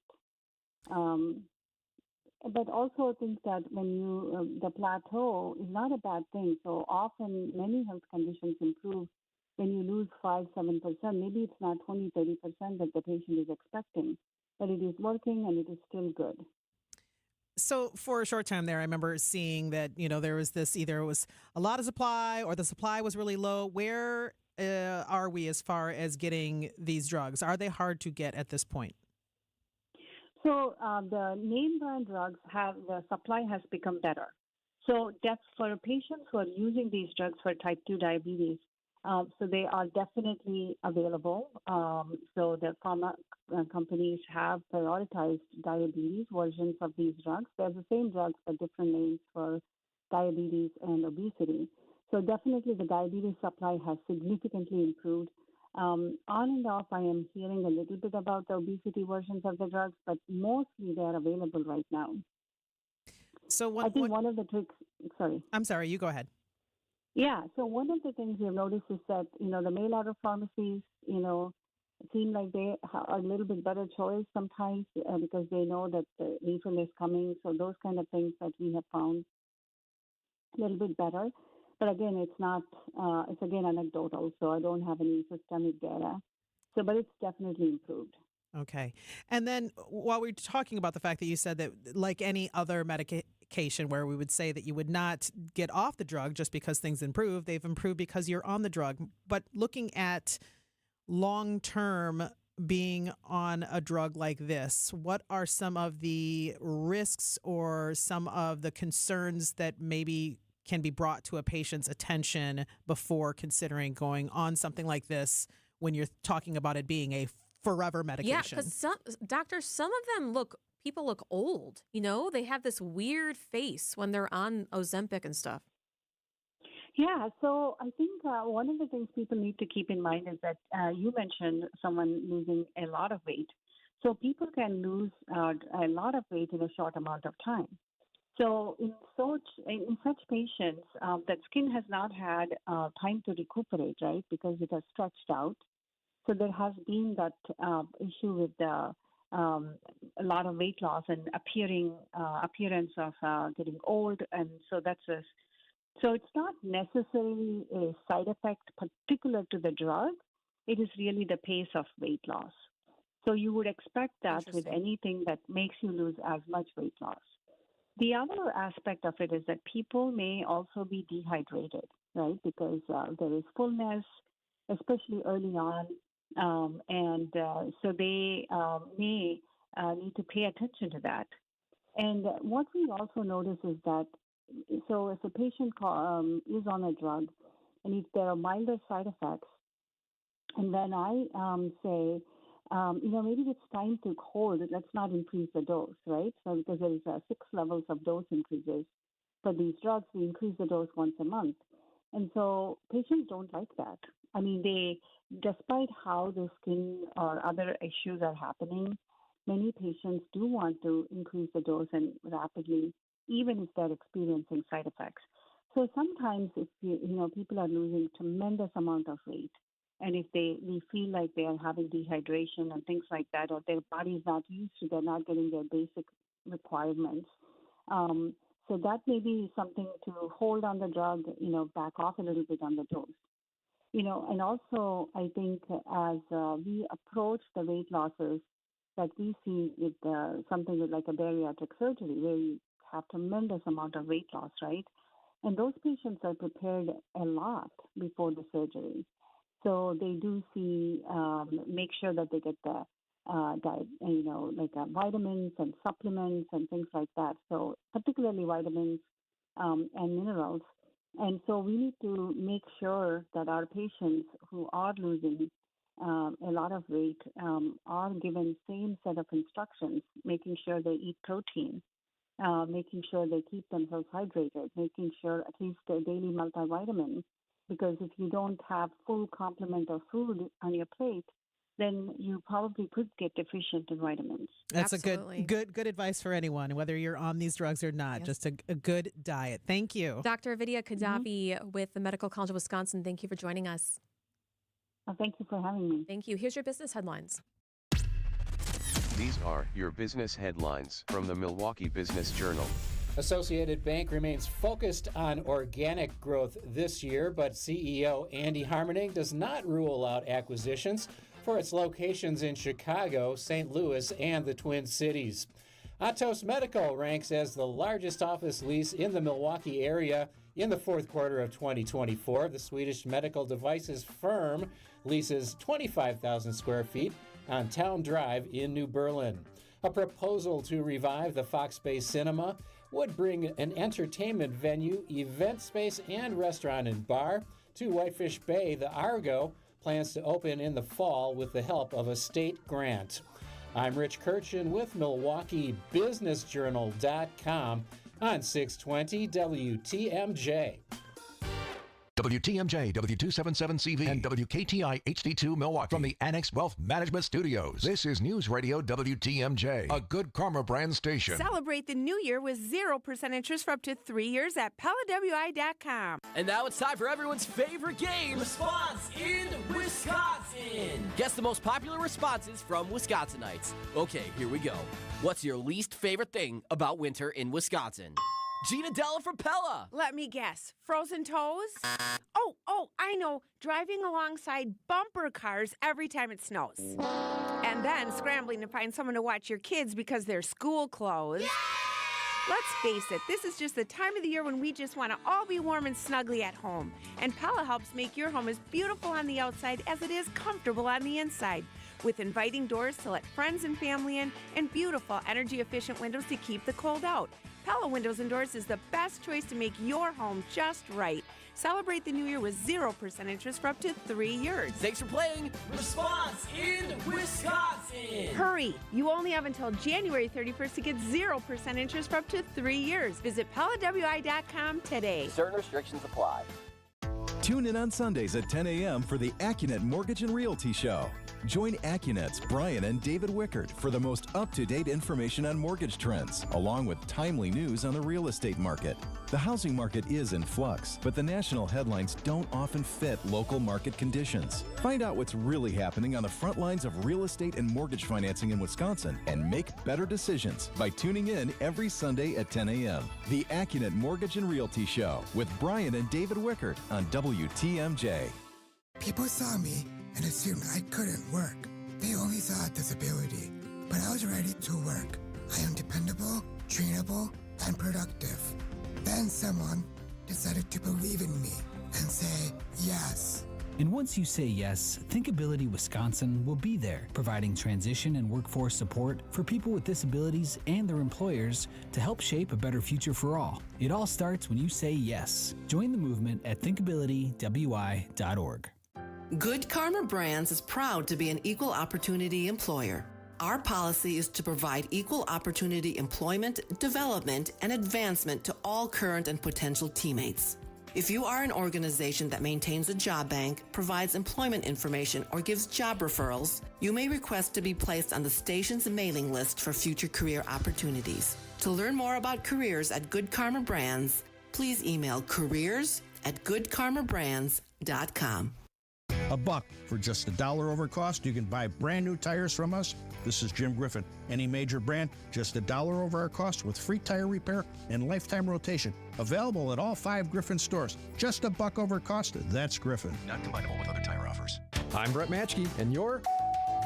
But also think that when the plateau is not a bad thing. So often many health conditions improve when you lose 5-7%. Maybe it's not 20-30% that the patient is expecting, but it is working and it is still good. So for a short time there, I remember seeing that, there was this, either it was a lot of supply or the supply was really low. Where are we as far as getting these drugs? Are they hard to get at this point? So the name brand drugs the supply has become better. So that's for patients who are using these drugs for type 2 diabetes. So they are definitely available. So the pharma companies have prioritized diabetes versions of these drugs. They're the same drugs but different names for diabetes and obesity. So definitely the diabetes supply has significantly improved. On and off, I am hearing a little bit about the obesity versions of the drugs, but mostly they are available right now. So I think one of the tricks, sorry. I'm sorry, you go ahead. Yeah, so one of the things we've noticed is that, the mail order pharmacies, seem like they are a little bit better choice sometimes because they know that the refill is coming. So those kind of things that we have found a little bit better. But again, it's not, it's again anecdotal, so I don't have any systemic data. So, but it's definitely improved. Okay. And then while we're talking about the fact that you said that like any other medication where we would say that you would not get off the drug just because things improve, they've improved because you're on the drug. But looking at long-term being on a drug like this, what are some of the risks or some of the concerns that maybe can be brought to a patient's attention before considering going on something like this when you're talking about it being a forever medication? Yeah, because some of them people look old. They have this weird face when they're on Ozempic and stuff. Yeah, so I think one of the things people need to keep in mind is that you mentioned someone losing a lot of weight. So people can lose a lot of weight in a short amount of time. So in such patients, that skin has not had time to recuperate, right, because it has stretched out. So there has been that issue with a lot of weight loss and appearance of getting old, and so so it's not necessarily a side effect particular to the drug. It is really the pace of weight loss. So you would expect that with anything that makes you lose as much weight loss. The other aspect of it is that people may also be dehydrated, right? Because there is fullness, especially early on. So they may need to pay attention to that. And what we also notice is that, so if a patient is on a drug and if there are milder side effects, and then I say, maybe it's time to hold, let's not increase the dose, right? So because there is 6 levels of dose increases for these drugs, we increase the dose once a month. And so patients don't like that. I mean, despite how the skin or other issues are happening, many patients do want to increase the dose and rapidly, even if they're experiencing side effects. So sometimes if people are losing tremendous amount of weight, and if we feel like they are having dehydration and things like that, or their body is not used to, they're not getting their basic requirements. So that may be something to hold on the drug, back off a little bit on the dose. And also I think as we approach the weight losses that we see with something like a bariatric surgery, where you have tremendous amount of weight loss, right? And those patients are prepared a lot before the surgery. So they do make sure that they get the diet, vitamins and supplements and things like that. So particularly vitamins and minerals. And so we need to make sure that our patients who are losing a lot of weight are given same set of instructions, making sure they eat protein, making sure they keep themselves hydrated, making sure at least a daily multivitamin. Because if you don't have full complement of food on your plate, then you probably could get deficient in vitamins. That's Absolutely. a good advice for anyone, whether you're on these drugs or not. Yes. Just a good diet. Thank you. Dr. Vidya Kadafi with the Medical College of Wisconsin, thank you for joining us. Thank you for having me. Thank you. Here's your business headlines. These are your business headlines from the Milwaukee Business Journal. Associated Bank remains focused on organic growth this year, but CEO Andy Harmening does not rule out acquisitions for its locations in Chicago, St. Louis, and the Twin Cities. Atos Medical ranks as the largest office lease in the Milwaukee area in the fourth quarter of 2024. The Swedish medical devices firm leases 25,000 square feet on Town Drive in New Berlin. A proposal to revive the Fox Bay Cinema would bring an entertainment venue, event space, and restaurant and bar to Whitefish Bay. The Argo plans to open in the fall with the help of a state grant. I'm Rich Kirchen with MilwaukeeBusinessJournal.com on 620 WTMJ. WTMJ, W277CV, and WKTI HD2 Milwaukee. From the Annex Wealth Management Studios, this is News Radio WTMJ, a Good Karma brand station. Celebrate the new year with 0% interest for up to 3 years at PellaWI.com. And now it's time for everyone's favorite game, Response in Wisconsin. Guess the most popular responses from Wisconsinites. Okay, here we go. What's your least favorite thing about winter in Wisconsin? Gina Della from Pella. Let me guess. Frozen toes? Oh, I know. Driving alongside bumper cars every time it snows. And then scrambling to find someone to watch your kids because they're school clothes. Yeah! Let's face it, this is just the time of the year when we just want to all be warm and snuggly at home. And Pella helps make your home as beautiful on the outside as it is comfortable on the inside. With inviting doors to let friends and family in and beautiful energy-efficient windows to keep the cold out. Pella Windows and Doors is the best choice to make your home just right. Celebrate the new year with 0% interest for up to 3 years. Thanks for playing Response in Wisconsin. Hurry! You only have until January 31st to get 0% interest for up to 3 years. Visit PellaWI.com today. Certain restrictions apply. Tune in on Sundays at 10 a.m. for the AccuNet Mortgage and Realty Show. Join AccuNet's Brian and David Wickert for the most up-to-date information on mortgage trends, along with timely news on the real estate market. The housing market is in flux, but the national headlines don't often fit local market conditions. Find out what's really happening on the front lines of real estate and mortgage financing in Wisconsin and make better decisions by tuning in every Sunday at 10 a.m. The AccuNet Mortgage and Realty Show with Brian and David Wickert on WTMJ. People saw me and assumed I couldn't work. They only saw a disability, but I was ready to work. I am dependable, trainable, and productive. Then someone decided to believe in me and say yes. And once you say yes, Thinkability Wisconsin will be there, providing transition and workforce support for people with disabilities and their employers to help shape a better future for all. It all starts when you say yes. Join the movement at thinkabilitywi.org. Good Karma Brands is proud to be an equal opportunity employer. Our policy is to provide equal opportunity employment, development, and advancement to all current and potential teammates. If you are an organization that maintains a job bank, provides employment information, or gives job referrals, you may request to be placed on the station's mailing list for future career opportunities. To learn more about careers at Good Karma Brands, please email careers@goodkarmabrands.com. $1 for just $1 over cost. You can buy brand new tires from us. This is Jim Griffin. Any major brand, just $1 over our cost with free tire repair and lifetime rotation. Available at all 5 Griffin stores. Just $1 over cost. That's Griffin. Not combinable with other tire offers. I'm Brett Matchke, and you're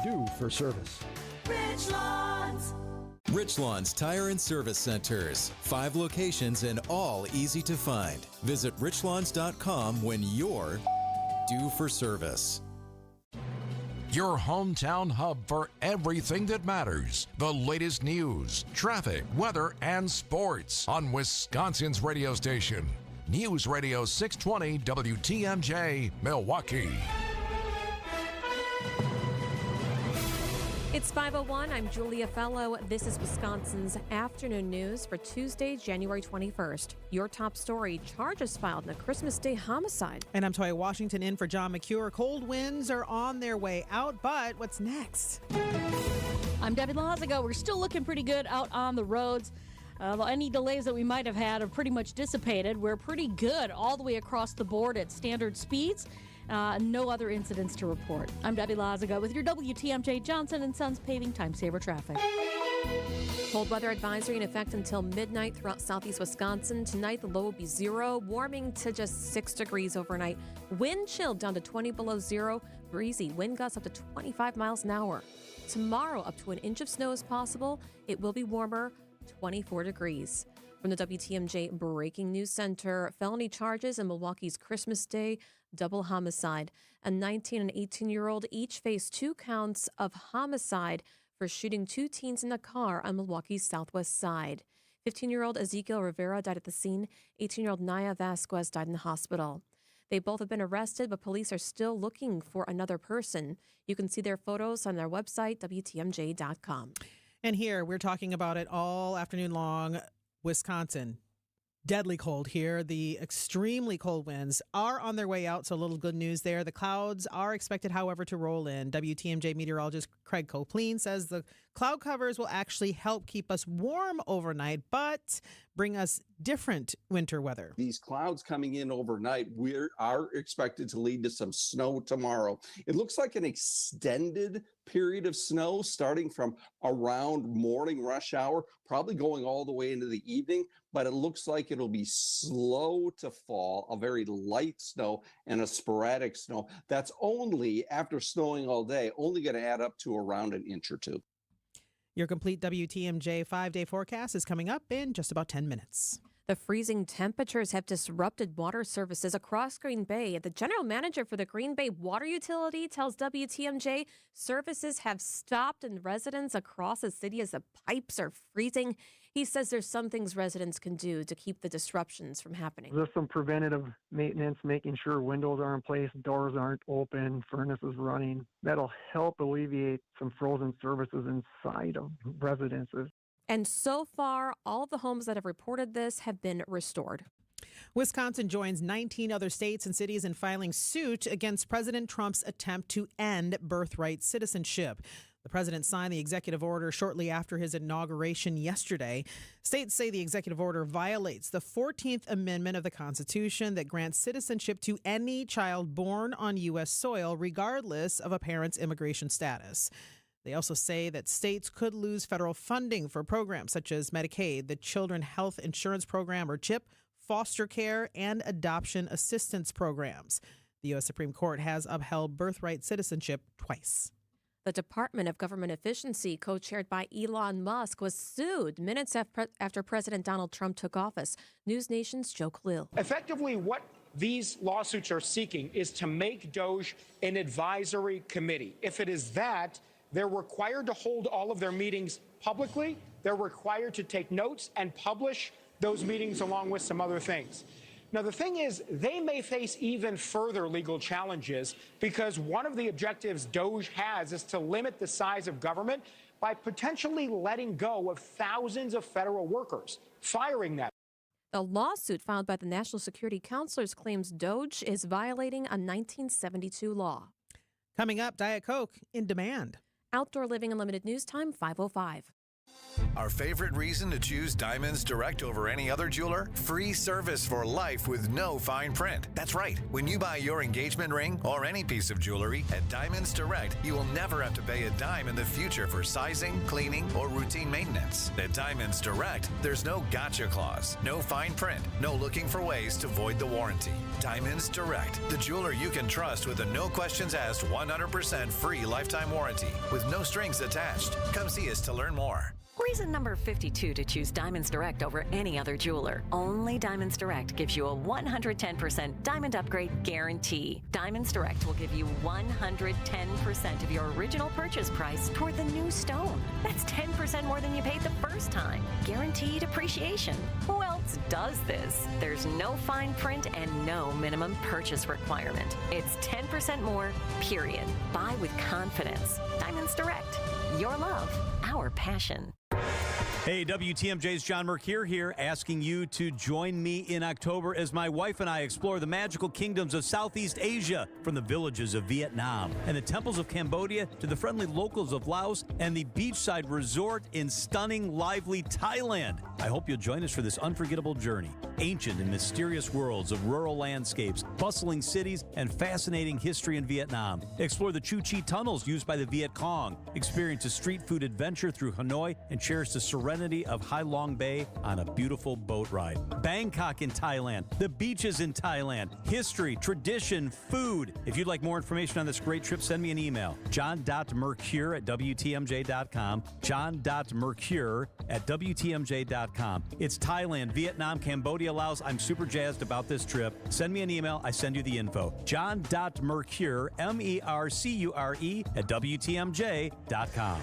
due for service. Richlands. Richlands Tire and Service Centers. 5 locations and all easy to find. Visit richlands.com when you're due for service. Your hometown hub for everything that matters. The latest news, traffic, weather, and sports on Wisconsin's radio station. News Radio 620 WTMJ, Milwaukee. It's 5:01. I'm Julia Fellow. This is Wisconsin's afternoon news for Tuesday, January 21st. Your top story, charges filed in a Christmas Day homicide. And I'm Toya Washington in for John McCure. Cold winds are on their way out, but what's next? I'm Debbie Lazago. We're still looking pretty good out on the roads. Any delays that we might have had have pretty much dissipated. We're pretty good all the way across the board at standard speeds. No other incidents to report. I'm Debbie Lazaga with your WTMJ Johnson & Sons Paving Time Saver Traffic. Cold weather advisory in effect until midnight throughout southeast Wisconsin. Tonight, the low will be 0, warming to just 6 degrees overnight. Wind chill down to 20 below 0. Breezy. Wind gusts up to 25 miles an hour. Tomorrow, up to an inch of snow is possible. It will be warmer, 24 degrees. From the WTMJ Breaking News Center, felony charges in Milwaukee's Christmas Day double homicide. A 19 and 18-year-old each face 2 counts of homicide for shooting 2 teens in a car on Milwaukee's southwest side. 15-year-old Ezekiel Rivera died at the scene. 18-year-old Naya Vasquez died in the hospital. They both have been arrested, but police are still looking for another person. You can see their photos on their website, WTMJ.com. And here, we're talking about it all afternoon long. Wisconsin, Deadly cold here. The extremely cold winds are on their way out, so a little good news there. The clouds are expected, however, to roll in. WTMJ meteorologist Craig Copleen says the cloud covers will actually help keep us warm overnight, but bring us different winter weather. These clouds coming in overnight are expected to lead to some snow tomorrow. It looks like an extended period of snow starting from around morning rush hour, probably going all the way into the evening, but it looks like it'll be slow to fall, a very light snow and a sporadic snow. That's only, after snowing all day, only going to add up to around an inch or two. Your complete WTMJ 5-day forecast is coming up in just about 10 minutes. The freezing temperatures have disrupted water services across Green Bay. The general manager for the Green Bay Water Utility tells WTMJ services have stopped in residents across the city as the pipes are freezing. He says there's some things residents can do to keep the disruptions from happening. There's some preventative maintenance, making sure windows are in place, doors aren't open, furnaces running. That'll help alleviate some frozen services inside of residences. And so far, all of the homes that have reported this have been restored. Wisconsin joins 19 other states and cities in filing suit against President Trump's attempt to end birthright citizenship. The president signed the executive order shortly after his inauguration yesterday. States say the executive order violates the 14th Amendment of the Constitution that grants citizenship to any child born on U.S. soil, regardless of a parent's immigration status. They also say that states could lose federal funding for programs such as Medicaid, the Children Health Insurance Program, or CHIP, foster care, and adoption assistance programs. The U.S. Supreme Court has upheld birthright citizenship twice. The Department of Government Efficiency, co-chaired by Elon Musk, was sued minutes after President Donald Trump took office. News Nation's Joe Khalil. Effectively, what these lawsuits are seeking is to make DOJ an advisory committee. If it is that, they're required to hold all of their meetings publicly. They're required to take notes and publish those meetings along with some other things. Now, the thing is, they may face even further legal challenges because one of the objectives DOJ has is to limit the size of government by potentially letting go of thousands of federal workers, firing them. The lawsuit filed by the National Security Counselors claims DOJ is violating a 1972 law. Coming up, Diet Coke in demand. Outdoor Living Unlimited News Time, 5:05. Our favorite reason to choose Diamonds Direct over any other jeweler? Free service for life with no fine print. That's right. When you buy your engagement ring or any piece of jewelry at Diamonds Direct, you will never have to pay a dime in the future for sizing, cleaning, or routine maintenance. At Diamonds Direct, there's no gotcha clause, no fine print, no looking for ways to void the warranty. Diamonds Direct, the jeweler you can trust with a no questions asked 100% free lifetime warranty with no strings attached. Come see us to learn more. Reason number 52 to choose Diamonds Direct over any other jeweler. Only Diamonds Direct gives you a 110% diamond upgrade guarantee. Diamonds Direct will give you 110% of your original purchase price toward the new stone. That's 10% more than you paid the first time. Guaranteed appreciation. Who else does this? There's no fine print and no minimum purchase requirement. It's 10% more, period. Buy with confidence. Diamonds Direct. Your love, our passion. Hey, WTMJ's John Mercure here, asking you to join me in October as my wife and I explore the magical kingdoms of Southeast Asia, from the villages of Vietnam and the temples of Cambodia to the friendly locals of Laos and the beachside resort in stunning, lively Thailand. I hope you'll join us for this unforgettable journey. Ancient and mysterious worlds of rural landscapes, bustling cities, and fascinating history in Vietnam. Explore the Chu Chi tunnels used by the Viet Cong. Experience a street food adventure through Hanoi and cherish the serenity of Hai Long Bay on a beautiful boat ride. Bangkok in Thailand, the beaches in Thailand, history, tradition, food. If you'd like more information on this great trip, send me an email. john.mercure@WTMJ.com. john.mercure@WTMJ.com. It's Thailand, Vietnam, Cambodia, Laos. I'm super jazzed about this trip. Send me an email. I send you the info. john.mercure, MERCURE, @WTMJ.com.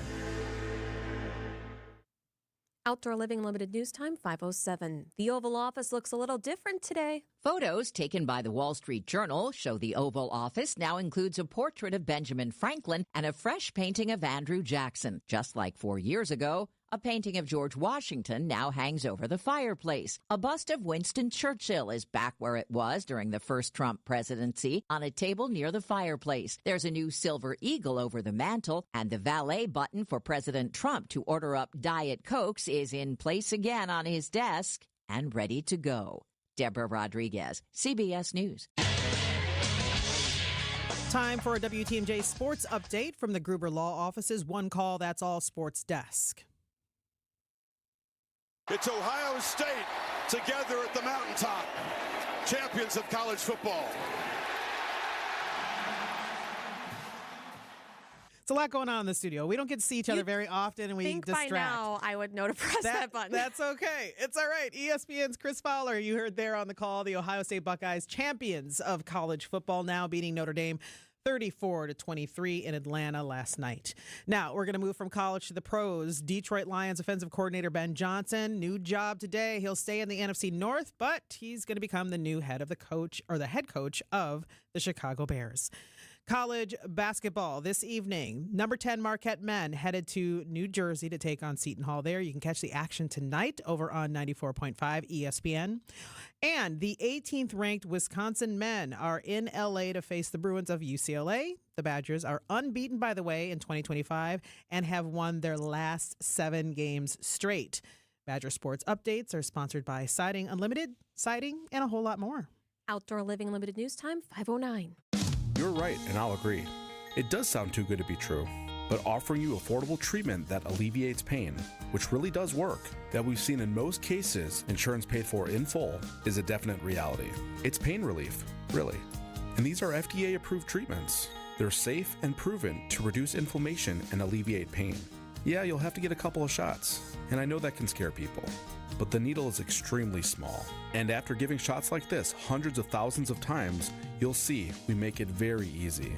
Outdoor Living Limited News Time, 5:07. The Oval Office looks a little different today. Photos taken by the Wall Street Journal show the Oval Office now includes a portrait of Benjamin Franklin and a fresh painting of Andrew Jackson. Just like 4 years ago, A painting of George Washington now hangs over the fireplace. A bust of Winston Churchill is back where it was during the first Trump presidency on a table near the fireplace. There's a new silver eagle over the mantel, and the valet button for President Trump to order up Diet Cokes is in place again on his desk and ready to go. Deborah Rodriguez, CBS News. Time for a WTMJ sports update from the Gruber Law Office's One Call, That's All sports desk. It's Ohio State together at the mountaintop, champions of college football. It's a lot going on in the studio. We don't get to see each other very often, and we distract. By now I would know to press that button. That's okay. It's all right. ESPN's Chris Fowler, you heard there on the call, the Ohio State Buckeyes, champions of college football, now beating Notre Dame 34-23 in Atlanta last night. Now, we're going to move from college to the pros. Detroit Lions offensive coordinator Ben Johnson, new job today. He'll stay in the NFC North, but he's going to become the new head coach of the Chicago Bears. College basketball this evening. Number 10 Marquette men headed to New Jersey to take on Seton Hall there. You can catch the action tonight over on 94.5 ESPN. And the 18th ranked Wisconsin men are in LA to face the Bruins of UCLA. The Badgers are unbeaten, by the way, in 2025 and have won their last 7 games straight. Badger Sports Updates are sponsored by Siding Unlimited, Siding, and a whole lot more. Outdoor Living Limited News Time, 5:09. You're right, and I'll agree. It does sound too good to be true, but offering you affordable treatment that alleviates pain, which really does work, that we've seen in most cases insurance paid for in full, is a definite reality. It's pain relief, really. And these are FDA-approved treatments. They're safe and proven to reduce inflammation and alleviate pain. Yeah, you'll have to get a couple of shots, and I know that can scare people. But the needle is extremely small. And after giving shots like this hundreds of thousands of times, you'll see we make it very easy.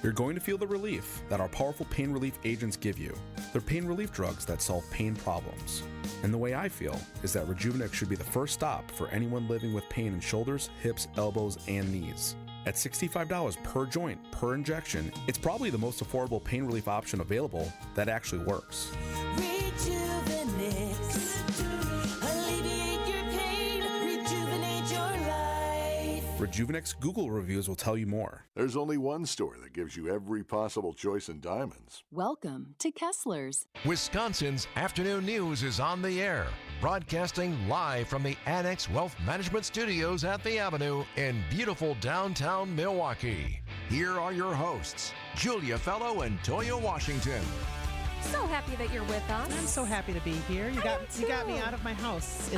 You're going to feel the relief that our powerful pain relief agents give you. They're pain relief drugs that solve pain problems. And the way I feel is that Rejuvenex should be the first stop for anyone living with pain in shoulders, hips, elbows, and knees. At $65 per joint, per injection, it's probably the most affordable pain relief option available that actually works. Rejuvenex Google reviews will tell you more. There's only one store that gives you every possible choice in diamonds. Welcome to Kessler's. Wisconsin's afternoon news is on the air, broadcasting live from the Annex Wealth Management Studios at the Avenue in beautiful downtown Milwaukee. Here are your hosts, Julia Fellow and Toya Washington. So happy that you're with us. I'm so happy to be here. You got me out of my house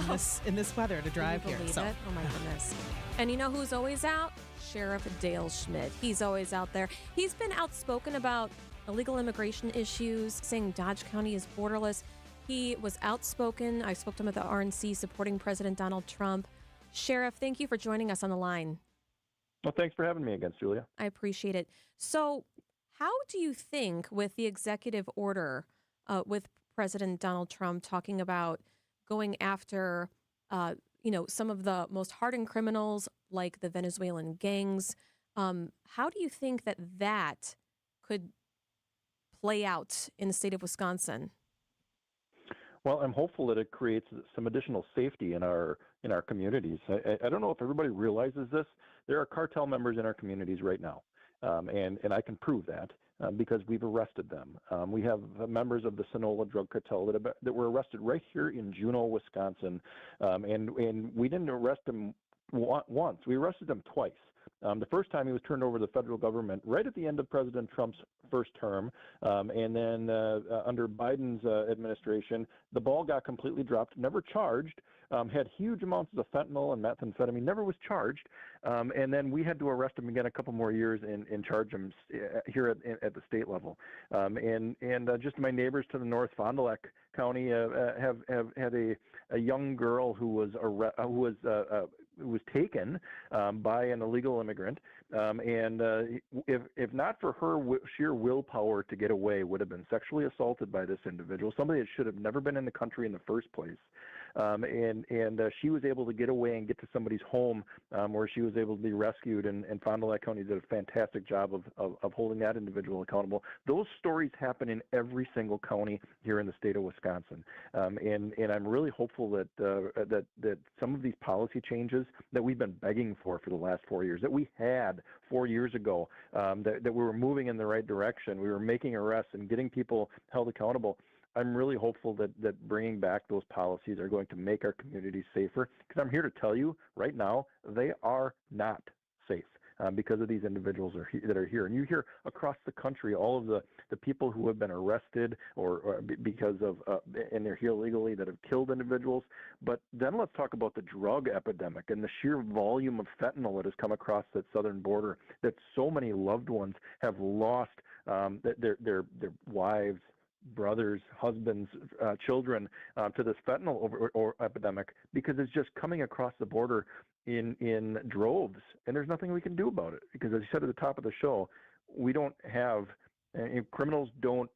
in this weather to drive Can you here. believe it? Oh my goodness. And you know who's always out? Sheriff Dale Schmidt. He's always out there. He's been outspoken about illegal immigration issues, saying Dodge County is borderless. He was outspoken. I spoke to him at the RNC supporting President Donald Trump. Sheriff, thank you for joining us on the line. Well, thanks for having me again, Julia. I appreciate it. So how do you think with the executive order with President Donald Trump talking about going after some of the most hardened criminals like the Venezuelan gangs, how do you think that could play out in the state of Wisconsin? Well, I'm hopeful that it creates some additional safety in our communities. I don't know if everybody realizes this. There are cartel members in our communities right now, and I can prove that because we've arrested them. We have members of the Sonola drug cartel that were arrested right here in Juneau, Wisconsin, and we didn't arrest them once. We arrested them twice. The first time he was turned over to the federal government right at the end of President Trump's first term, and then under Biden's administration, the ball got completely dropped, never charged, had huge amounts of fentanyl and methamphetamine, never was charged, and then we had to arrest him again a couple more years and charge him here at the state level. And just my neighbors to the north, Fond du Lac County, have had a young girl who was taken by an illegal immigrant, and if not for her sheer willpower to get away, would have been sexually assaulted by this individual, somebody that should have never been in the country in the first place. and she was able to get away and get to somebody's home where she was able to be rescued, and Fond du Lac County did a fantastic job of holding that individual accountable. Those stories happen in every single county here in the state of Wisconsin, and I'm really hopeful that that some of these policy changes that we've been begging for the last 4 years, that we had 4 years ago, that we were moving in the right direction, we were making arrests and getting people held accountable. I'm really hopeful that bringing back those policies are going to make our communities safer, because I'm here to tell you right now, they are not safe. Because of these individuals that are here. And you hear across the country all of the people who have been arrested or because of, and they're here illegally, that have killed individuals. But then let's talk about the drug epidemic and the sheer volume of fentanyl that has come across that southern border, that so many loved ones have lost their wives, brothers, husbands, children to this fentanyl or epidemic, because it's just coming across the border in droves, and there's nothing we can do about it, because as you said at the top of the show, we don't have criminals don't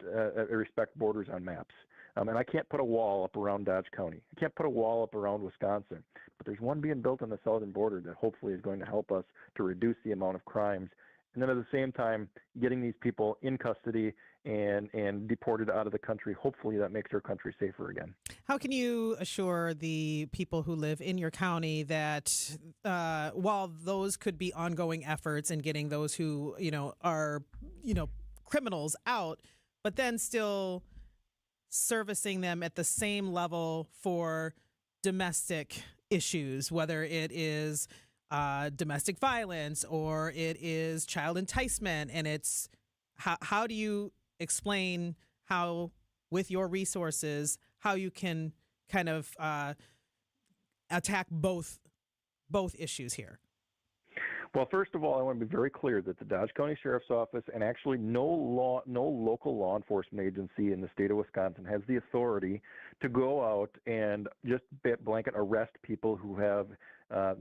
respect borders on maps. And I can't put a wall up around Dodge County. I can't put a wall up around Wisconsin, but there's one being built on the southern border that hopefully is going to help us to reduce the amount of crimes. And then at the same time, getting these people in custody and deported out of the country, hopefully that makes our country safer again. How can you assure the people who live in your county that while those could be ongoing efforts in getting those who, are, criminals out, but then still servicing them at the same level for domestic issues, whether it is domestic violence or it is child enticement, and it's how do you explain how, with your resources, how you can kind of attack both issues here? Well, first of all, I want to be very clear that the Dodge County Sheriff's Office, and actually no local law enforcement agency in the state of Wisconsin, has the authority to go out and just blanket arrest people who have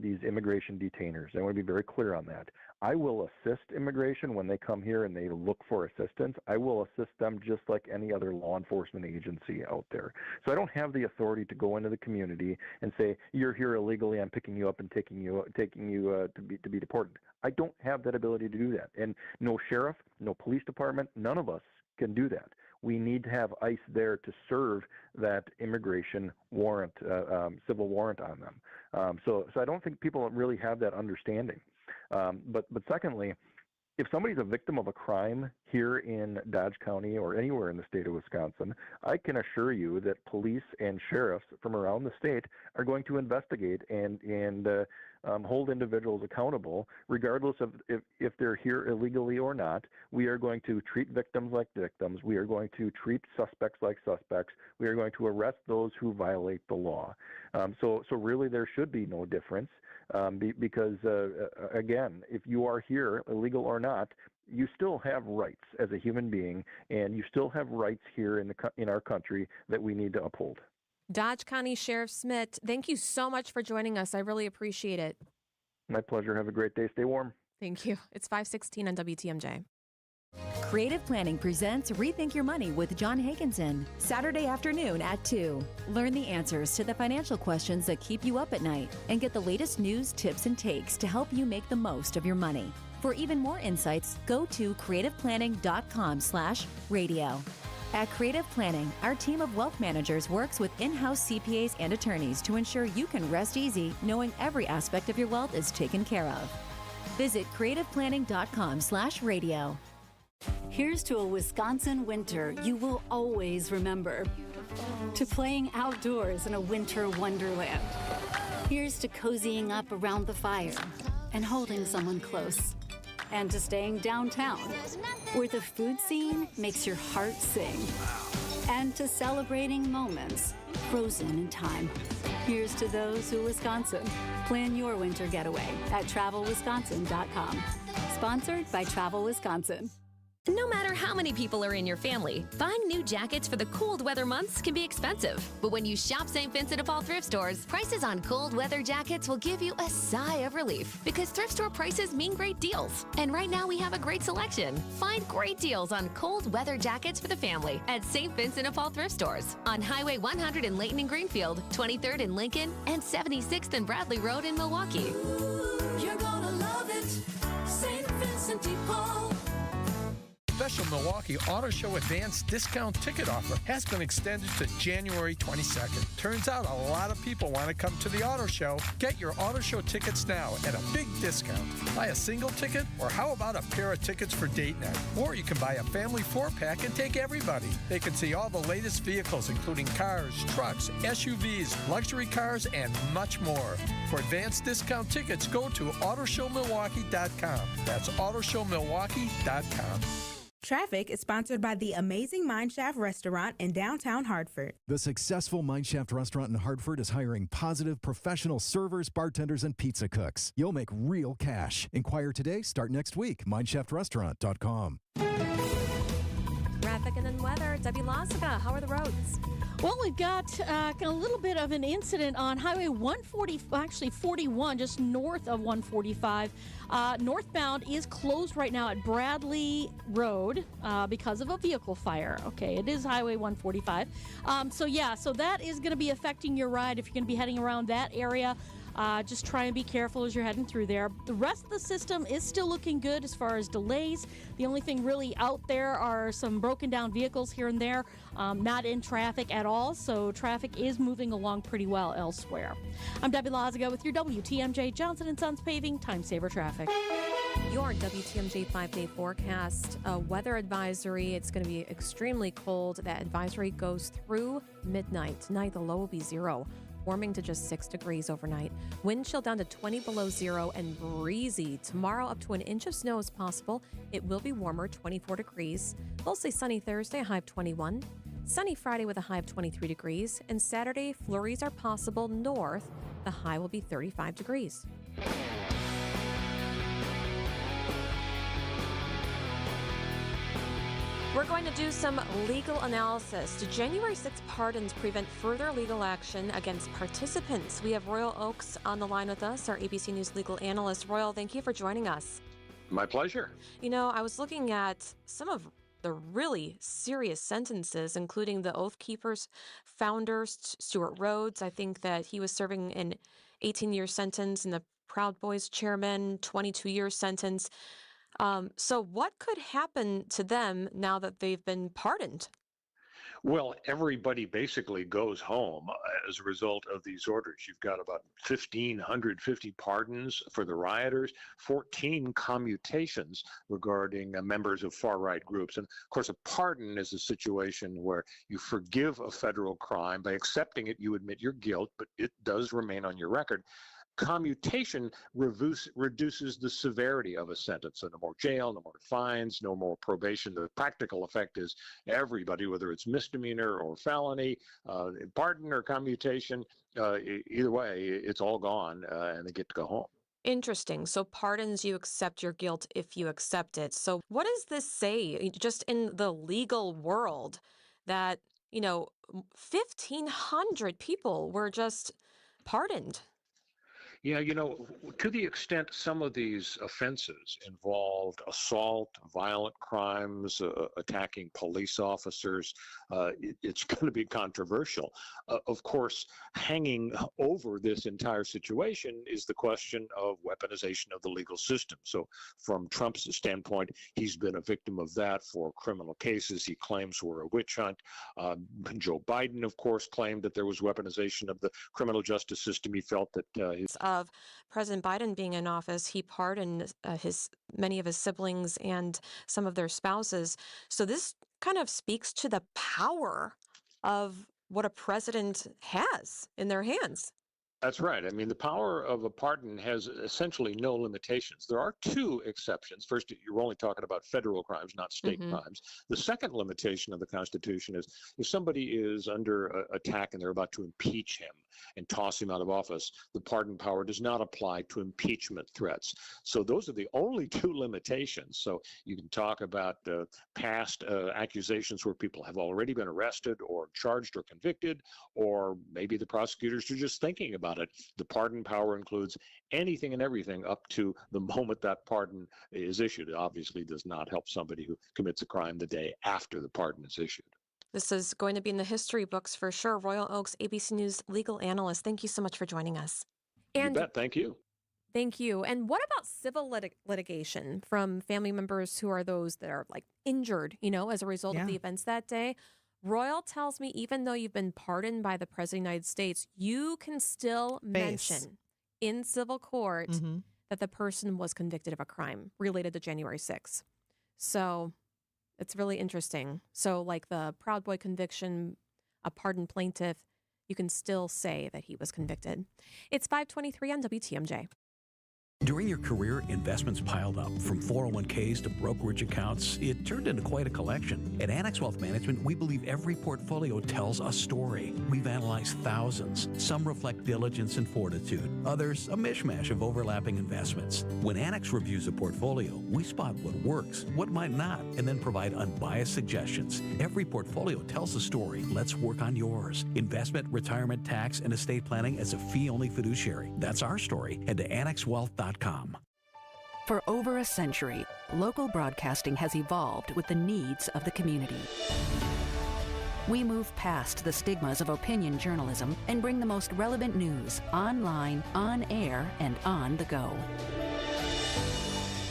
these immigration detainers. I want to be very clear on that. I will assist immigration when they come here and they look for assistance. I will assist them just like any other law enforcement agency out there. So I don't have the authority to go into the community and say, you're here illegally, I'm picking you up and taking you to be deported. I don't have that ability to do that. And no sheriff, no police department, none of us can do that. We need to have ICE there to serve that immigration warrant, civil warrant on them. So I don't think people really have that understanding. But secondly, if somebody's a victim of a crime here in Dodge County or anywhere in the state of Wisconsin, I can assure you that police and sheriffs from around the state are going to investigate and hold individuals accountable, regardless of if they're here illegally or not. We are going to treat victims like victims. We are going to treat suspects like suspects. We are going to arrest those who violate the law. So really there should be no difference. Because, again, if you are here, illegal or not, you still have rights as a human being, and you still have rights here in our country that we need to uphold. Dodge County Sheriff Smith, thank you so much for joining us. I really appreciate it. My pleasure. Have a great day. Stay warm. Thank you. It's 5:16 on WTMJ. Creative Planning presents Rethink Your Money with John Hagenson, Saturday afternoon at 2. Learn the answers to the financial questions that keep you up at night and get the latest news, tips, and takes to help you make the most of your money. For even more insights, go to creativeplanning.com/radio. At Creative Planning, our team of wealth managers works with in-house CPAs and attorneys to ensure you can rest easy knowing every aspect of your wealth is taken care of. Visit creativeplanning.com/radio. Here's to a Wisconsin winter you will always remember. To playing outdoors in a winter wonderland. Here's to cozying up around the fire and holding someone close. And to staying downtown, where the food scene makes your heart sing. And to celebrating moments frozen in time. Here's to those who Wisconsin. Plan your winter getaway at travelwisconsin.com. Sponsored by Travel Wisconsin. No matter how many people are in your family, buying new jackets for the cold weather months can be expensive. But when you shop St. Vincent de Paul thrift stores, prices on cold weather jackets will give you a sigh of relief because thrift store prices mean great deals. And right now we have a great selection. Find great deals on cold weather jackets for the family at St. Vincent de Paul thrift stores on Highway 100 in Layton and Greenfield, 23rd in Lincoln, and 76th and Bradley Road in Milwaukee. You're gonna love it, St. Vincent de Paul. Special Milwaukee Auto Show Advance Discount Ticket Offer has been extended to January 22nd. Turns out a lot of people want to come to the auto show. Get your auto show tickets now at a big discount. Buy a single ticket, or how about a pair of tickets for date night? Or you can buy a family 4-pack and take everybody. They can see all the latest vehicles, including cars, trucks, SUVs, luxury cars, and much more. For advanced discount tickets, go to autoshowmilwaukee.com. That's autoshowmilwaukee.com. Traffic is sponsored by the Amazing Mineshaft Restaurant in downtown Hartford. The successful Mineshaft restaurant in Hartford is hiring positive, professional servers, bartenders, and pizza cooks. You'll make real cash. Inquire today, start next week. MineshaftRestaurant.com. Traffic and then weather. Debbie Lassica, how are the roads? Well, we've got a little bit of an incident on Highway 41, just north of 145. Northbound is closed right now at Bradley Road because of a vehicle fire. Okay, it is Highway 145. So that is going to be affecting your ride if you're going to be heading around that area. Just try and be careful as you're heading through there. The rest of the system is still looking good as far as delays. The only thing really out there are some broken down vehicles here and there, not in traffic at all. So traffic is moving along pretty well elsewhere. I'm Debbie Laziga with your WTMJ Johnson & Sons Paving Time Saver Traffic. Your WTMJ 5-day forecast, weather advisory. It's going to be extremely cold. That advisory goes through midnight. Tonight, the low will be 0. Warming to just 6 degrees overnight. Wind chill down to 20 below 0 and breezy. Tomorrow, up to an inch of snow is possible. It will be warmer, 24 degrees. Mostly sunny Thursday, a high of 21. Sunny Friday with a high of 23 degrees. And Saturday, flurries are possible north. The high will be 35 degrees. We're going to do some legal analysis. Do January 6 pardons prevent further legal action against participants? We have Royal Oakes on the line with us, our ABC News legal analyst. Royal, thank you for joining us. My pleasure. You know, I was looking at some of the really serious sentences, including the Oath Keepers founder, Stuart Rhodes. I think that he was serving an 18-year sentence, and the Proud Boys chairman, 22-year sentence. So what could happen to them now that they've been pardoned? Well, everybody basically goes home as a result of these orders. You've got about 1,550 pardons for the rioters, 14 commutations regarding members of far-right groups. And, of course, a pardon is a situation where you forgive a federal crime. By accepting it, you admit your guilt, but it does remain on your record. Commutation reduces the severity of a sentence. So no more jail, no more fines, no more probation. The practical effect is everybody, whether it's misdemeanor or felony, pardon or commutation, either way, it's all gone and they get to go home. Interesting. So pardons, you accept your guilt if you accept it. So what does this say just in the legal world that, 1,500 people were just pardoned? Yeah, to the extent some of these offenses involved assault, violent crimes, attacking police officers, it's going to be controversial. Of course, hanging over this entire situation is the question of weaponization of the legal system. So from Trump's standpoint, he's been a victim of that for criminal cases he claims were a witch hunt. Joe Biden, of course, claimed that there was weaponization of the criminal justice system. He felt that of President Biden being in office, he pardoned many of his siblings and some of their spouses. So this kind of speaks to the power of what a president has in their hands. That's right. I mean, the power of a pardon has essentially no limitations. There are two exceptions. First, you're only talking about federal crimes, not state crimes. The second limitation of the Constitution is if somebody is under attack and they're about to impeach him, and toss him out of office. The pardon power does not apply to impeachment threats. So those are the only two limitations. So you can talk about past accusations where people have already been arrested or charged or convicted, or maybe the prosecutors are just thinking about it. The pardon power includes anything and everything up to the moment that pardon is issued. It obviously does not help somebody who commits a crime the day after the pardon is issued. This is going to be in the history books for sure. Royal Oaks ABC News legal analyst. Thank you so much for joining us. And you bet. Thank you. Thank you. And what about civil litigation from family members who are those that are like injured, as a result of the events that day? Royal tells me even though you've been pardoned by the President of the United States, you can still mention in civil court that the person was convicted of a crime related to January 6th. So it's really interesting. So like the Proud Boy conviction, a pardoned plaintiff, you can still say that he was convicted. It's 5:23 on WTMJ. During your career, investments piled up. From 401ks to brokerage accounts, it turned into quite a collection. At Annex Wealth Management, we believe every portfolio tells a story. We've analyzed thousands. Some reflect diligence and fortitude. Others, a mishmash of overlapping investments. When Annex reviews a portfolio, we spot what works, what might not, and then provide unbiased suggestions. Every portfolio tells a story. Let's work on yours. Investment, retirement, tax, and estate planning as a fee-only fiduciary. That's our story. Head to AnnexWealth.com. For over a century, local broadcasting has evolved with the needs of the community. We move past the stigmas of opinion journalism and bring the most relevant news online, on air, and on the go.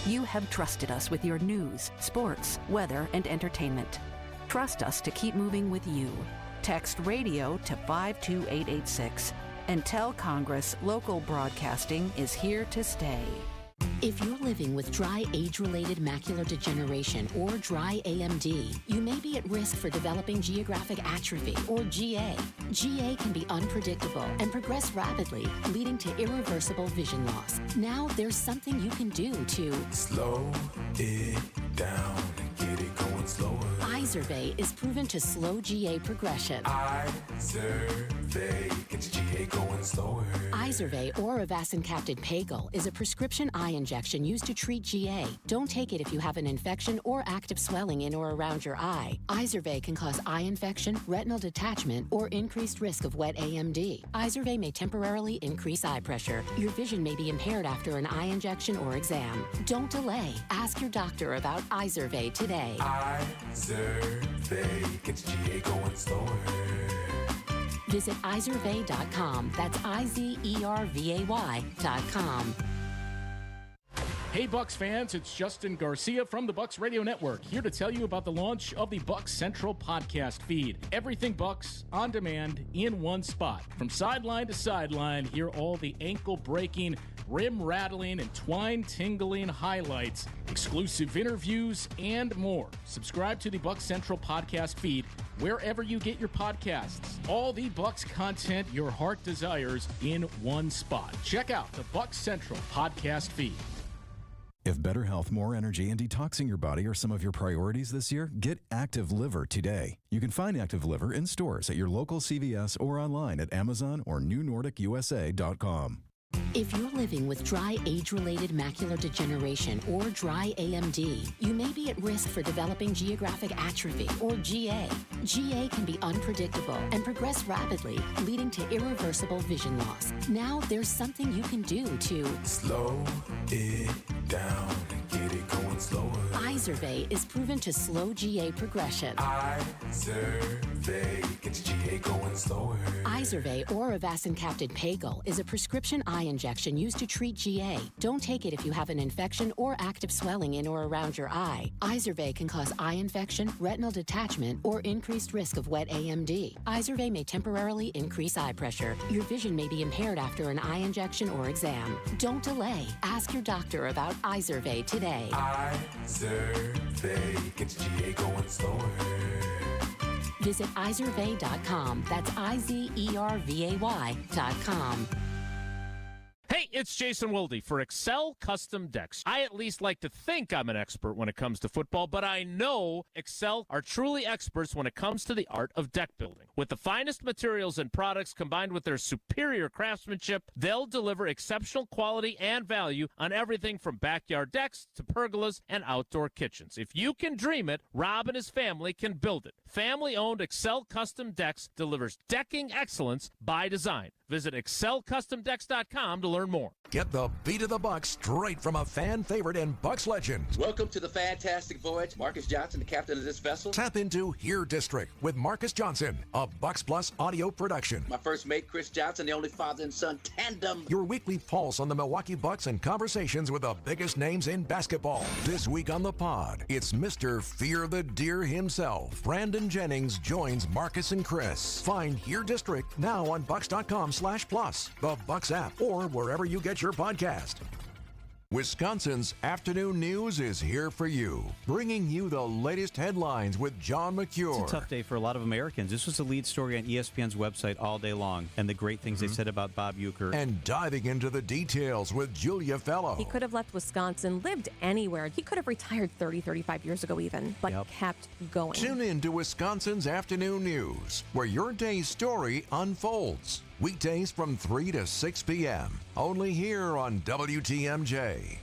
You have trusted us with your news, sports, weather, and entertainment. Trust us to keep moving with you. Text radio to 52886 and tell Congress local broadcasting is here to stay. If you're living with dry age-related macular degeneration or dry AMD, you may be at risk for developing geographic atrophy or GA. GA can be unpredictable and progress rapidly, leading to irreversible vision loss. Now there's something you can do to slow it down and get it going slower. Izervay is proven to slow GA progression. Izervay gets GA going slower. Izervay or avacincaptad pagel is a prescription eye injection used to treat GA. Don't take it if you have an infection or active swelling in or around your eye. Izervay can cause eye infection, retinal detachment, or increased risk of wet AMD. Izervay may temporarily increase eye pressure. Your vision may be impaired after an eye injection or exam. Don't delay. Ask your doctor about Izervay today. Izervay gets GA going slower. Visit Izervay.com. That's IZERVAY.com. Hey Bucks fans, it's Justin Garcia from the Bucks Radio Network, here to tell you about the launch of the Bucks Central podcast feed. Everything Bucks, on demand, in one spot. From sideline to sideline, hear all the ankle-breaking, rim-rattling, and twine-tingling highlights, exclusive interviews, and more. Subscribe to the Bucks Central podcast feed wherever you get your podcasts. All the Bucks content your heart desires in one spot. Check out the Bucks Central podcast feed. If better health, more energy, and detoxing your body are some of your priorities this year, get Active Liver today. You can find Active Liver in stores at your local CVS or online at Amazon or NewNordicUSA.com. If you're living with dry age-related macular degeneration or dry AMD, you may be at risk for developing geographic atrophy or GA. GA can be unpredictable and progress rapidly, leading to irreversible vision loss. Now there's something you can do to slow it down and get it going slower. Izervay is proven to slow GA progression. Izervay gets GA going slower. Izervay or avacincaptad pagel is a prescription eye injection used to treat GA. Don't take it if you have an infection or active swelling in or around your eye. Izervay can cause eye infection, retinal detachment, or increased risk of wet AMD. Izervay may temporarily increase eye pressure. Your vision may be impaired after an eye injection or exam. Don't delay. Ask your doctor about Izervay today. Izervay gets GA going slower. Visit Izervay.com. That's IZERVAY.com. Hey, it's Jason Wilde for Excel Custom Decks. I at least like to think I'm an expert when it comes to football, but I know Excel are truly experts when it comes to the art of deck building. With the finest materials and products combined with their superior craftsmanship, they'll deliver exceptional quality and value on everything from backyard decks to pergolas and outdoor kitchens. If you can dream it, Rob and his family can build it. Family-owned Excel Custom Decks delivers decking excellence by design. Visit excelcustomdecks.com to learn more. Get the beat of the Bucks straight from a fan favorite and Bucks legend. Welcome to the fantastic voyage. Marcus Johnson, the captain of this vessel. Tap into Here District with Marcus Johnson, a Bucks Plus audio production. My first mate, Chris Johnson, the only father and son tandem. Your weekly pulse on the Milwaukee Bucks and conversations with the biggest names in basketball. This week on the pod, it's Mr. Fear the Deer himself. Brandon Jennings joins Marcus and Chris. Find Here District now on Bucks.com/plus, the Bucks app, or wherever you get your podcast. Wisconsin's afternoon news is here for you, bringing you the latest headlines with John McCure. It's a tough day for a lot of Americans. This was the lead story on ESPN's website all day long, and the great things they said about Bob Uecker. And diving into the details with Julia Fellow. He could have left Wisconsin, lived anywhere. He could have retired 30, 35 years ago even, but kept going. Tune in to Wisconsin's afternoon news, where your day's story unfolds. Weekdays from 3 to 6 p.m. Only here on WTMJ.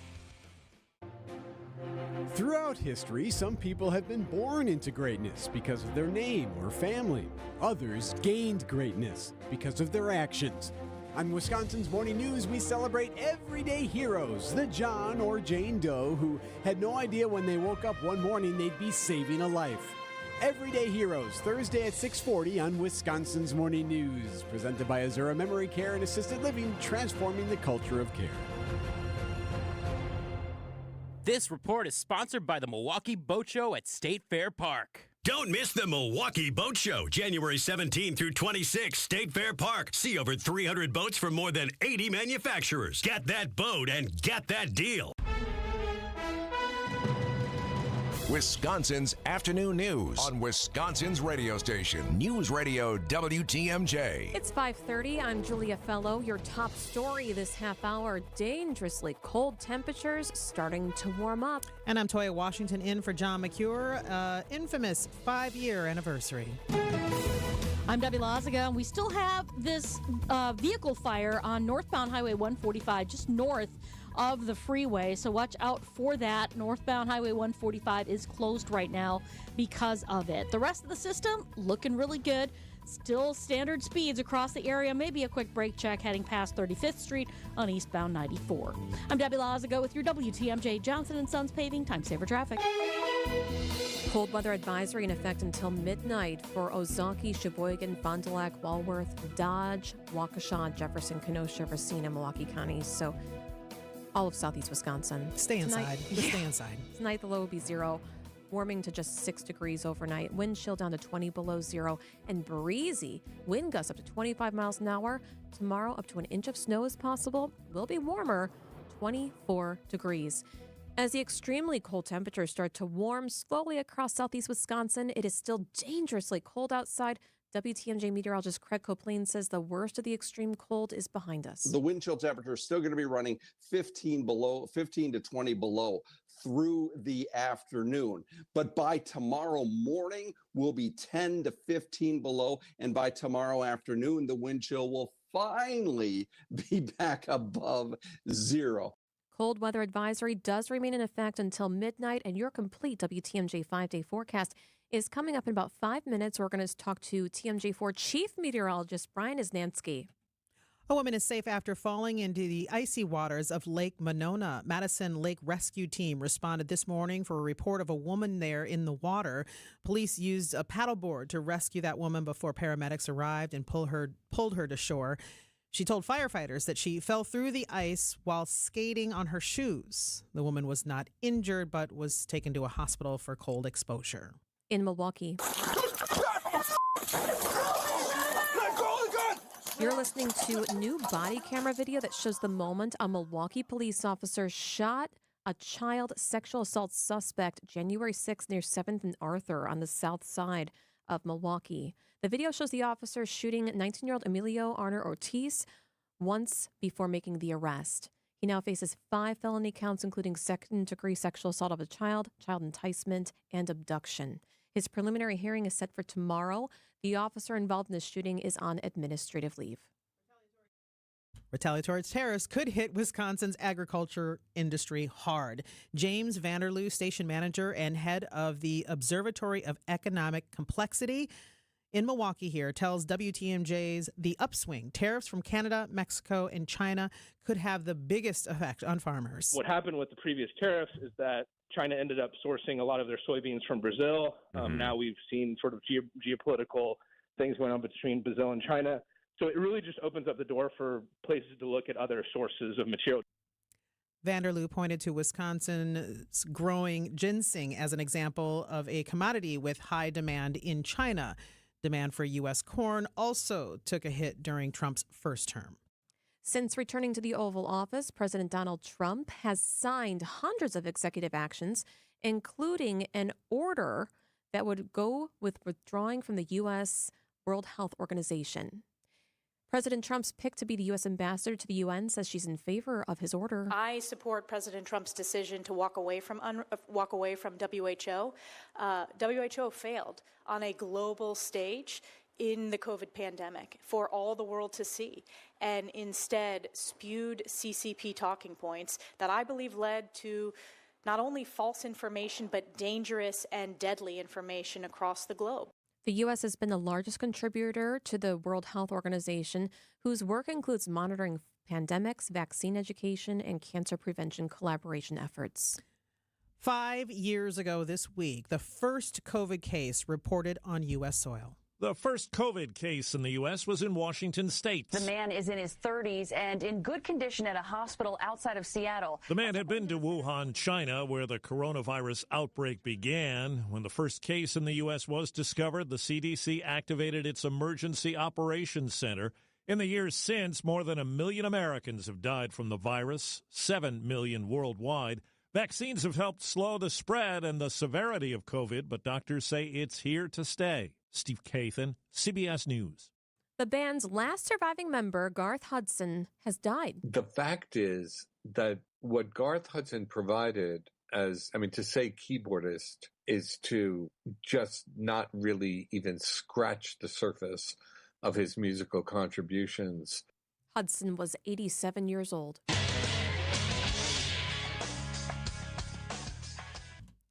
Throughout history, some people have been born into greatness because of their name or family. Others gained greatness because of their actions. On Wisconsin's Morning News, we celebrate everyday heroes, the John or Jane Doe who had no idea when they woke up one morning they'd be saving a life. Everyday Heroes, Thursday at 6:40 on Wisconsin's Morning News. Presented by Azura Memory Care and Assisted Living, transforming the culture of care. This report is sponsored by the Milwaukee Boat Show at State Fair Park. Don't miss the Milwaukee Boat Show, January 17 through 26, State Fair Park. See over 300 boats from more than 80 manufacturers. Get that boat and get that deal. Wisconsin's afternoon news on Wisconsin's radio station, News Radio WTMJ. It's 5:30. I'm Julia Fellow. Your top story this half hour, dangerously cold temperatures starting to warm up. And I'm Toya Washington in for John McCure. Infamous 5-year anniversary. I'm Debbie Lazaga, and we still have this vehicle fire on northbound Highway 145, just north of the freeway, so watch out for that. Northbound Highway 145 is closed right now because of it. The rest of the system looking really good. Still standard speeds across the area. Maybe a quick brake check heading past 35th Street on eastbound 94. I'm Debbie Lazaga with your WTMJ Johnson & Sons Paving Time Saver Traffic. Cold weather advisory in effect until midnight for Ozaukee, Sheboygan, Fond du Lac, Walworth, Dodge, Waukesha, Jefferson, Kenosha, Racine, and Milwaukee counties. So all of southeast Wisconsin. Stay inside. Stay inside. Tonight, the low will be 0, warming to just 6 degrees overnight. Wind chill down to 20 below 0, and breezy. Wind gusts up to 25 miles an hour. Tomorrow, up to an inch of snow is possible. Will be warmer, 24 degrees. As the extremely cold temperatures start to warm slowly across southeast Wisconsin, it is still dangerously cold outside. WTMJ meteorologist Craig Copleen says the worst of the extreme cold is behind us. The wind chill temperature is still going to be running 15 to 20 below through the afternoon. But by tomorrow morning, we'll be 10 to 15 below. And by tomorrow afternoon, the wind chill will finally be back above 0. Cold weather advisory does remain in effect until midnight, and your complete WTMJ 5-day forecast is coming up in about 5 minutes. We're going to talk to TMJ4 Chief Meteorologist Brian Isnansky. A woman is safe after falling into the icy waters of Lake Monona. Madison Lake Rescue Team responded this morning for a report of a woman there in the water. Police used a paddleboard to rescue that woman before paramedics arrived and pulled her to shore. She told firefighters that she fell through the ice while skating on her shoes. The woman was not injured, but was taken to a hospital for cold exposure. In Milwaukee. You're listening to new body camera video that shows the moment a Milwaukee police officer shot a child sexual assault suspect January 6th near 7th and Arthur on the south side of Milwaukee. The video shows the officer shooting 19-year-old Emilio Arner Ortiz once before making the arrest. He now faces 5 felony counts, including second-degree sexual assault of a child enticement, and abduction. His preliminary hearing is set for tomorrow. The officer involved in the shooting is on administrative leave. Retaliatory tariffs could hit Wisconsin's agriculture industry hard. James Vanderloo, station manager and head of the Observatory of Economic Complexity in Milwaukee here, tells WTMJ's The Upswing. Tariffs from Canada, Mexico, and China could have the biggest effect on farmers. What happened with the previous tariffs is that China ended up sourcing a lot of their soybeans from Brazil. Now we've seen sort of geopolitical things going on between Brazil and China. So it really just opens up the door for places to look at other sources of material. Vanderloo pointed to Wisconsin's growing ginseng as an example of a commodity with high demand in China. Demand for U.S. corn also took a hit during Trump's first term. Since returning to the Oval Office, President Donald Trump has signed hundreds of executive actions, including an order that would go with withdrawing from the U.S. World Health Organization. President Trump's pick to be the U.S. ambassador to the UN says she's in favor of his order. I support President Trump's decision to walk away from WHO. WHO failed on a global stage in the COVID pandemic for all the world to see, and instead spewed CCP talking points that I believe led to not only false information, but dangerous and deadly information across the globe. The U.S. has been the largest contributor to the World Health Organization, whose work includes monitoring pandemics, vaccine education, and cancer prevention collaboration efforts. 5 years ago this week, the first COVID case reported on U.S. soil. The first COVID case in the U.S. was in Washington state. The man is in his 30s and in good condition at a hospital outside of Seattle. The man had been to Wuhan, China, where the coronavirus outbreak began. When the first case in the U.S. was discovered, the CDC activated its Emergency Operations Center. In the years since, more than 1 million Americans have died from the virus, 7 million worldwide. Vaccines have helped slow the spread and the severity of COVID, but doctors say it's here to stay. Steve Kathan, CBS News. The band's last surviving member, Garth Hudson, has died. The fact is that what Garth Hudson provided to say keyboardist is to just not really even scratch the surface of his musical contributions. Hudson was 87 years old.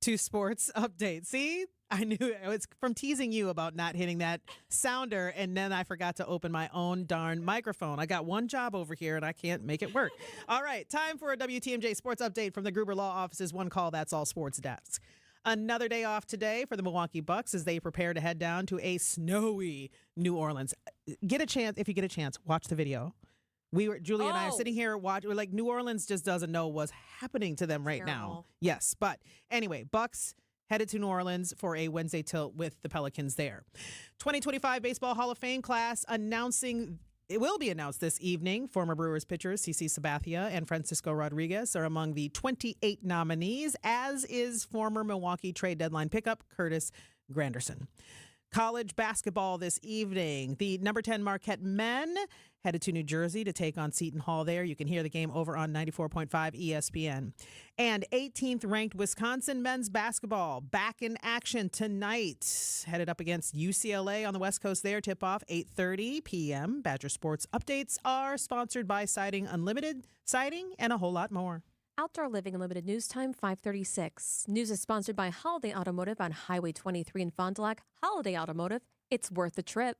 To sports update. See, I knew it was from teasing you about not hitting that sounder, and then I forgot to open my own darn microphone. I got one job over here, and I can't make it work. All right, time for a WTMJ sports update from the Gruber Law Office's One Call, That's All Sports desk. Another day off today for the Milwaukee Bucks as they prepare to head down to a snowy New Orleans. If you get a chance, watch the video. Julie and I are sitting here watching. We're like, New Orleans just doesn't know what's happening to them right now. Yes, but anyway, Bucks headed to New Orleans for a Wednesday tilt with the Pelicans there. 2025 Baseball Hall of Fame class it will be announced this evening. Former Brewers pitchers CC Sabathia and Francisco Rodriguez are among the 28 nominees, as is former Milwaukee trade deadline pickup Curtis Granderson. College basketball this evening. The number 10 Marquette men headed to New Jersey to take on Seton Hall there. You can hear the game over on 94.5 ESPN. And 18th ranked Wisconsin men's basketball back in action tonight. Headed up against UCLA on the West Coast there. Tip-off 8:30 p.m. Badger Sports updates are sponsored by Siding Unlimited, Siding, and a whole lot more. Outdoor Living Unlimited News Time, 5:36. News is sponsored by Holiday Automotive on Highway 23 in Fond du Lac. Holiday Automotive, it's worth the trip.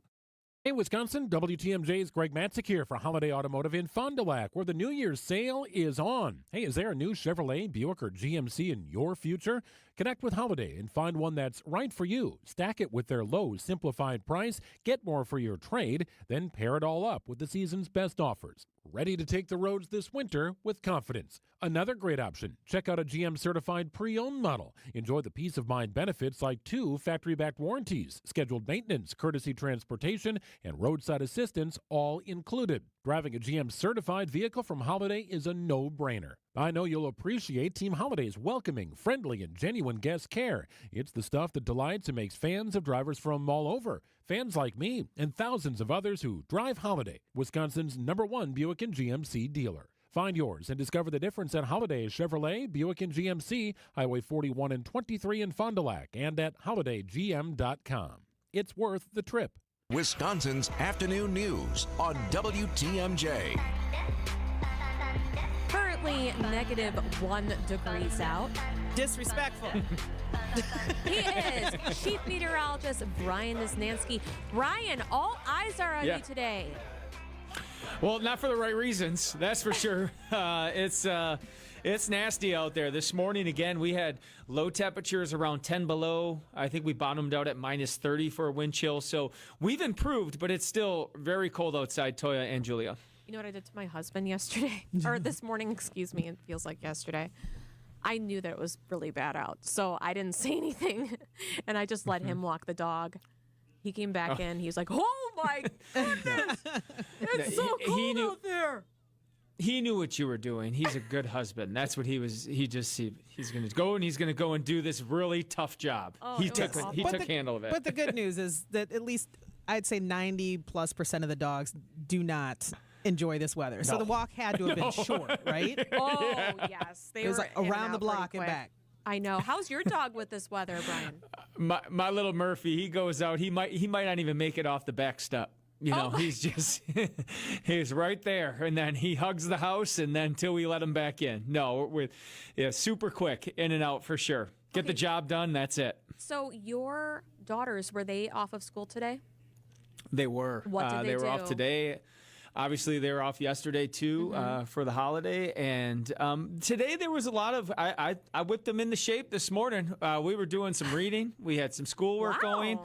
Hey, Wisconsin, WTMJ's Greg Matzik here for Holiday Automotive in Fond du Lac, where the New Year's sale is on. Hey, is there a new Chevrolet, Buick, or GMC in your future? Connect with Holiday and find one that's right for you. Stack it with their low, simplified price, get more for your trade, then pair it all up with the season's best offers. Ready to take the roads this winter with confidence. Another great option, check out a GM-certified pre-owned model. Enjoy the peace of mind benefits like 2 factory-backed warranties, scheduled maintenance, courtesy transportation, and roadside assistance all included. Driving a GM certified vehicle from Holiday is a no-brainer. I know you'll appreciate Team Holiday's welcoming, friendly, and genuine guest care. It's the stuff that delights and makes fans of drivers from all over. Fans like me and thousands of others who drive Holiday, Wisconsin's #1 Buick and GMC dealer. Find yours and discover the difference at Holiday Chevrolet, Buick and GMC, Highway 41 and 23 in Fond du Lac, and at holidaygm.com. It's worth the trip. Wisconsin's afternoon news on WTMJ. Currently -1 degrees out. Disrespectful. He is Chief Meteorologist Brian Wisnansky. Brian, all eyes are on you today. Well, not for the right reasons, that's for sure. It's nasty out there. This morning, again, we had low temperatures around 10 below. I think we bottomed out at -30 for a wind chill. So we've improved, but it's still very cold outside, Toya and Julia. You know what I did to my husband yesterday? Or this morning, excuse me. It feels like yesterday. I knew that it was really bad out, so I didn't say anything. And I just let him walk the dog. He came back in. He was like, oh, my goodness. It's so cold out there. He knew what you were doing. He's a good husband. That's what he was. He's going to go and he's going to go and do this really tough job. Oh, he took handle of it. But the good news is that at least I'd say 90+% of the dogs do not enjoy this weather. No. So the walk had to have been short, right? Oh, yes. It was like around the block and back. I know. How's your dog with this weather, Brian? My little Murphy, he goes out. He might not even make it off the back step. You know, he's just he's right there, and then he hugs the house, and then until we let him back in. No, we're super quick in and out for sure. Get the job done. That's it. So your daughters, were they off of school today? They were. What did they were off today. Obviously, they were off yesterday, too, for the holiday. And today there was a lot of I whipped them into shape this morning. We were doing some reading. We had some schoolwork going.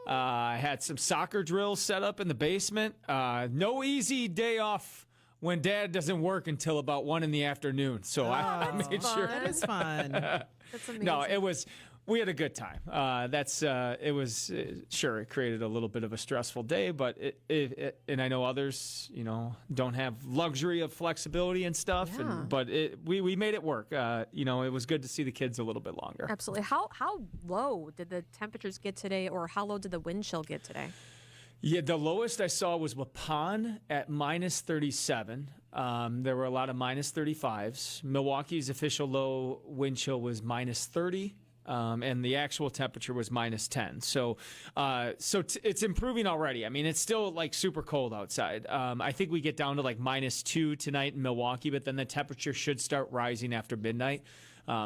I had some soccer drills set up in the basement. No easy day off when Dad doesn't work until about 1 in the afternoon. So I made sure. That is fun. That's amazing. No, it was. We had a good time. It was sure it created a little bit of a stressful day, but and I know others, don't have luxury of flexibility and stuff. Yeah. But we made it work. It was good to see the kids a little bit longer. Absolutely. How low did the temperatures get today, or how low did the wind chill get today? Yeah, the lowest I saw was Waupun at -37. There were a lot of -35s. Milwaukee's official low wind chill was -30. And the actual temperature was -10. So it's improving already. I mean, it's still like super cold outside. I think we get down to like -2 tonight in Milwaukee, but then the temperature should start rising after midnight.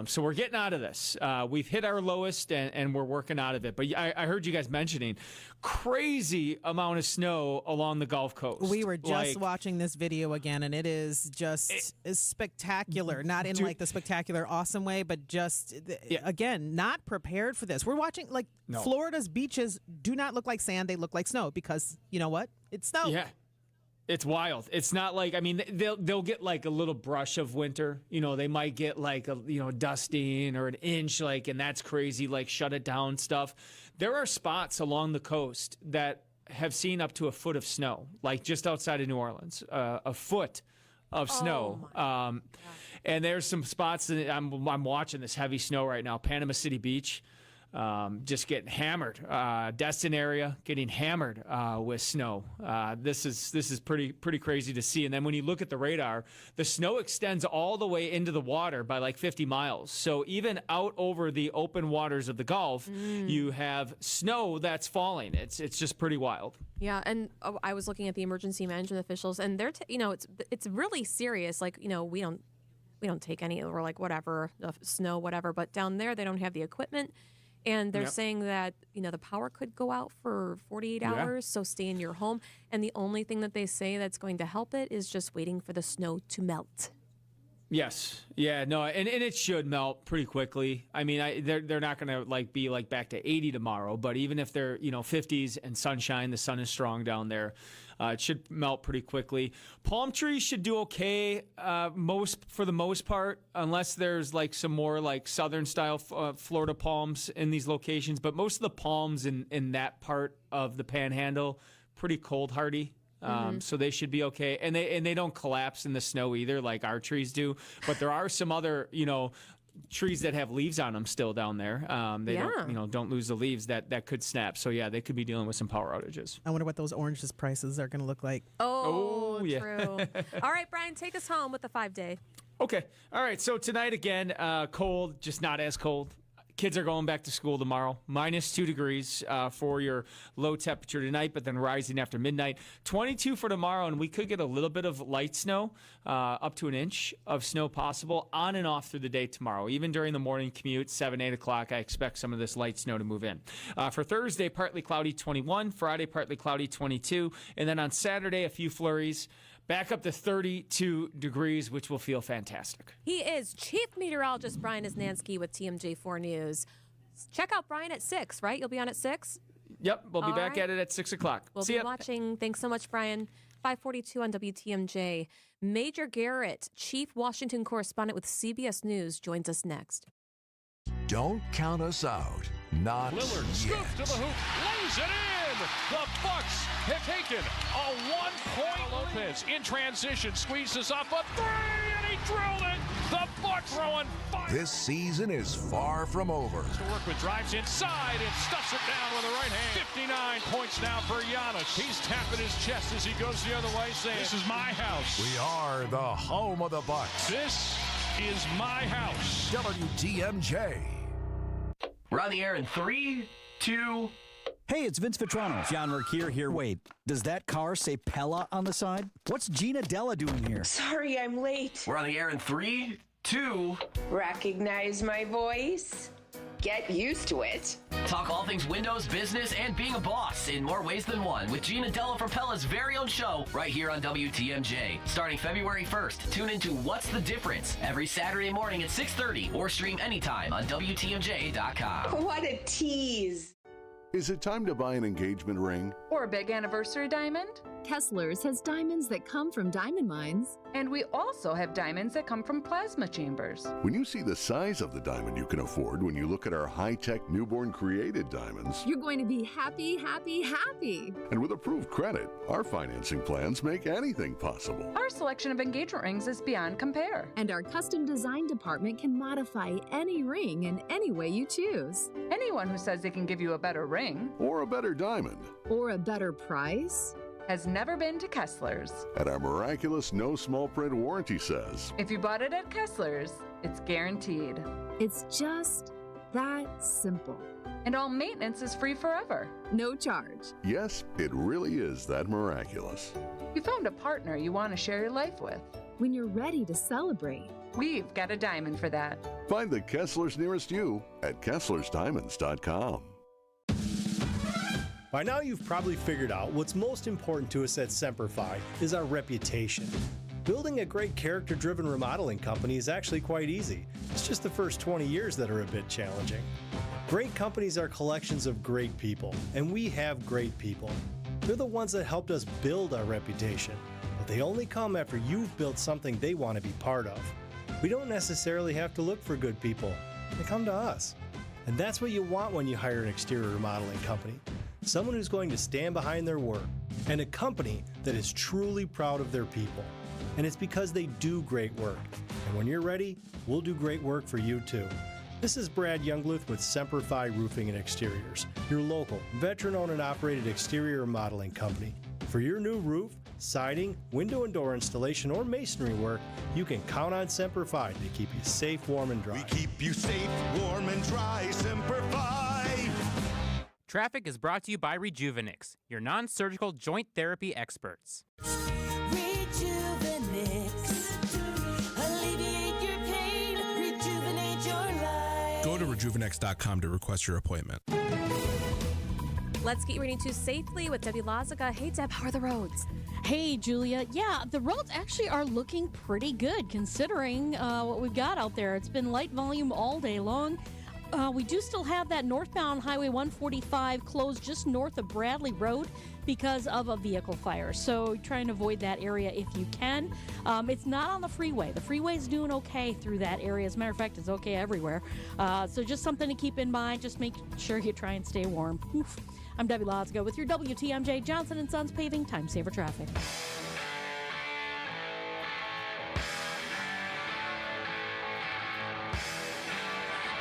So we're getting out of this. We've hit our lowest, and we're working out of it. But I heard you guys mentioning crazy amount of snow along the Gulf Coast. We were just watching this video again, and it is just spectacular. Not in like the spectacular, awesome way, but just, again, not prepared for this. We're watching, Florida's beaches do not look like sand. They look like snow because, you know what? It's snow. Yeah. It's wild. It's not like, I mean, they'll get like a little brush of winter. They might get like a dusting or an inch, and that's crazy, like shut it down stuff. There are spots along the coast that have seen up to a foot of snow, like just outside of New Orleans, a foot of snow. And there's some spots that I'm watching this heavy snow right now. Panama City Beach. Just getting hammered. Destin area getting hammered with snow. This is pretty crazy to see. And then when you look at the radar, the snow extends all the way into the water by like 50 miles. So even out over the open waters of the Gulf, you have snow that's falling. It's just pretty wild. Yeah, and I was looking at the emergency management officials, and they're it's really serious. Like we don't take any, or like whatever, snow, whatever. But down there, they don't have the equipment. And they're saying that, the power could go out for 48 hours, so stay in your home. And the only thing that they say that's going to help it is just waiting for the snow to melt. Yes. Yeah, no, and it should melt pretty quickly. I mean, they're not going to be back to 80 tomorrow, but even if they're, 50s and sunshine, the sun is strong down there. It should melt pretty quickly. Palm trees should do okay for the most part, unless there's some more southern style Florida palms in these locations. But most of the palms in that part of the Panhandle, pretty cold hardy. So they should be okay. And they don't collapse in the snow either like our trees do. But there are some other, trees that have leaves on them still down there. They don't lose the leaves that could snap. So yeah, they could be dealing with some power outages. I wonder what those oranges prices are going to look like. Oh, yeah. True. All right, Brian, take us home with the 5-day. Okay. All right. So tonight again, cold, just not as cold. Kids are going back to school tomorrow. -2 degrees for your low temperature tonight, but then rising after midnight. 22 for tomorrow, and we could get a little bit of light snow, up to an inch of snow possible on and off through the day tomorrow. Even during the morning commute, 7, 8 o'clock, I expect some of this light snow to move in. For Thursday, partly cloudy, 21. Friday, partly cloudy, 22. And then on Saturday, a few flurries. Back up to 32 degrees, which will feel fantastic. He is Chief Meteorologist Brian Isnansky with TMJ4 News. Check out Brian at 6, right? You'll be on at 6? Yep, we'll be back at it at 6 o'clock. We'll See be ya. watching. Thanks so much, Brian. 5:42 on WTMJ. Major Garrett, Chief Washington Correspondent with CBS News, joins us next. Don't count us out. Not Lillard yet. scoops to the hoop, lays it in. The Bucks have taken a 1-point Lopez in transition, squeezes up a 3, and he drilled it. The Bucks throwing 5. This season is far from over. Workman drives inside and stuffs it down with the right hand. 59 points now for Giannis. He's tapping his chest as he goes the other way, saying, "This is my house. We are the home of the Bucks. This is my house." WTMJ. We're on the air in 3, 2. Hey, it's Vince Vitrano. John Mercure here. Wait, does that car say Pella on the side? What's Gina Della doing here? Sorry, I'm late. We're on the air in 3, 2. Recognize my voice? Get used to it. Talk all things Windows, business, and being a boss in more ways than one with Gina Della from Pella's very own show right here on WTMJ. Starting February 1st, tune into What's the Difference every Saturday morning at 6:30 or stream anytime on WTMJ.com. What a tease. Is it time to buy an engagement ring? Or a big anniversary diamond? Kessler's has diamonds that come from diamond mines. And we also have diamonds that come from plasma chambers. When you see the size of the diamond you can afford when you look at our high-tech newborn created diamonds, you're going to be happy, happy, happy. And with approved credit, our financing plans make anything possible. Our selection of engagement rings is beyond compare. And our custom design department can modify any ring in any way you choose. Anyone who says they can give you a better ring, or a better diamond, or a better price, has never been to Kessler's. And our miraculous no small print warranty says, if you bought it at Kessler's, it's guaranteed. It's just that simple. And all maintenance is free forever. No charge. Yes, it really is that miraculous. You found a partner you want to share your life with. When you're ready to celebrate, we've got a diamond for that. Find the Kessler's nearest you at KesslersDiamonds.com. By now, you've probably figured out what's most important to us at Semperfi is our reputation. Building a great character-driven remodeling company is actually quite easy. It's just the first 20 years that are a bit challenging. Great companies are collections of great people, and we have great people. They're the ones that helped us build our reputation, but they only come after you've built something they want to be part of. We don't necessarily have to look for good people. They come to us. And that's what you want when you hire an exterior remodeling company. Someone who's going to stand behind their work, and a company that is truly proud of their people. And it's because they do great work. And when you're ready, we'll do great work for you too. This is Brad Youngluth with Semperfi Roofing and Exteriors, your local, veteran-owned and operated exterior remodeling company. For your new roof, siding, window and door installation, or masonry work, you can count on Semperfi to keep you safe, warm, and dry. We keep you safe, warm, and dry, Semperfi! Traffic is brought to you by Rejuvenix, your non-surgical joint therapy experts. Rejuvenix. Alleviate your pain. Rejuvenate your life. Go to Rejuvenix.com to request your appointment. Let's get you ready to safely with Debbie Lazaga. Hey, Deb, how are the roads? Hey, Julia. Yeah, the roads actually are looking pretty good considering what we've got out there. It's been light volume all day long. We do still have that northbound Highway 145 closed just north of Bradley Road because of a vehicle fire. So try and avoid that area if you can. It's not on the freeway. The freeway's doing okay through that area. As a matter of fact, it's okay everywhere. So just something to keep in mind. Just make sure you try and stay warm. Oof. I'm Debbie Lozgo with your WTMJ Johnson & Sons Paving Time Saver Traffic.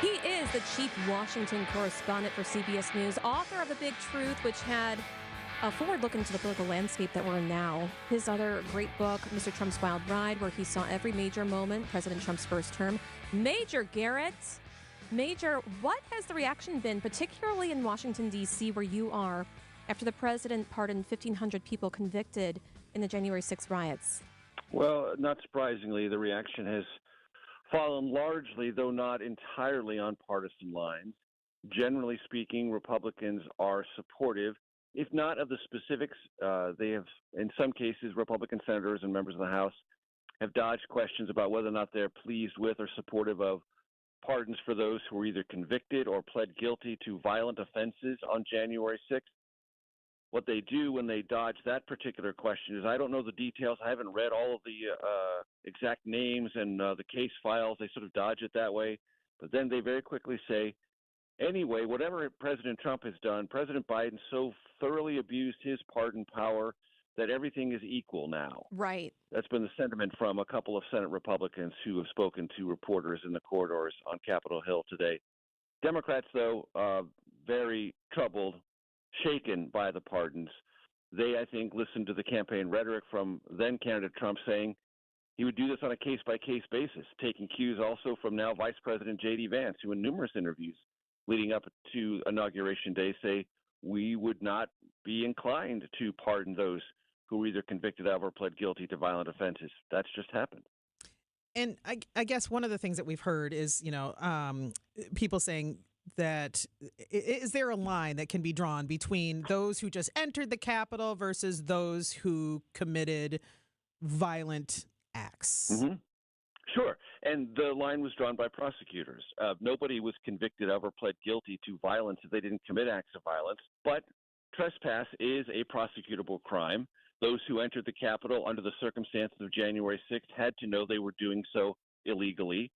He is the chief Washington correspondent for CBS News, author of The Big Truth, which had a forward look into the political landscape that we're in now. His other great book, Mr. Trump's Wild Ride, where he saw every major moment, President Trump's first term. Major Garrett, Major, what has the reaction been, particularly in Washington, D.C., where you are, after the president pardoned 1,500 people convicted in the January 6th riots? Well, not surprisingly, the reaction has fallen largely, though not entirely, on partisan lines. Generally speaking, Republicans are supportive, if not of the specifics. They have, in some cases, Republican senators and members of the House have dodged questions about whether or not they're pleased with or supportive of pardons for those who were either convicted or pled guilty to violent offenses on January 6th. What they do when they dodge that particular question is, I don't know the details. I haven't read all of the exact names and the case files. They sort of dodge it that way. But then they very quickly say, anyway, whatever President Trump has done, President Biden so thoroughly abused his pardon power that everything is equal now. Right. That's been the sentiment from a couple of Senate Republicans who have spoken to reporters in the corridors on Capitol Hill today. Democrats, though, very troubled, shaken by the pardons. They, I think, listened to the campaign rhetoric from then-candidate Trump saying he would do this on a case-by-case basis, taking cues also from now Vice President J.D. Vance, who in numerous interviews leading up to Inauguration Day say we would not be inclined to pardon those who were either convicted of or pled guilty to violent offenses. That's just happened. And I guess one of the things that we've heard is, people saying that is there a line that can be drawn between those who just entered the Capitol versus those who committed violent acts? Mm-hmm. Sure. And the line was drawn by prosecutors. Nobody was convicted of or pled guilty to violence if they didn't commit acts of violence. But trespass is a prosecutable crime. Those who entered the Capitol under the circumstances of January 6th had to know they were doing so illegally.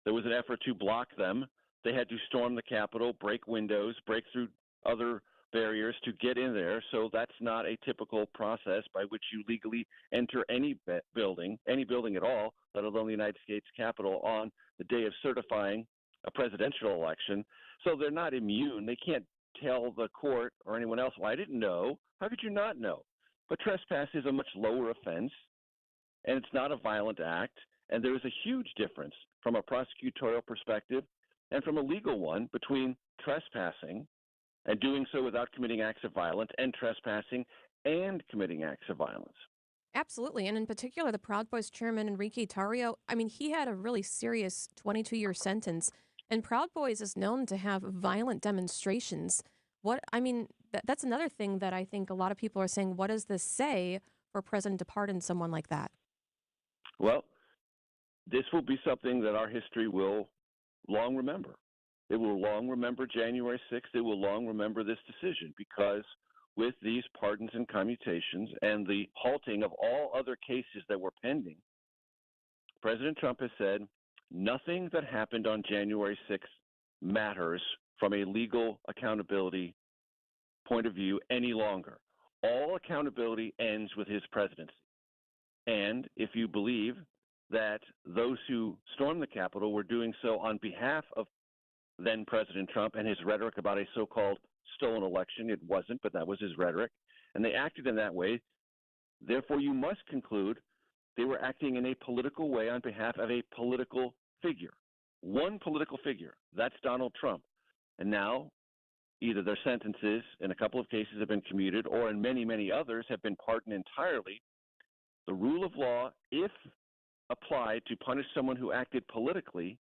There was an effort to block them. They had to storm the Capitol, break windows, break through other barriers to get in there. So that's not a typical process by which you legally enter any building at all, let alone the United States Capitol, on the day of certifying a presidential election. So they're not immune. They can't tell the court or anyone else, well, I didn't know. How could you not know? But trespass is a much lower offense, and it's not a violent act. And there is a huge difference from a prosecutorial perspective and from a legal one between trespassing and doing so without committing acts of violence and trespassing and committing acts of violence. Absolutely. And in particular, the Proud Boys chairman, Enrique Tarrio, he had a really serious 22-year sentence. And Proud Boys is known to have violent demonstrations. That's another thing that I think a lot of people are saying, what does this say for a president to pardon someone like that? Well, this will be something that our history will long remember. It will long remember January 6th. It will long remember this decision because with these pardons and commutations and the halting of all other cases that were pending, President Trump has said nothing that happened on January 6th matters from a legal accountability point of view any longer. All accountability ends with his presidency. And if you believe that those who stormed the Capitol were doing so on behalf of then President Trump and his rhetoric about a so-called stolen election, it wasn't, but that was his rhetoric, and they acted in that way, therefore you must conclude they were acting in a political way on behalf of a political figure. One political figure, that's Donald Trump. And now either their sentences in a couple of cases have been commuted or in many, many others have been pardoned entirely. The rule of law, if applied to punish someone who acted politically,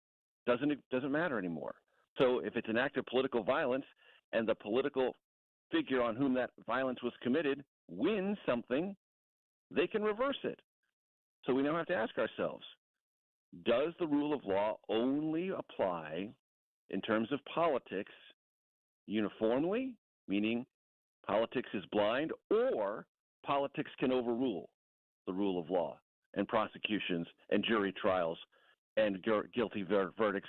doesn't matter anymore. So if it's an act of political violence and the political figure on whom that violence was committed wins something, they can reverse it. So we now have to ask ourselves, does the rule of law only apply in terms of politics uniformly, meaning politics is blind, or politics can overrule the rule of law and prosecutions and jury trials and guilty verdicts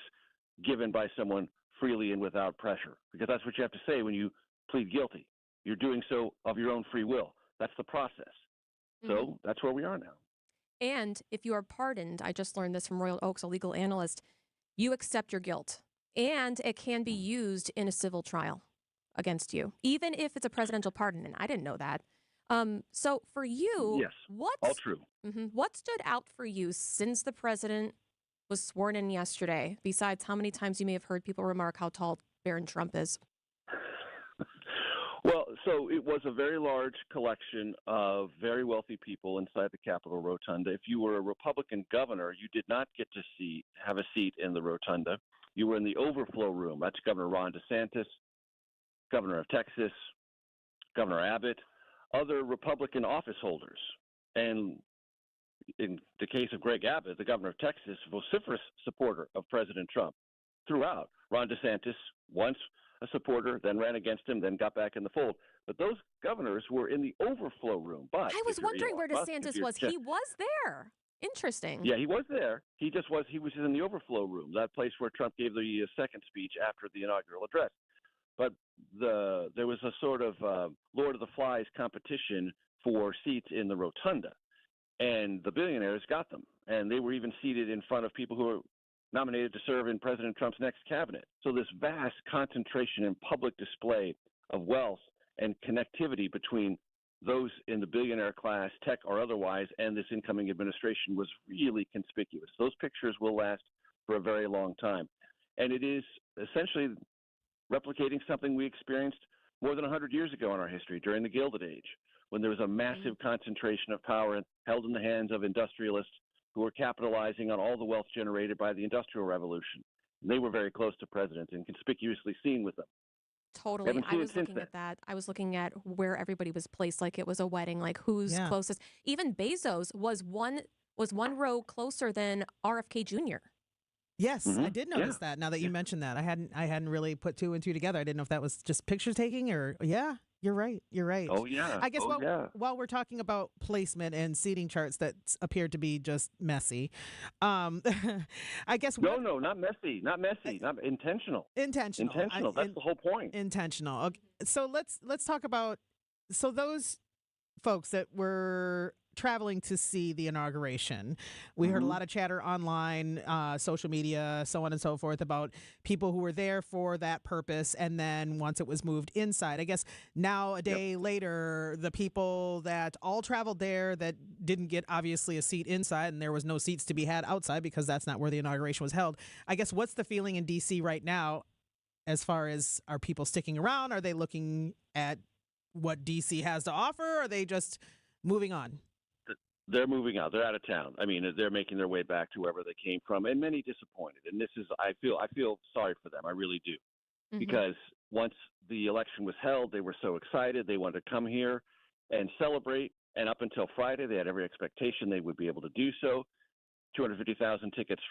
given by someone freely and without pressure? Because that's what you have to say when you plead guilty. You're doing so of your own free will. That's the process. So that's where we are now. And if you are pardoned, I just learned this from Royal Oaks, a legal analyst, you accept your guilt. And it can be used in a civil trial against you, even if it's a presidential pardon. And I didn't know that. So for you, yes, all true. What stood out for you since the president was sworn in yesterday, besides how many times you may have heard people remark how tall Barron Trump is? Well, so it was a very large collection of very wealthy people inside the Capitol Rotunda. If you were a Republican governor, you did not get to have a seat in the Rotunda. You were in the overflow room. That's Governor Ron DeSantis, Governor of Texas, Governor Abbott, other Republican office holders. And in the case of Greg Abbott, the governor of Texas, vociferous supporter of President Trump throughout. Ron DeSantis, once a supporter, then ran against him, then got back in the fold. But those governors were in the overflow room. But I was wondering where DeSantis was. He was there. Interesting. Yeah, he was there. He was in the overflow room, that place where Trump gave the second speech after the inaugural address. But there was a sort of Lord of the Flies competition for seats in the Rotunda. And the billionaires got them. And they were even seated in front of people who were nominated to serve in President Trump's next cabinet. So this vast concentration and public display of wealth and connectivity between those in the billionaire class, tech or otherwise, and this incoming administration was really conspicuous. Those pictures will last for a very long time. And it is essentially replicating something we experienced more than 100 years ago in our history during the Gilded Age, when there was a massive concentration of power held in the hands of industrialists who were capitalizing on all the wealth generated by the Industrial Revolution. And they were very close to presidents and conspicuously seen with them. Totally. I was looking at that. I was looking at where everybody was placed like it was a wedding, like who's closest. Even Bezos was one row closer than RFK Jr. Yes, I did notice that. Now that you mentioned that, I hadn't really put two and two together. I didn't know if that was just picture taking or You're right. Oh, yeah. I guess while we're talking about placement and seating charts that appeared to be just messy, I guess no, not messy, not intentional. Intentional. That's the whole point. Intentional. Okay. So let's talk about those folks that were traveling to see the inauguration. We heard a lot of chatter online, social media, so on and so forth, about people who were there for that purpose, and then once it was moved inside. I guess now, a day later, the people that all traveled there that didn't get, obviously, a seat inside, and there was no seats to be had outside because that's not where the inauguration was held. I guess what's the feeling in D.C. right now as far as, are people sticking around? Are they looking at what D.C. has to offer? Or are they just moving on? They're moving out. They're out of town. I mean, they're making their way back to wherever they came from, and many disappointed. And this is, I feel sorry for them. I really do, because once the election was held, they were so excited. They wanted to come here and celebrate. And up until Friday, they had every expectation they would be able to do so. 250,000 tickets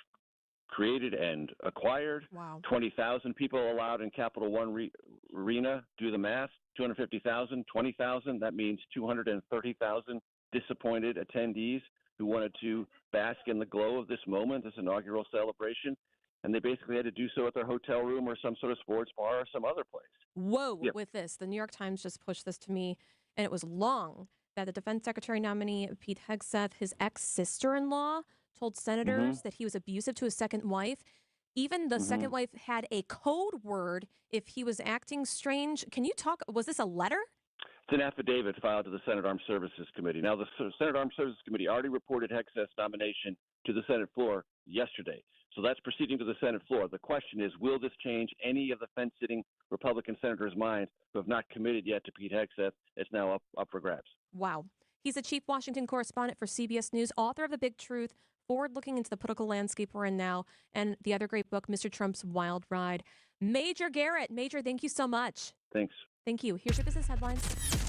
created and acquired. Wow. 20,000 people allowed in Capital One Arena. Do the math. 250,000, 20,000. That means 230,000 disappointed attendees who wanted to bask in the glow of this moment, this inaugural celebration, and they basically had to do so at their hotel room or some sort of sports bar or some other place. Whoa, with this. The New York Times just pushed this to me, and it was long, that the defense secretary nominee, Pete Hegseth, his ex-sister-in-law, told senators that he was abusive to his second wife. Even the second wife had a code word if he was acting strange. Can you talk? Was this a letter? It's an affidavit filed to the Senate Armed Services Committee. Now, the Senate Armed Services Committee already reported Hegseth's nomination to the Senate floor yesterday. So that's proceeding to the Senate floor. The question is, will this change any of the fence-sitting Republican senators' minds who have not committed yet to Pete Hegseth? It's now up for grabs. Wow. He's a chief Washington correspondent for CBS News, author of The Big Truth, forward-looking into the political landscape we're in now, and the other great book, Mr. Trump's Wild Ride. Major Garrett. Major, thank you so much. Thanks. Thank you. Here's your business headlines.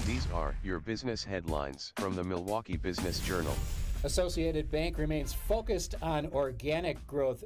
These are your business headlines from the Milwaukee Business Journal. Associated Bank remains focused on organic growth.